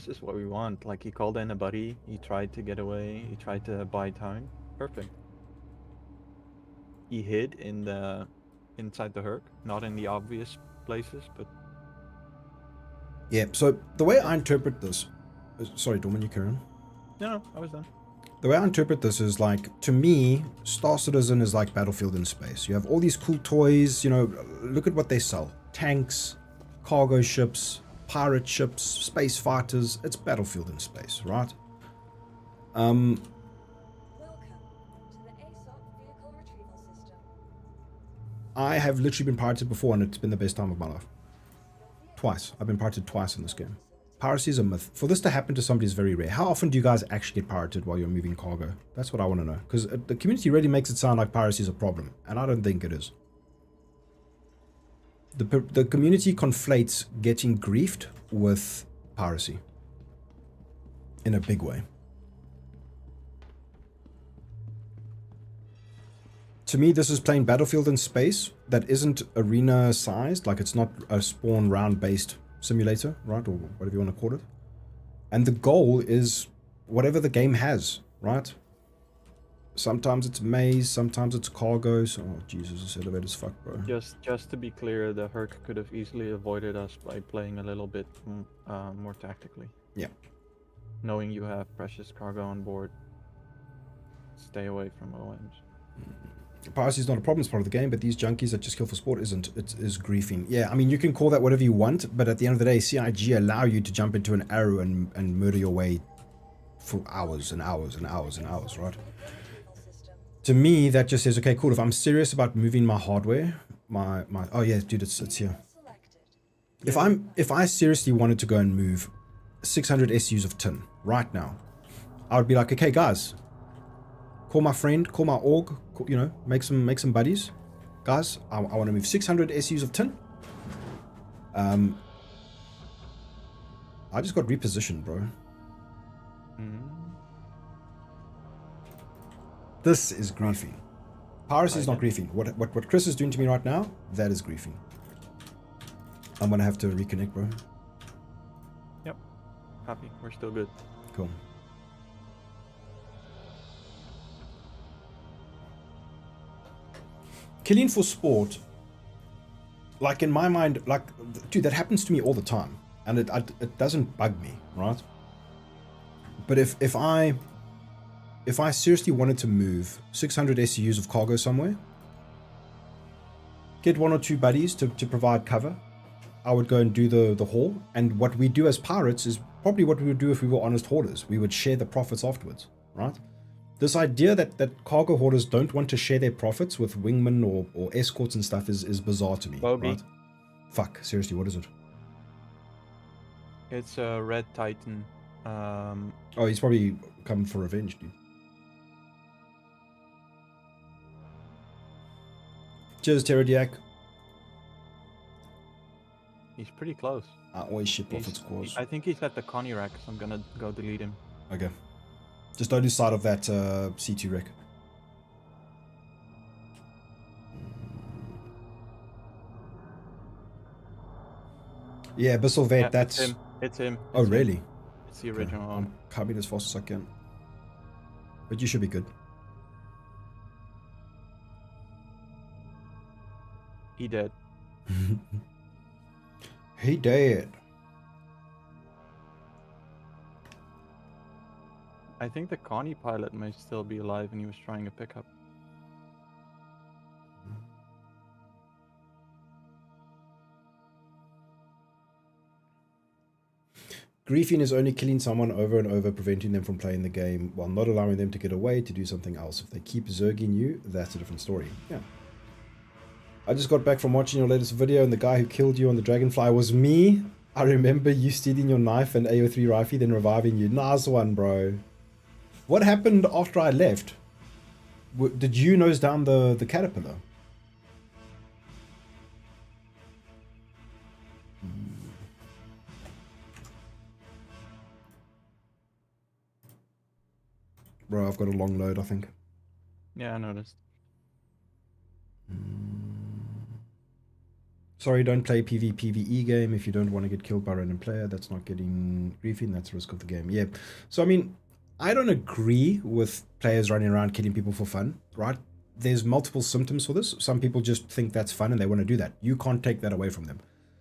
is what we want. Like, he called in a buddy, he tried to get away, he tried to buy time. Perfect. He hid in the inside the herc, not in the obvious places, but Yeah, so the way I interpret this... Sorry, Dorman, you carry on. no, I was done. The way I interpret this is like, to me, Star Citizen is like Battlefield in space. You have all these cool toys, you know, look at what they sell. Tanks, cargo ships, pirate ships, space fighters. It's Battlefield in space, right? Welcome to the ASOP vehicle retrieval system. I have literally been pirated before, and it's been the best time of my life. Twice. I've been pirated twice in this game. Piracy is a myth. For this to happen to somebody is very rare. How often do you guys actually get pirated while you're moving cargo? That's what I want to know. Because the community really makes it sound like piracy is a problem, and I don't think it is. The community conflates getting griefed with piracy in a big way. To me, this is playing Battlefield in space that isn't arena sized, like it's not a spawn round based simulator, right, or whatever you want to call it. And the goal is whatever the game has, right? Sometimes it's maze, sometimes it's cargoes. Oh Jesus, this elevator's fucked, bro. Just to be clear, the Herc could have easily avoided us by playing a little bit more tactically. Yeah. Knowing you have precious cargo on board, stay away from OMs. Piracy is not a problem, it's part of the game, but these junkies that just kill for sport isn't. It is griefing. Yeah, I mean, you can call that whatever you want, but at the end of the day, CIG allow you to jump into an arrow and murder your way for hours and hours and hours and hours, right? To me, that just says, okay, cool, if I'm serious about moving my hardware, my oh yeah, dude, it's here. If I seriously wanted to go and move 600 SUs of tin right now, I would be like, okay, guys, call my friend, call my org, you know, make some buddies. Guys, I want to move 600 SUs of tin. I just got repositioned, bro. This is griefing. Piracy is not griefing. What Chris is doing to me right now, that is griefing. I'm gonna have to reconnect, bro. Yep. Happy. We're still good. Cool. Killing for sport, like in my mind, like, dude, that happens to me all the time, and it doesn't bug me, right? But if I seriously wanted to move 600 SUs of cargo somewhere, get one or two buddies to provide cover, I would go and do the haul. And what we do as pirates is probably what we would do if we were honest hoarders. We would share the profits afterwards, right? This idea that cargo hoarders don't want to share their profits with wingmen or escorts and stuff is bizarre to me. Bogey. Right? Fuck, seriously, what is it? It's a Red Titan. Oh, he's probably coming for revenge, dude. Cheers, Pterodiac. He's pretty close. I always ship profits cause. I think he's at the Connie rack, so I'm gonna go delete him. Okay. Just don't lose sight of that C2 wreck. Yeah, Abyssal Vet, Yeah, that's... It's him. It's him. Oh, It's him. really? It's the original one. I'm coming as fast as I can. But you should be good. He dead. He dead. I think the Connie pilot may still be alive and he was trying a pickup. Griefing is only killing someone over and over, preventing them from playing the game while not allowing them to get away to do something else. If they keep zerging you, that's a different story. Yeah. I just got back from watching your latest video and the guy who killed you on the Dragonfly was me. I remember you stealing your knife and AO3 rifle, then reviving you. Nice one, bro. What happened after I left? Did you nose down the caterpillar? Bro, I've got a long load, I think. Yeah, I noticed. Sorry, don't play PvE game if you don't want to get killed by a random player. That's not getting griefing, that's the risk of the game. Yeah. So, I mean, I don't agree with players running around killing people for fun, right? There's multiple symptoms for this. Some people just think that's fun and they want to do that. You can't take that away from them.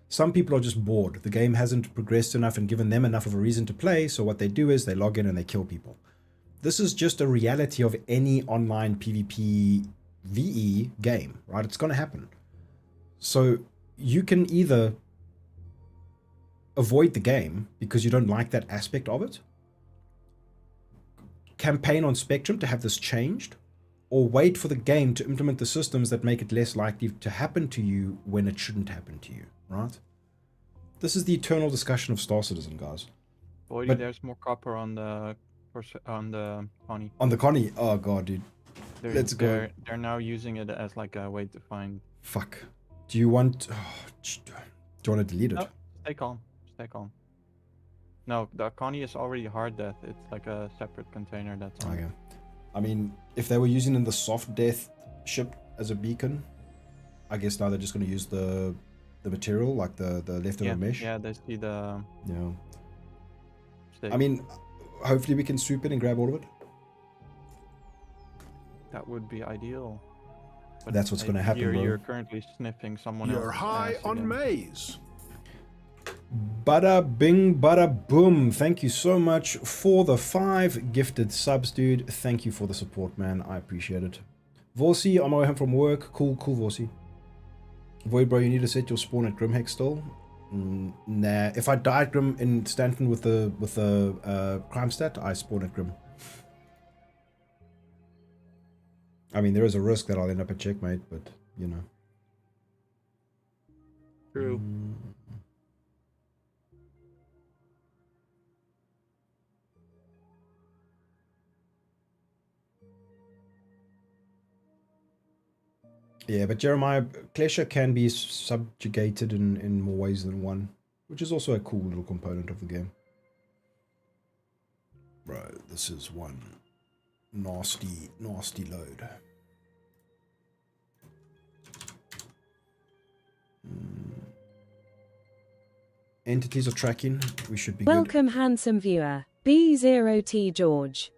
Some people are just bored. The game hasn't progressed enough and given them enough of a reason to play, so what they do is they log in and they kill people. This is just a reality of any online PvP VE game, right? It's going to happen. So you can either avoid the game because you don't like that aspect of it, campaign on Spectrum to have this changed, or wait for the game to implement the systems that make it less likely to happen to you when it shouldn't happen to you, right? This is the eternal discussion of Star Citizen, guys. Boy, But- there's more copper on the Connie. On the Connie, oh god, dude. Let's go. They're now using it as like a way to find. Fuck. Do you want... do you want to delete it? No, stay calm. Stay calm. No, the Connie is already hard death. It's like a separate container that's on. Okay. I mean, if they were using in the soft death ship as a beacon, I guess now they're just going to use the material, like the leftover mesh. Yeah, they see the. Yeah. Stick. I mean, hopefully we can swoop in and grab all of it. That would be ideal. But That's what's I gonna happen, hear bro. You're currently sniffing someone You're else's high ass on again. maize. Bada bing, bada boom. Thank you so much for the 5 gifted subs, dude. Thank you for the support, man. I appreciate it. Vorsi, on my way home from work. Cool, Vorsi. Void, bro, you need to set your spawn at Grimhex still. Nah, if I die at Grim in Stanton with the crime stat, I spawn at Grim. I mean, there is a risk that I'll end up at checkmate, but you know. True. Yeah, but Jeremiah, Klesha can be subjugated in more ways than one, which is also a cool little component of the game. Right, this is one nasty load. Entities are tracking. We should be good. Welcome, handsome viewer. B0T George.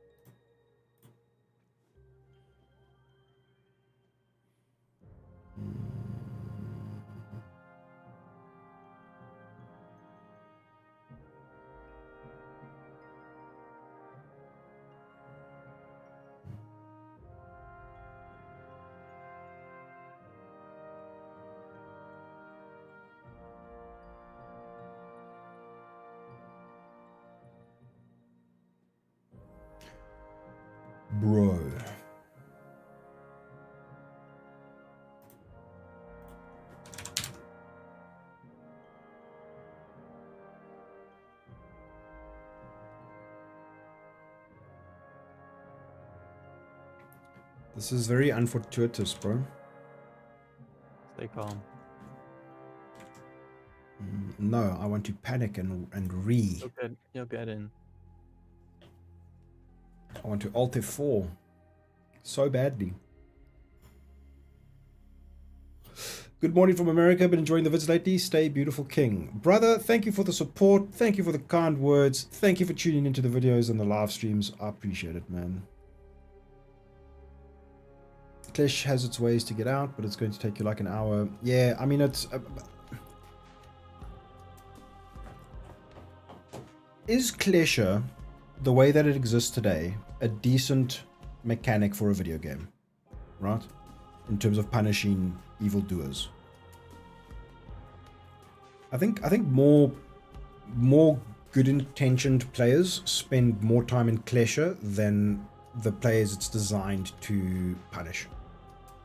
Bro. This is very unfortuitous, bro. Stay calm. No, I want to panic and You'll get in. I want to Alt F4 so badly. Good morning from America. Been enjoying the vids lately. Stay beautiful, King. Brother, thank you for the support. Thank you for the kind words. Thank you for tuning into the videos and the live streams. I appreciate it, man. Klesh has its ways to get out, but it's going to take you like an hour. Yeah, I mean, it's... is Klesha, the way that it exists today, a decent mechanic for a video game, right? In terms of punishing evildoers. I think more good intentioned players spend more time in Klesha than the players it's designed to punish.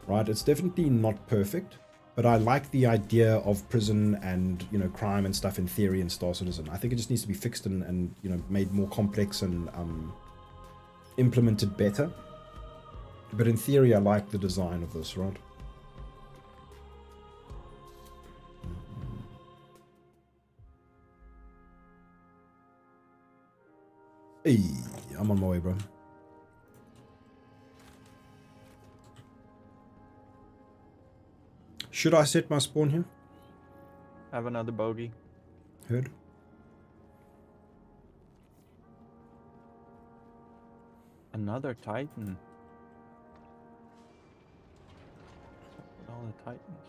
Right? It's definitely not perfect, but I like the idea of prison and, you know, crime and stuff in theory in Star Citizen. I think it just needs to be fixed and you know, made more complex and implemented better. But in theory, I like the design of this, right? Hey, I'm on my way, bro. Should I set my spawn here? Have another bogey. Heard. Another Titan. What's up with all the Titans?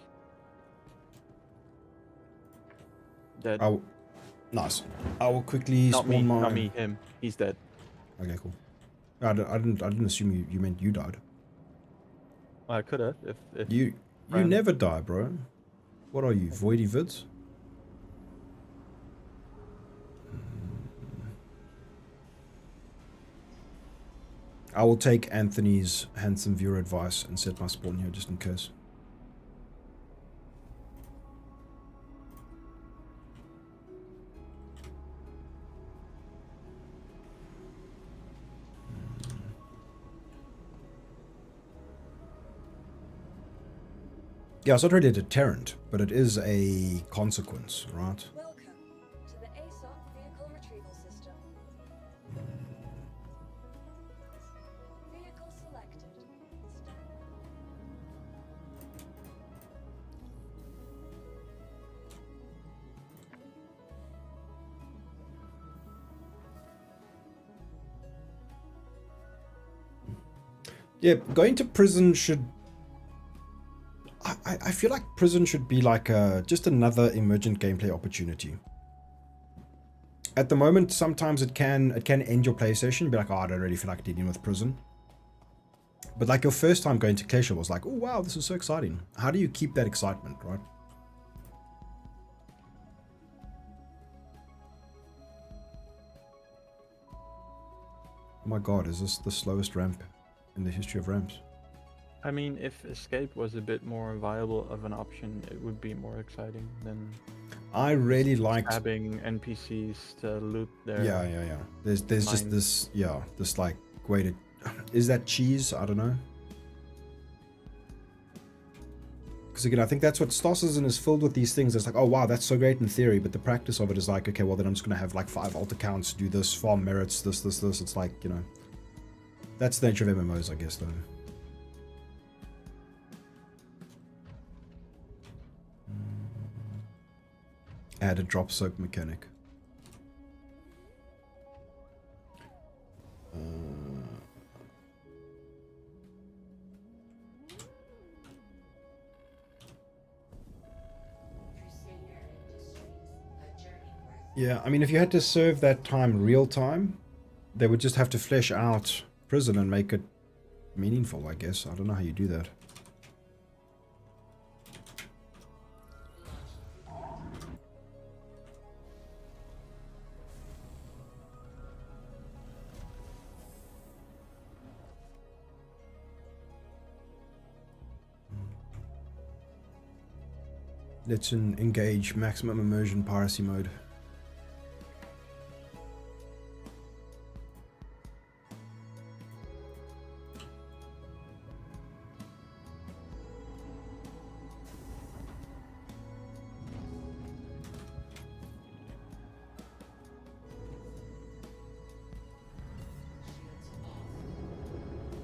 Dead. Oh, nice. I will quickly Not spawn me, my. not me, him. He's dead. Okay, cool. I didn't assume you meant you died. I could have if You Random. never die, bro. What are you, Voidy Vids? I will take Anthony's handsome viewer advice and set my spawn here just in case. Yeah, it's not really a deterrent, but it is a consequence, right? Welcome to the ASOP vehicle retrieval system. Vehicle selected. Yeah, going to prison should... I feel like prison should be like just another emergent gameplay opportunity. At the moment, sometimes it can end your play session, be like, oh, I don't really feel like dealing with prison. But like your first time going to Glacier was like, oh wow, this is so exciting. How do you keep that excitement, right? Oh my god, is this the slowest ramp in the history of ramps? I mean, if escape was a bit more viable of an option, it would be more exciting than I really liked... having NPCs to loot their... Yeah. There's just mine. this like way to... Is that cheese? I don't know. Because again, I think that's what Stossism is filled with, these things. It's like, oh wow, that's so great in theory, but the practice of it is like, okay, well then I'm just going to have like 5 alt accounts, do this, farm merits, this. It's like, you know, that's the nature of MMOs, I guess, though. Add a drop soap mechanic. Yeah, I mean, if you had to serve that time real time, they would just have to flesh out prison and make it meaningful, I guess. I don't know how you do that. Let's engage maximum immersion piracy mode.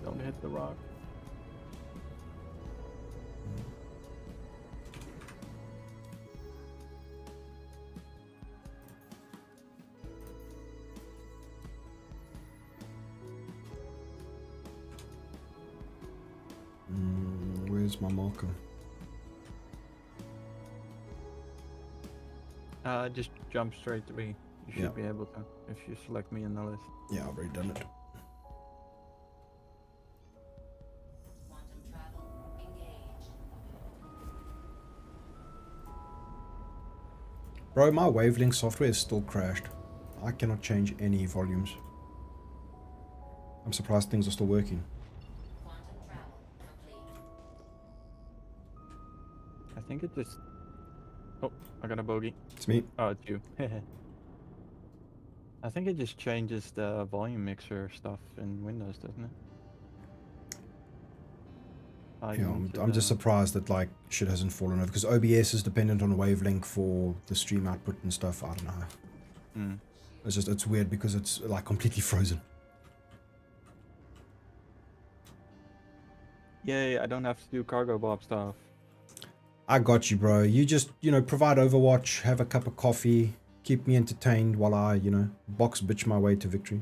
Don't hit the rock. Where's my marker? Just jump straight to me. You should Yeah. be able to, if you select me in the list. Yeah, I've already done it. Quantum travel engaged. Bro, my wavelength software is still crashed. I cannot change any volumes. I'm surprised things are still working. Quantum travel complete. I think it just... Oh, I got a bogey. It's me. Oh, it's you. I think it just changes the volume mixer stuff in Windows, doesn't it? Yeah, I'm just surprised that like shit hasn't fallen over because OBS is dependent on wavelength for the stream output and stuff. I don't know. It's weird because it's like completely frozen. Yay, I don't have to do cargo bob stuff. I got you, bro. You just, you know, provide Overwatch, have a cup of coffee, keep me entertained while I, you know, box bitch my way to victory.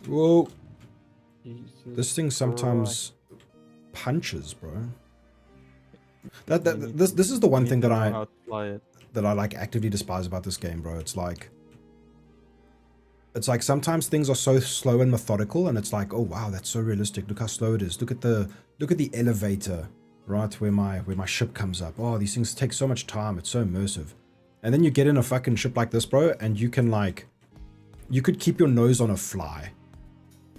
Whoa. Jesus This thing sometimes punches, bro. This is the one thing that how to fly it. I like actively despise about this game, bro. It's like sometimes things are so slow and methodical, and it's like, oh wow, that's so realistic. Look how slow it is. Look at the elevator, right where my ship comes up. Oh, these things take so much time. It's so immersive. And then you get in a fucking ship like this, bro, and you can like, you could keep your nose on a fly.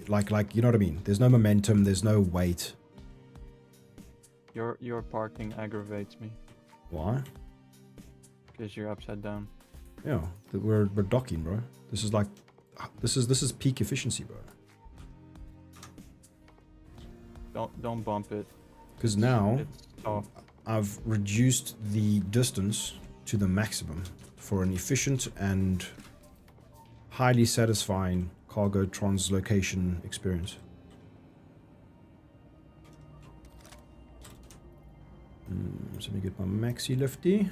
Like you know what I mean? There's no momentum. There's no weight. Your parking aggravates me Why? because you're upside down. Yeah, we're docking, bro. This is like, this is peak efficiency, bro. Don't bump it. Because now It's soft. I've reduced the distance to the maximum for an efficient and highly satisfying cargo translocation experience. So let me get my maxi lifty.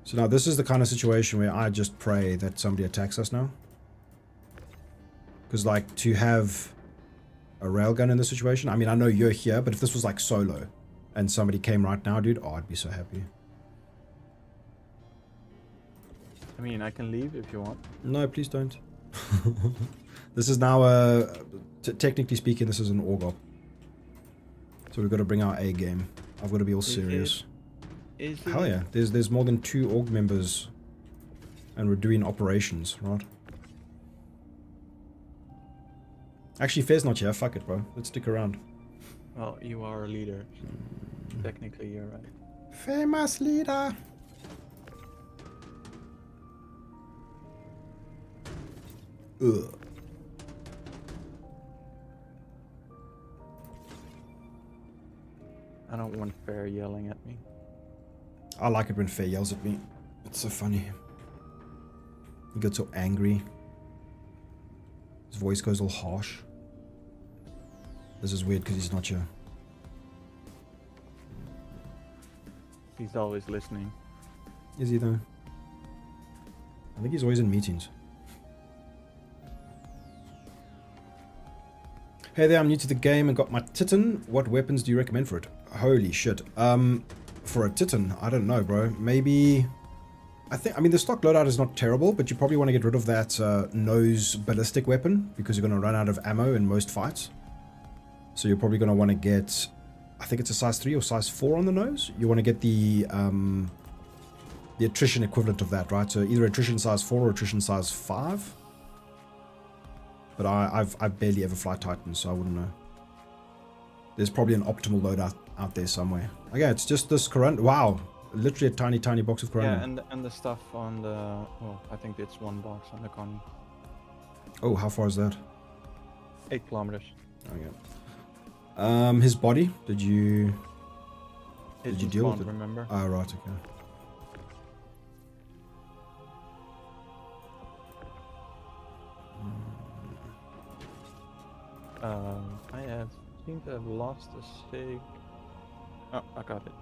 So now this is the kind of situation where I just pray that somebody attacks us now. Because like to have a railgun in this situation, I mean I know you're here, but if this was like solo and somebody came right now, dude, oh I'd be so happy. I mean, I can leave if you want. No, please don't. This is now technically speaking, this is an org op. So we've got to bring our A game. I've got to be all serious. Is Hell yeah, there's more than 2 org members and we're doing operations, right? Actually, Fair's not here. Fuck it, bro. Let's stick around. Well, you are a leader. So technically, you're right. Famous leader. Ugh. I don't want Fair yelling at me. I like it when Fair yells at me. It's so funny. He gets so angry. His voice goes all harsh. This is weird because he's not here. He's always listening. Is he though? I think he's always in meetings. Hey there, I'm new to the game and got my Titan. What weapons do you recommend for it? Holy shit. For a Titan, I don't know, bro. Maybe... I mean, the stock loadout is not terrible, but you probably want to get rid of that nose ballistic weapon because you're going to run out of ammo in most fights. So you're probably going to want to get... I think it's a size 3 or size 4 on the nose. You want to get the attrition equivalent of that, right? So either attrition size 4 or attrition size 5. But I've barely ever fly Titan, so I wouldn't know. There's probably an optimal loadout out there somewhere. Okay, it's just this Corona. Wow, literally a tiny box of Corona. Yeah, and the stuff on the... Well, I think it's 1 box on the Connie. Oh, how far is that? 8 kilometers. Okay. His body. Did you It you deal with it? Remember? Oh, right. Okay. I seem to have lost a sig. Oh, I got it.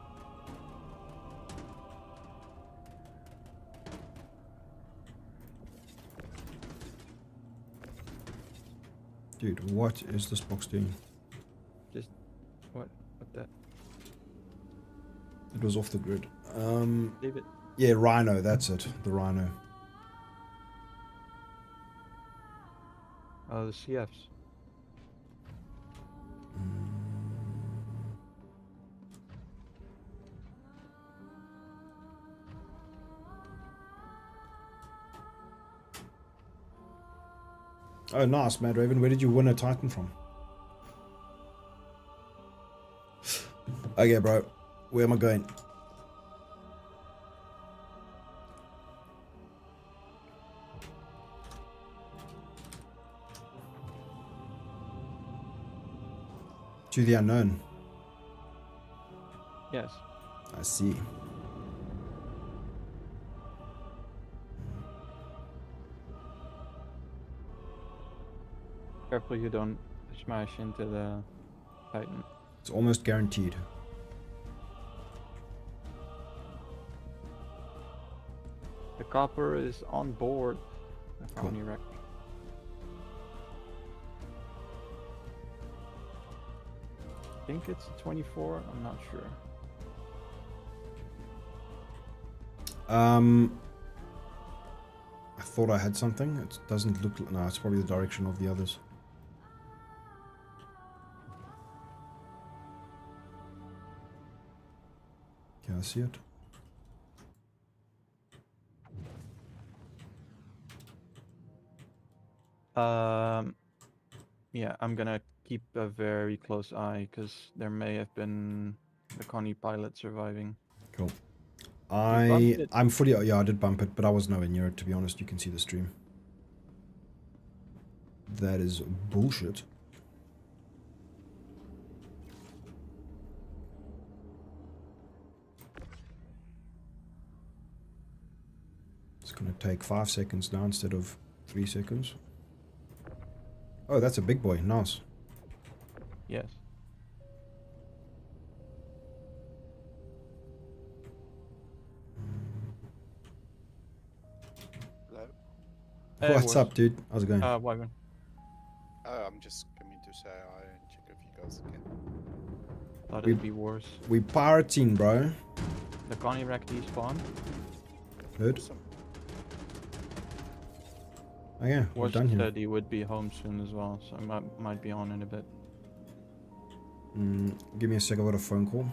Dude, what is this box doing? Just what that? It was off the grid. Leave it. Yeah, Rhino. That's it. The Rhino. Oh, the CFs. Oh, nice, Mad Raven. Where did you win a Titan from? Okay, bro. Where am I going? To the unknown. Yes. I see. Careful you don't smash into the Titan. It's almost guaranteed. The copper is on board. The Cool. Connie wreck. I think it's a 24. I'm not sure. I thought I had something. It doesn't look... No, it's probably the direction of the others. I see it. Yeah, I'm gonna keep a very close eye because there may have been the Connie pilot surviving. Cool. bumped it. I'm fully, yeah, I did bump it, but I was nowhere near it, to be honest. You can see the stream. That is bullshit. It's gonna take 5 seconds now instead of 3 seconds. Oh, that's a big boy. Nice. Yes. Hello. Hey, What's Wars. up, dude? How's it going? Wyvern. Oh, I'm just coming to say hi and check if you guys can. Thought We- it'd be Wars. We pirating, bro. The Connie wreck despawn. Heard? Awesome. Oh yeah, we're Wars done here. said he would be home soon as well, so I might be on in a bit. Give me a sec, I got a phone call.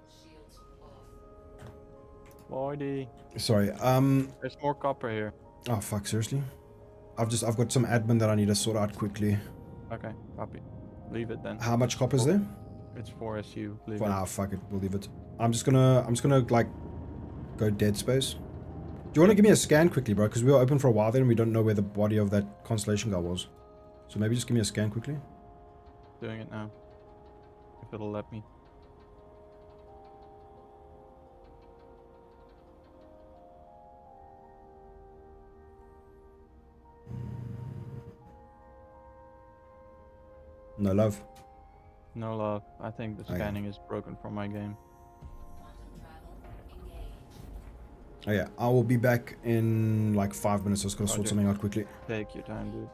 Shields off. Lloydie. Sorry, There's more copper here. oh fuck, seriously? I've got some admin that I need to sort out quickly. Okay, copy. Leave it then. How much copper is there? It's 4SU. Leave For it. now, fuck it, we'll leave it. I'm just gonna like go dead space. Do you want to give me a scan quickly, bro? Because we were open for a while there and we don't know where the body of that Constellation guy was. So maybe just give me a scan quickly. Doing it now. If it'll let me. No love. No love. I think the Okay. scanning is broken for my game. Quantum travel engaged. Oh yeah, I will be back in like 5 minutes. I was gonna sort Roger. something out quickly. Take your time, dude.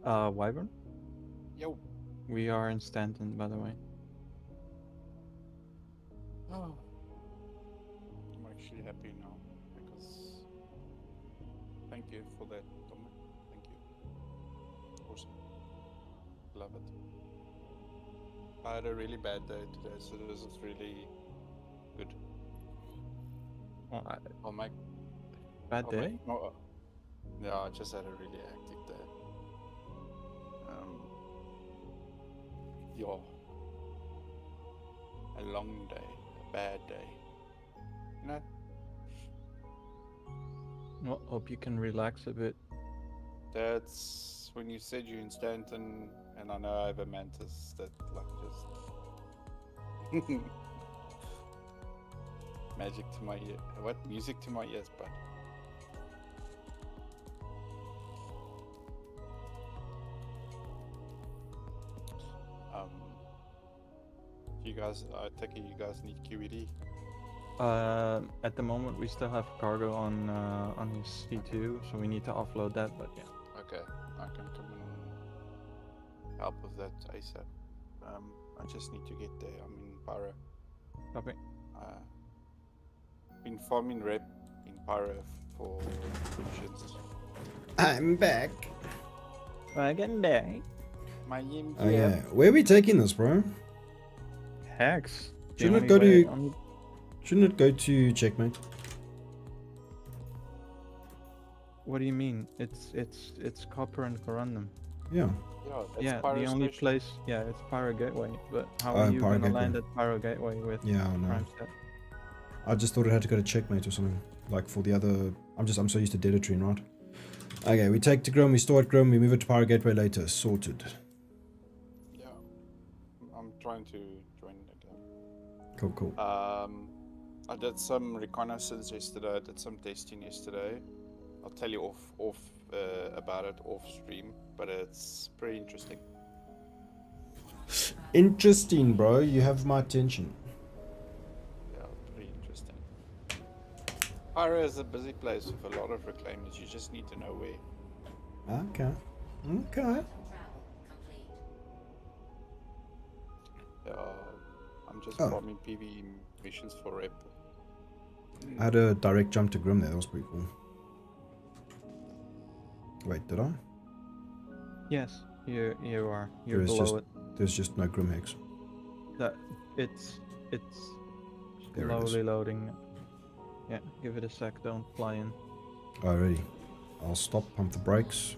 Wyvern? Yo. We are in Stanton, by the way. Oh. I'm actually happy now because thank you for that, Tom. Thank you. Awesome. Love it. I had a really bad day today, so this is really good. Well, I'll make. bad I'll day? make no, yeah, I just had a really hectic day. Yeah. A long day, a bad day. You know? Well, hope you can relax a bit. That's when you said you're in Stanton, and I know I have a mantis that like just magic to my ear. What music to my ears, but you guys, I take it you guys need QED. At the moment, we still have cargo on his C2, so we need to offload that. But yeah, Okay, I can come and help with that ASAP. I just need to get there. I'm in Pyro. copy. Been farming rep in Pyro for missions. I'm back. Again, day. My MGM. Oh yeah. Where are we taking this, bro? Hex. The Shouldn't it only go way- to- only- Shouldn't it go to checkmate? What do you mean? It's copper and corundum. Yeah. Yeah, that's Yeah, Pyro the only Station. place. Yeah, it's Pyro Gateway. But how Oh, are you Pyro gonna Gateway. land at Pyro Gateway with Yeah, I know. Prime Set? I just thought it had to go to checkmate or something. Like for the other, I'm so used to Dedatrine, right? Okay, we take to Grim, we store at Grim, we move it to Pyro Gateway later. Sorted. Yeah, I'm trying to join the game. Cool, cool. I did some reconnaissance yesterday. I did some testing yesterday. I'll tell you off about it off stream, but it's pretty interesting. Interesting, bro. You have my attention. Yeah, pretty interesting. Pyro is a busy place with a lot of reclaimers. You just need to know where. Okay. Okay. Travel complete. I'm just Oh. farming PvE missions for rep. I had a direct jump to Grim there. That was pretty cool. Wait, did I? Yes, you are. You're There is below just- it. There's just no Grim Hex. That it's There it is. slowly loading. Yeah, give it a sec. Don't fly in. Alrighty. I'll stop, pump the brakes.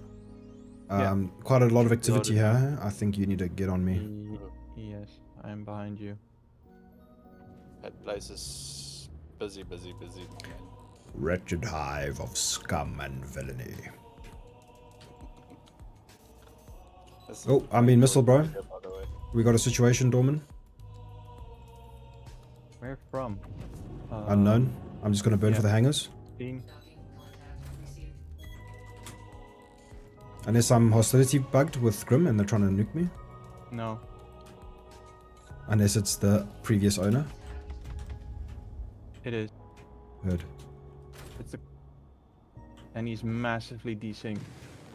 Yeah. Quite a lot of activity Loaded. here. I think you need to get on me. Yes, I am behind you. That place is busy, busy, busy, my man. Wretched hive of scum and villainy. This is Oh, I mean missile, bro. by the way. We got a situation, Dorman. Where from? Unknown. I'm just gonna burn yeah. for the hangars. Bean. Docking contact received. Unless I'm hostility bugged with Grim and they're trying to nuke me. No. Unless it's the previous owner. It is. Heard. It's a. And he's massively desynced.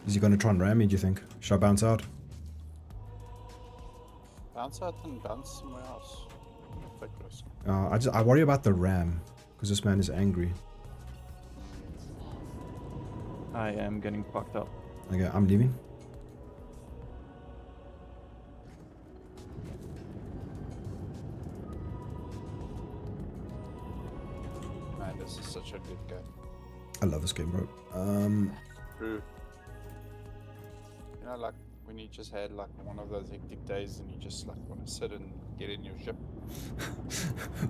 Is he gonna try and ram me, do you think? Should I bounce out? Bounce out and bounce somewhere else. Ridiculous. I worry about the ram. Because this man is angry. I am getting fucked up. Okay, I'm leaving. Man, this is such a good game. I love this game, bro. True. You know, like when you just had like one of those hectic days and you just like want to sit and get in your ship.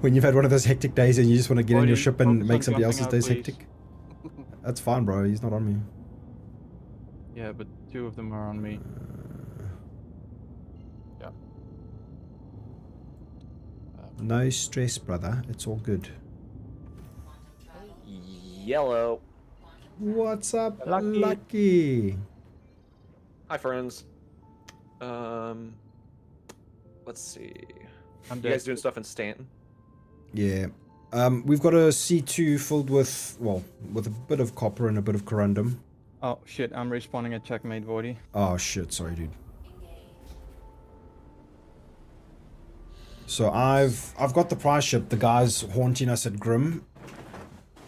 When you've had one of those hectic days and you just want to get in your Odin, ship and focus make on somebody else's jumping days out, please. hectic. That's fine, bro. He's not on me. Yeah, but two of them are on me. Yeah. No stress, brother. It's all good. Yellow. What's up, Lucky. Lucky? Hi, friends. Let's see. I'm You dead. guys doing stuff in Stanton? Yeah. We've got a C2 filled with, well, with a bit of copper and a bit of corundum. Oh shit, I'm respawning at checkmate, Voidy. Oh shit, sorry, dude. So I've got the prize ship. The guy's haunting us at Grim.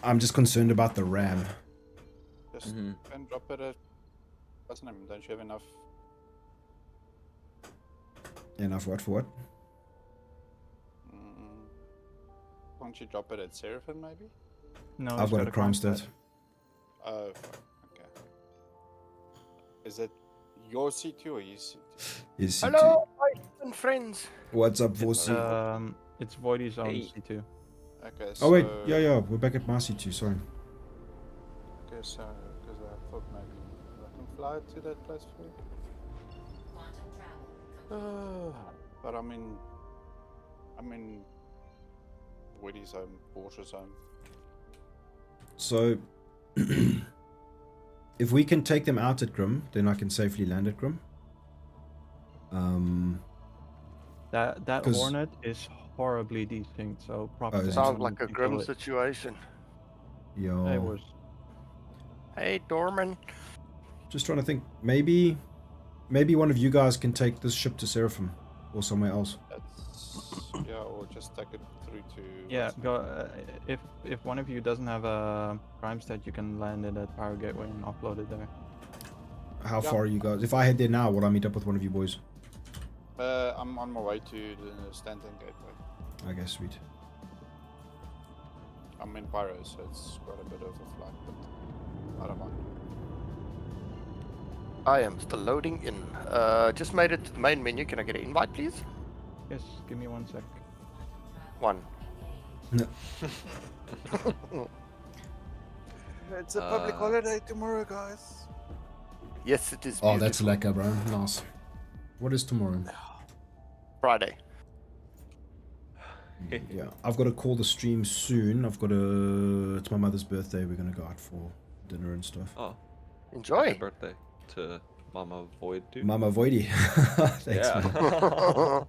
I'm just concerned about the ram. Just and drop it at. What's the name? Don't you have enough? Enough what for what? Can't you drop it at Seraphim maybe? No, I've got a crime stat. Oh, fuck. Okay. Is it your C2 or his C2? Is C2. Hello, my and friends. What's up, Vosi? It's Voidy's own Hey. C2. Okay, so... Oh wait, yeah, we're back at my C2, sorry. Okay, so, because I thought maybe I can fly to that place for you. Quantum travel complete. But I mean, Woody's home, Porsche's home. So, if we can take them out at Grim, then I can safely land at Grim. That 'Cause- Hornet is horribly desynced, so Oh, probably. is it? Sounds like a grim situation. Yeah. It was. Hey, Dorman. Just trying to think. Maybe one of you guys can take this ship to Seraphim or somewhere else. That's yeah, or just take it through to. Yeah, what's the go. name? If one of you doesn't have a crime stat, you can land it at Power Gateway and upload it there. How Yeah. far are you guys? If I head there now, will I meet up with one of you boys? I'm on my way to the Stanton Gateway. Okay, sweet. I'm in Pyro, so it's quite a bit of a flight, but I don't mind. I am still loading in. Just made it to the main menu. Can I get an invite, please? Yes, give me 1 sec. One. No. It's a public holiday tomorrow, guys. Yes, it is. Oh, that's beautiful. lekker, bro. Nice. What is tomorrow? Friday. Yeah, I've got to call the stream soon. It's my mother's birthday. We're gonna go out for dinner and stuff. Oh, Enjoy. happy birthday to Mama Void, dude. Mama Voidy. Thanks, yeah. man.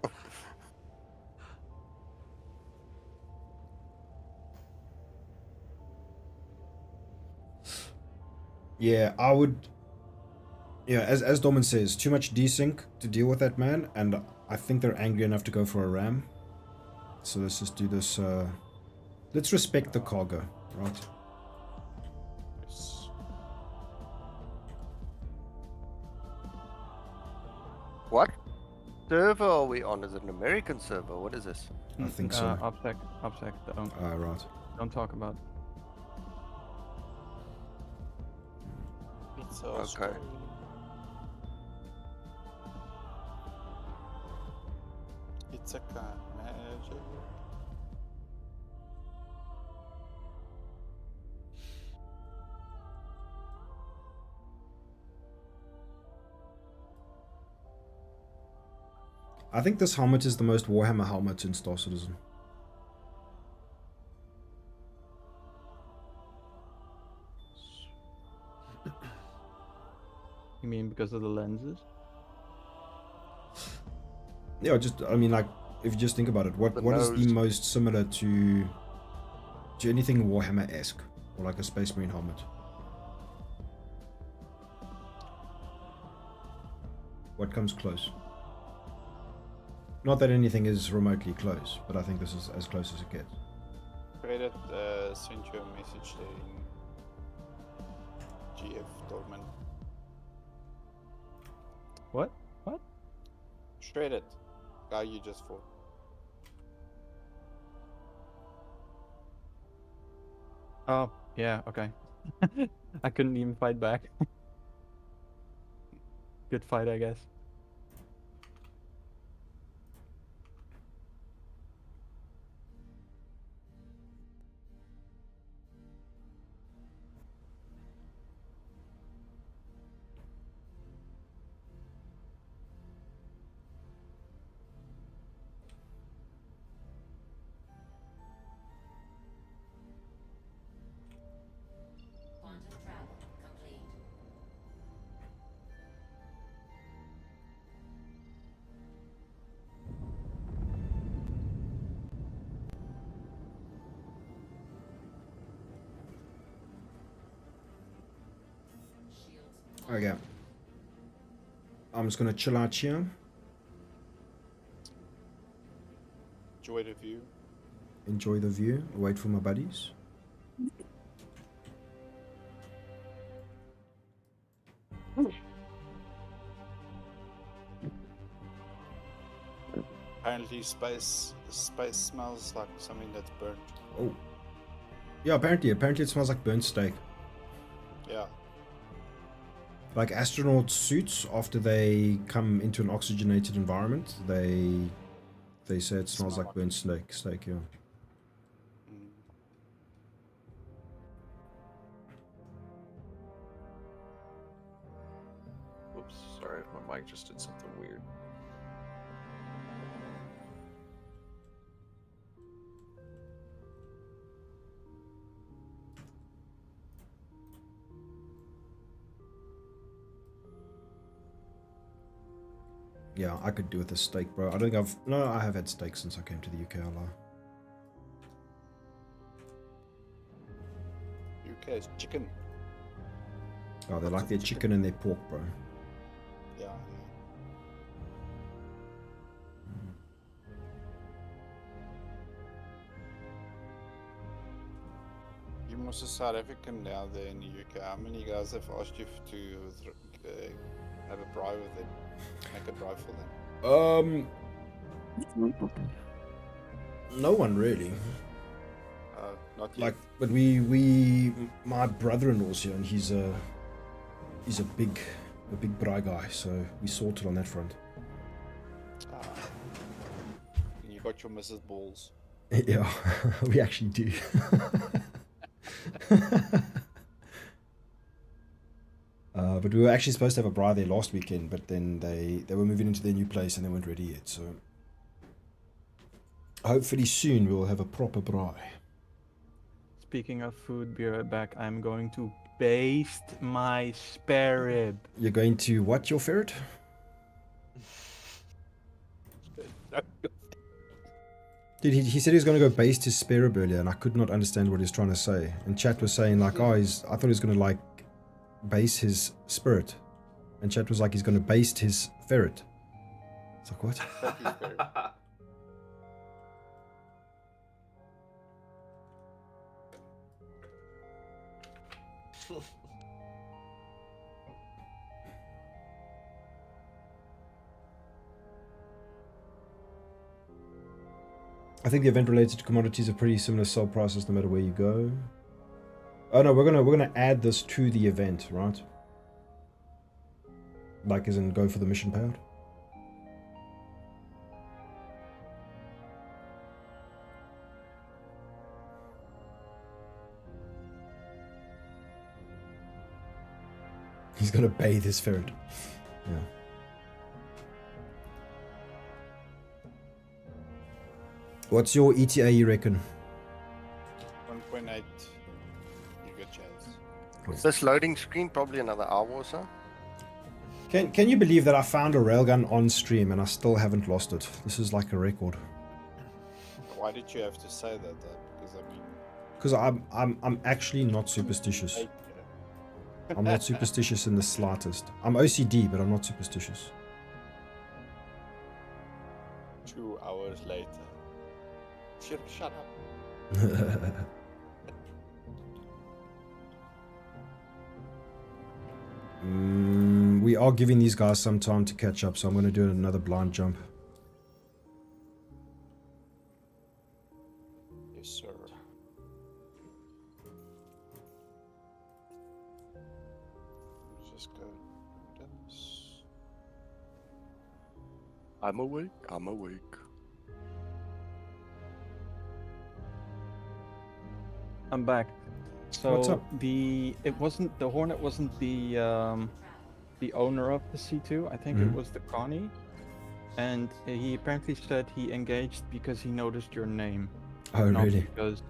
Yeah, I would. Yeah, as Dorman says, too much desync to deal with that man, and I think they're angry enough to go for a ram. So let's just do this. Let's respect the cargo, right? Yes. What server are we on? Is it an American server? What is this? I think so. Upsec. Right. Don't talk about. It's Okay. It's a kind magic. I think this helmet is the most Warhammer helmet in Star Citizen. You mean because of the lenses? Yeah, I mean, like, if you just think about it, what The is the nose. most similar to anything Warhammer-esque, or like a Space Marine helmet? What comes close? Not that anything is remotely close, but I think this is as close as it gets. Credit sent you a message there in GF Dorman. What? Shredded. Guy you just fought. Oh, yeah, okay. I couldn't even fight back. Good fight, I guess. Quantum travel complete. Okay. I'm just gonna chill out here. Enjoy the view. Enjoy the view. Wait for my buddies. Apparently, space smells like something that's burnt. Oh. Yeah, apparently it smells like burnt steak. Yeah. Like astronaut suits, after they come into an oxygenated environment, they say it smells like burnt steak, yeah. Mm. Whoops, sorry, my mic just did something weird. Yeah, I could do with a steak, bro. I don't think I have had steak since I came to the UK, I'll lie. UK is chicken. Oh, they like their chicken and their pork, bro. Yeah. You must a South African now there in the UK. How many guys have asked you to have a braai with them? Make a braai for them? No one really. Not yet. Like, but my brother-in-law's here, and he's a big braai guy, so we sorted on that front. And you got your Mrs. Balls. Yeah, we actually do. But we were actually supposed to have a braai there last weekend, but then they were moving into their new place and they weren't ready yet. So hopefully soon we'll have a proper braai. Speaking of food, be right back. I'm going to baste my spare rib. You're going to what, your ferret? Dude, he said he was going to go baste his spare rib earlier, and I could not understand what he was trying to say. And chat was saying like, oh, I thought he was going to like base his spirit. And chat was like, he's going to baste his ferret. It's like, what? I think the event related to commodities are pretty similar sell prices no matter where you go. Oh no, we're gonna add this to the event, right? Like as in go for the mission payout. He's gonna bathe his ferret. Yeah. What's your ETA, you reckon? 1.8. You good chance. This loading screen probably another hour or so. Can you believe that I found a railgun on stream and I still haven't lost it? This is like a record. Why did you have to say that though? Because I mean, Because I'm actually not superstitious. I'm not superstitious in the slightest. I'm OCD, but I'm not superstitious. 2 hours later. Shut up. We are giving these guys some time to catch up, so I'm going to do another blind jump. Yes, sir. Just go this. I'm awake. I'm awake. I'm back. So What's up? the Hornet wasn't the owner of the C2. I think it was the Connie, and he apparently said he engaged because he noticed your name, Oh, not really? because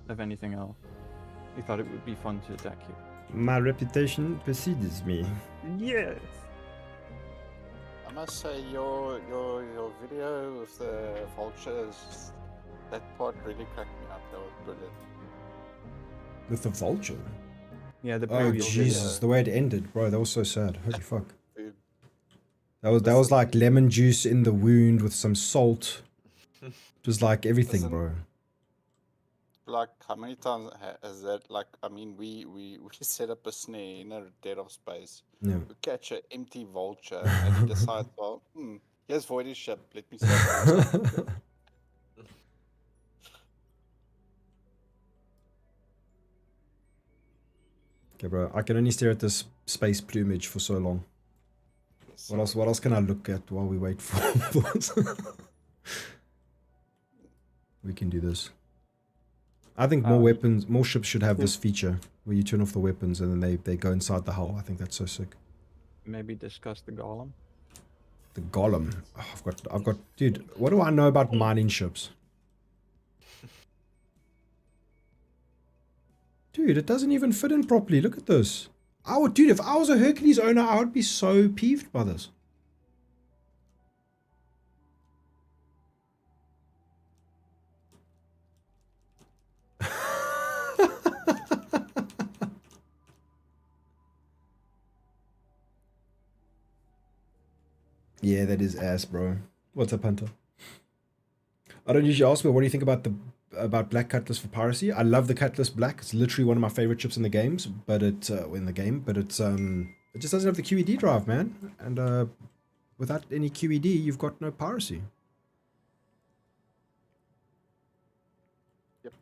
of anything else. He thought it would be fun to attack you. My reputation precedes me. Yes. I must say your video with the vultures, that part really cracked me up. That was brilliant. With the vulture? Yeah, the Oh previous Jesus, the way it ended, bro, that was so sad. Holy fuck. Dude, That was like lemon juice in the wound with some salt. It was like everything, Listen, bro. like, how many times has that? Like, I mean, we set up a snare in a dead of space. Yeah. We catch an empty vulture, and he decides, well, here's Voidy's ship. Let me sacrifice. Okay, bro. I can only stare at this space plumage for so long. What else can I look at while we wait for this? We can do this. I think more weapons, more ships should have this feature where you turn off the weapons and then they go inside the hull. I think that's so sick. Maybe discuss the golem. The golem. Oh, I've got. Dude, what do I know about mining ships? Dude, it doesn't even fit in properly. Look at this. Dude, if I was a Hercules owner, I would be so peeved by this. Yeah, that is ass, bro. What's up, Hunter? I don't usually ask me, what do you think about Black Cutlass for piracy? I love the Cutlass Black. It's literally one of my favorite chips in the games, but it just doesn't have the QED drive, man. And without any QED, you've got no piracy. Yep.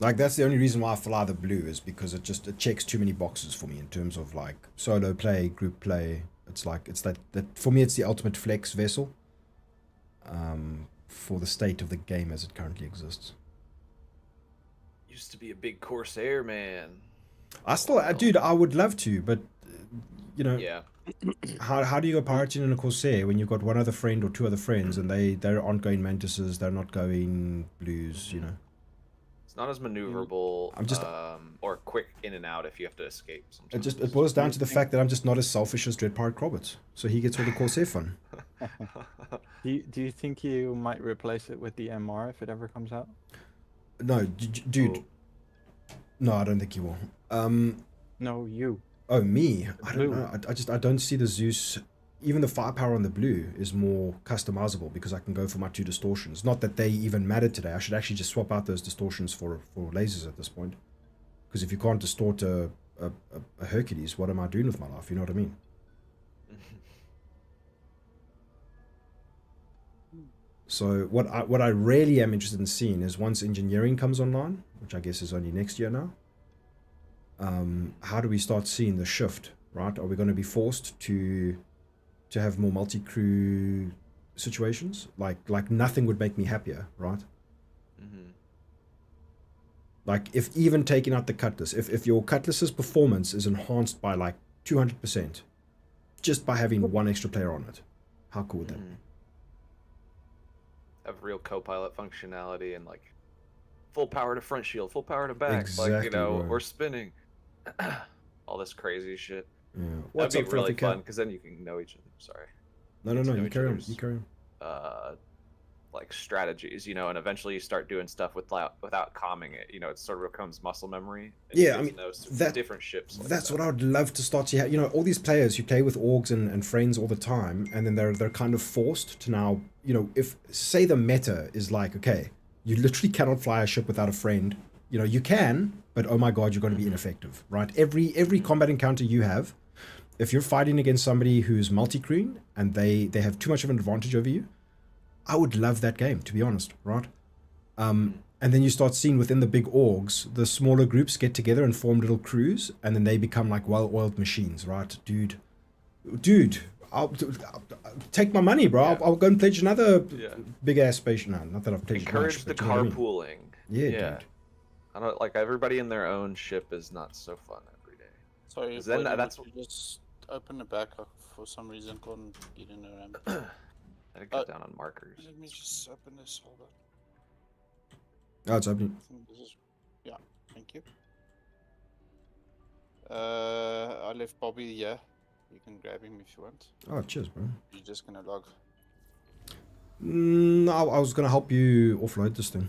Like, that's the only reason why I fly the blue, is because it checks too many boxes for me in terms of like solo play, group play. It's like, it's that for me, it's the ultimate flex vessel for the state of the game as it currently exists. used to be a big Corsair man. Dude, I would love to, but you know, Yeah. how do you go pirating in a Corsair when you've got one other friend or two other friends and they aren't going Mantises, they're not going Blues, you know? It's not as maneuverable or quick in and out if you have to escape sometimes. It boils down to the fact that I'm just not as selfish as Dread Pirate Roberts, so he gets all the Corsair fun. Do you think you might replace it with the MR if it ever comes out? No, dude. No, I don't think he will. No, you. Oh, me? I don't Blue. know. I don't see the Zeus. Even the firepower on the blue is more customizable because I can go for my 2 distortions. Not that they even matter today. I should actually just swap out those distortions for lasers at this point. Because if you can't distort a Hercules, what am I doing with my life? You know what I mean? So what I really am interested in seeing is once engineering comes online, which I guess is only next year now, how do we start seeing the shift, right? Are we going to be forced to have more multi-crew situations? Like nothing would make me happier, right? Mm-hmm. Like if even taking out the Cutlass, if your Cutlass's performance is enhanced by like 200% just by having one extra player on it, how cool would that be? Have real co-pilot functionality and like full power to front shield, full power to back, Exactly, like, you know, bro. or spinning. All this crazy shit. Yeah. That'd What's be up, really Filthy Cat? fun because then you can know each other. Sorry. No, Get to know you each carry on. other's, You carry on. Like strategies, you know, and eventually you start doing stuff without calming it. You know, it sort of becomes muscle memory. And you Yeah, get I to mean, know that- different ships. Like That's that. what I would love to start to have. You know, all these players who play with orgs and friends all the time, and then they're kind of forced to now, you know, if say the meta is like, okay, you literally cannot fly a ship without a friend. You know, you can, but oh my god, you're going to be ineffective, right? Every combat encounter you have, if you're fighting against somebody who's multi-crewing and they have too much of an advantage over you, I would love that game, to be honest, right? And then you start seeing within the big orgs, the smaller groups get together and form little crews, and then they become like well-oiled machines, right? Dude, I'll take my money, bro. Yeah. I'll go and pledge another Yeah. big-ass space. No, not that I've pledged Encourage much, the but you know what I mean. carpooling. Yeah, Yeah. dude. I don't like everybody in their own ship is not so fun every day. Sorry, 'Cause then Voidy, that's- would you just open the back. For some reason, couldn't get in the ramp. I didn't cut down on markers. Let me just open this. Hold on. Oh, it's opening. I think this is. Yeah, thank you. I left Bobby here. You can grab him if you want. Oh, cheers, bro. You're just gonna log. No, I was gonna help you offload this thing.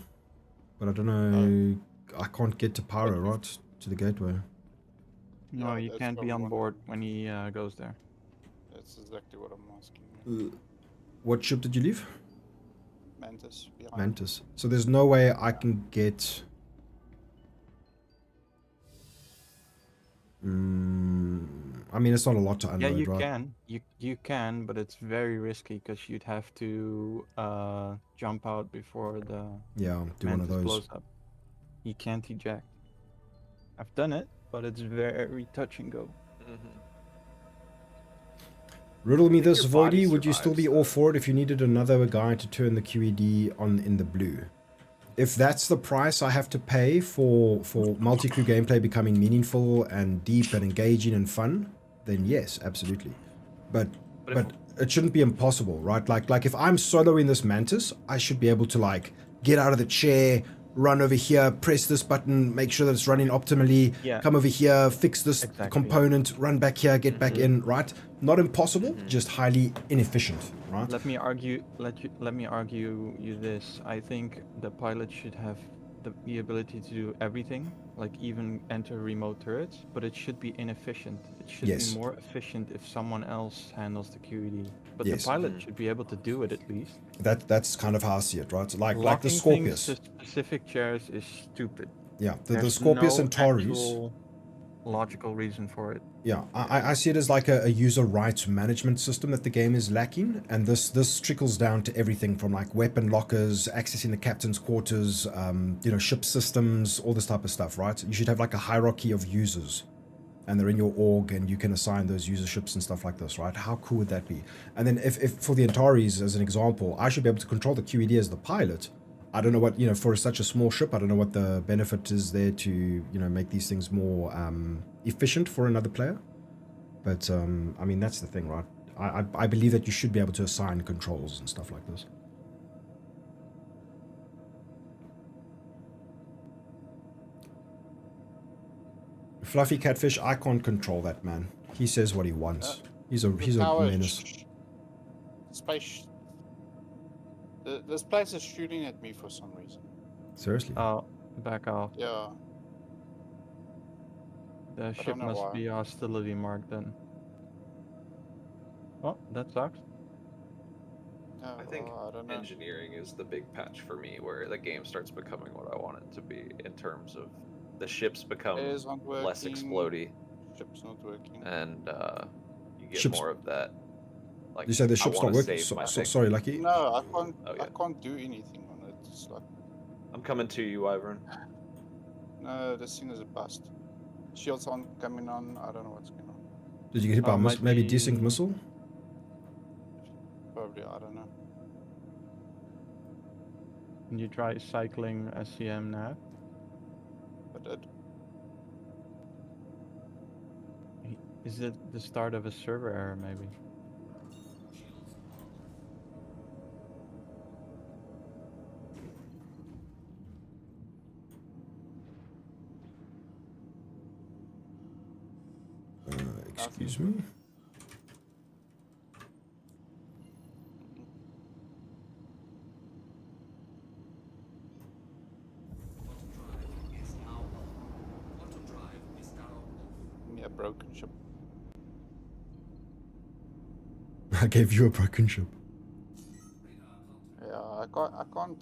But I don't know. I can't get to Pyro, right? To the gateway. No, Yeah, you that's can't what be I'm on wondering. board when he goes there. That's exactly what I'm asking. You. What ship did you leave? Mantis behind. Mantis. So there's no way I can get. I mean, it's not a lot to unload, Yeah, you right? can. You can, but it's very risky because you'd have to jump out before the Yeah, do one of Mantis those. blows up. You can't eject. I've done it, but it's very touch and go. Riddle me think this, your body Voidy. Would you still be survives, all though. for it if you needed another guy to turn the QED on in the blue? If that's the price I have to pay for multi-crew gameplay becoming meaningful and deep and engaging and fun, then yes, absolutely. But it shouldn't be impossible, right? Like if I'm soloing this Mantis, I should be able to like get out of the chair, run over here, press this button, make sure that it's running optimally, Yeah. come over here, fix this Exactly. component, run back here, get back in, right? Not impossible, just highly inefficient, right? Let me argue you this. I think the pilot should have the ability to do everything, like even enter remote turrets, but it should be inefficient. It should Yes. be more efficient if someone else handles the QED. But Yes. the pilot should be able to do it at least. That's kind of how I see it, right? Like the Locking Scorpius. things to specific chairs is stupid. Yeah, the There's Scorpius no and Taurus. actual logical reason for it. Yeah, I see it as like a user rights management system that the game is lacking, and this trickles down to everything from like weapon lockers, accessing the captain's quarters, ship systems, all this type of stuff, right? You should have like a hierarchy of users, and they're in your org, and you can assign those userships and stuff like this, right? How cool would that be? And then if for the Antares, as an example, I should be able to control the QED as the pilot. I don't know what, for such a small ship, I don't know what the benefit is there to, make these things more efficient for another player. But, I mean, that's the thing, right? I believe that you should be able to assign controls and stuff like this. Fluffy Catfish, I can't control that man. He says what he wants. He's a menace. Space. This place is shooting at me for some reason. Seriously. Oh, back off. Yeah. The don't ship know must why. be hostility marked then. Oh, that sucks. Yeah, I think well, I don't know. engineering is the big patch for me, where the game starts becoming what I want it to be in terms of the ships become Flares aren't less working, explodey, Ship's not working. and you get Ships- more of that. Like You say the I ship's wanna not working? save my thing. Sorry, Lucky. No, I can't. Oh, yeah. I can't do anything on it. It's like, I'm coming to you, Wyvern. no, this thing is a bust. Shields aren't coming on. I don't know what's going on. Did you get hit by a might maybe be- desync missile? Probably, I don't know. Can you try cycling SCM nav? I did. Is it the start of a server error maybe? Excuse me. Yeah, broken ship. I gave you a broken ship. Yeah, I can't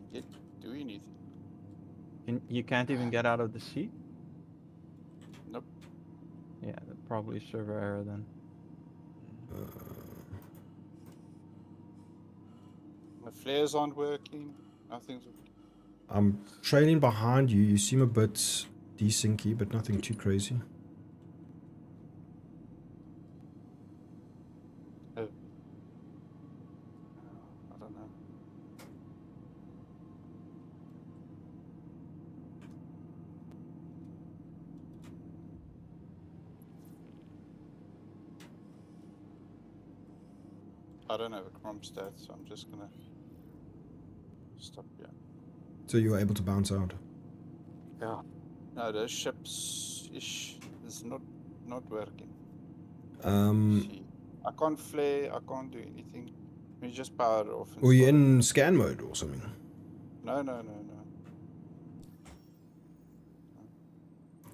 do anything. You can't even get out of the seat? Nope. Yeah, probably server error then. My flares aren't working. Nothing's working. I'm trailing behind you. You seem a bit desyncy, but nothing too crazy. I don't know. I don't have a Chrome stat, so I'm just gonna stop here. So you were able to bounce out. Yeah. No, the ship's is not working. See, I can't flare. I can't do anything. We just power it off. and Were you start. in scan mode or something? No.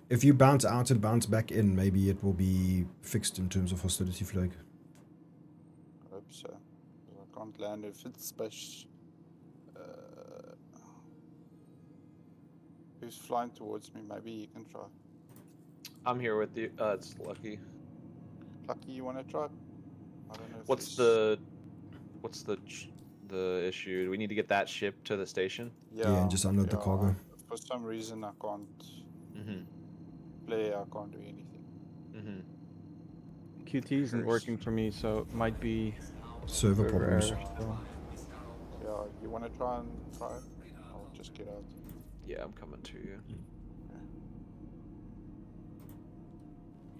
If you bounce out and bounce back in, maybe it will be fixed in terms of hostility flag. I hope so. 'Cause I can't land if it's space. Who's flying towards me? Maybe you can try. I'm here with you. It's Lucky. Lucky, you want to try? I don't know. If What's there's- the issue? Do we need to get that ship to the station? Yeah, and just unload the cargo. For some reason, I can't Mm-hmm. play. I can't do anything. Mm-hmm. QT isn't working for me, so it might be Server server problems. error still. Yeah, you want to try and try it? I'll just get out. Yeah, I'm coming to you.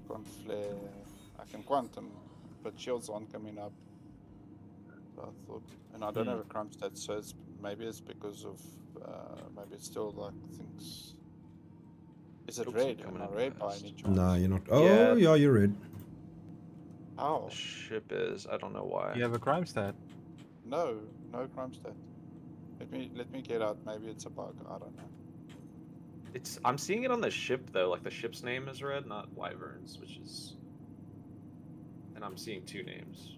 Can't flare. I can quantum, but shields aren't coming up. So I thought, and I don't have a crime stat, so it's maybe it's because of maybe it's still like things. Is it Oops, red? I'm Am coming I up red by fast. any chance? Nah, you're not. Oh, Yeah. yeah, you're red. How? The ship is. I don't know why. You have a crime stat. No, no crime stat. Let me get out. Maybe it's a bug. I don't know. It's. I'm seeing it on the ship though. Like the ship's name is red, not Wyverns, which is. And I'm seeing two names.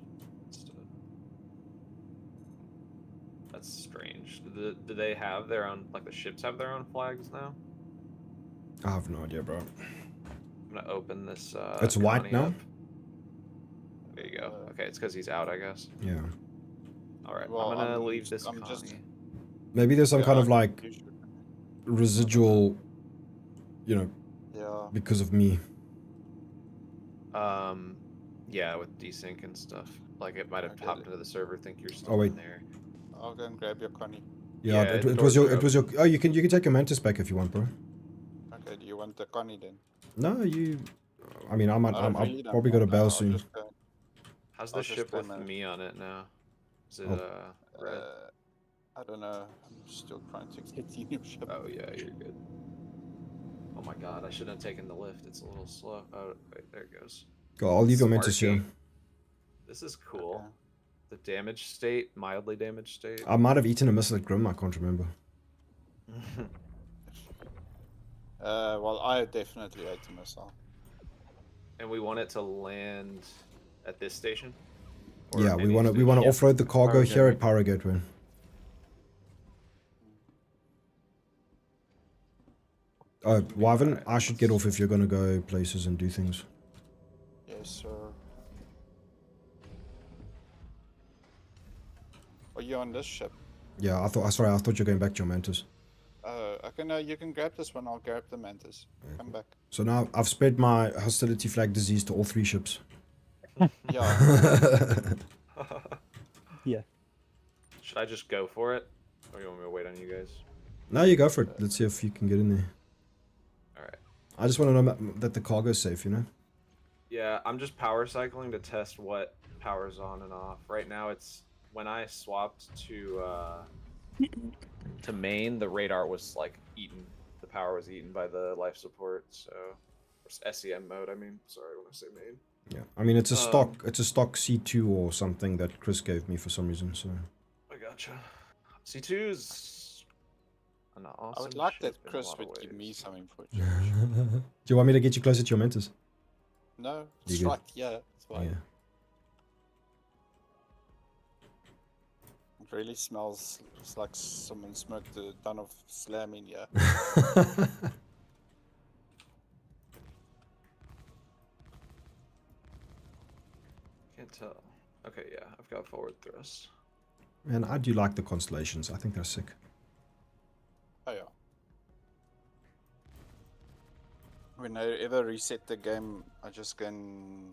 That's strange. Do they have their own? Like the ships have their own flags now? I have no idea, bro. I'm gonna open this. It's white Connie now? up. There you go. Okay, it's because he's out, I guess. Yeah. All right, Well, I'm gonna I'm leave just- this. I'm just- Connie. Maybe there's some kind of like You should- residual, you know, Yeah. because of me. Yeah, with desync and stuff. Like it might have Okay. popped into the server. Think you're still Oh, wait. in there. I'll go and grab your Connie. Yeah, Yeah, it, the it was doors your. are It was your. Oh, you can take your mantis back if you want, bro. Okay, do you want the Connie then? No, you. I mean, I'm. I don't I'm really don't probably got a want that, bail I'll soon. just go- How's I'll the just ship with come out. me on it now? Is it Oh. red? I don't know. I'm still trying to get in your ship. Oh yeah, you're good. Oh my god, I shouldn't have taken the lift. It's a little slow. Oh wait, there it goes. Go. I'll leave your mantis here. Sparky. This is cool. Okay. The damage state, mildly damaged state. I might have eaten a missile at Grim. I can't remember. Well, I definitely ate a missile. And we want it to land at this station. Or Yeah, we maybe want to. it's We want to yeah. offload the cargo Power here Gateway. at Power Gateway. Wyvern, Alright, I should get off if you're gonna go places and do things. Yes, sir. Are you on this ship? Yeah, I thought. Sorry, I thought you're going back to your mantis. Okay, no, you can grab this one. I'll grab the mantis. Come back. So now I've spread my hostility flag disease to all 3 ships. Yeah. Yeah. Should I just go for it? Or you want me to wait on you guys? Now you go for it. Let's see if you can get in there. Alright. I just want to know that the cargo's safe, you know? Yeah, I'm just power cycling to test what power's on and off. Right now it's when I swapped to main, the radar was like eaten. The power was eaten by the life support, so or SEM mode, I mean. Sorry when I say main. Yeah. I mean, it's a stock C2 or something that Chris gave me for some reason, so. I gotcha. C2's an awesome I would like ship that in a Chris lot of would give me ways. something for Do it. you want me to get you closer to your mantis? No, You it's good? right here. It's fine. Yeah. It really smells it's like someone smoked a ton of slam in here. Can't tell. Okay, yeah, I've got forward thrust. Man, I do like the constellations. I think they're sick. Oh yeah. When I ever reset the game, I just can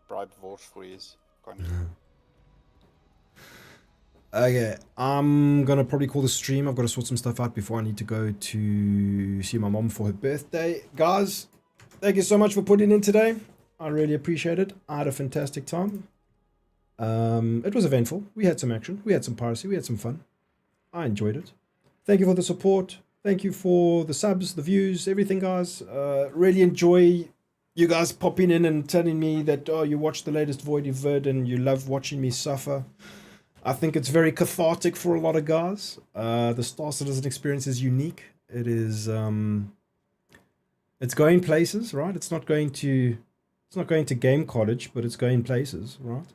bribe Vorsh for his. Okay, I'm gonna probably call the stream. I've got to sort some stuff out before I need to go to see my mom for her birthday. Guys, thank you so much for putting in today. I really appreciate it. I had a fantastic time. It was eventful. We had some action. We had some piracy. We had some fun. I enjoyed it. Thank you for the support. Thank you for the subs, the views, everything, guys. Really enjoy you guys popping in and telling me that, oh, you watched the latest Void Vid and you love watching me suffer. I think it's very cathartic for a lot of guys. The Star Citizen experience is unique. It is It's going places, right? It's not going to game college, but it's going places, right?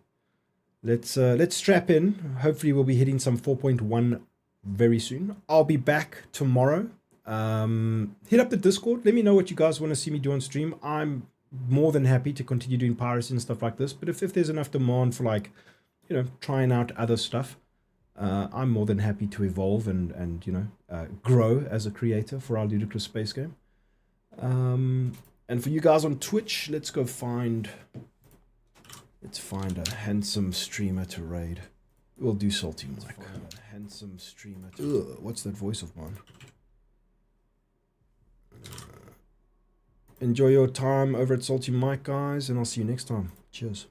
Let's strap in. Hopefully we'll be hitting some 4.1 very soon. I'll be back tomorrow. Hit up the Discord. Let me know what you guys want to see me do on stream. I'm more than happy to continue doing piracy and stuff like this. But if there's enough demand for, like, you know, trying out other stuff, I'm more than happy to evolve and you know, grow as a creator for our Ludicrous Space Game. And for you guys on Twitch, let's find a handsome streamer to raid. We'll do Salty Mike. Handsome streamer. Ugh, what's that voice of mine? Enjoy your time over at Salty Mike, guys, and I'll see you next time. Cheers.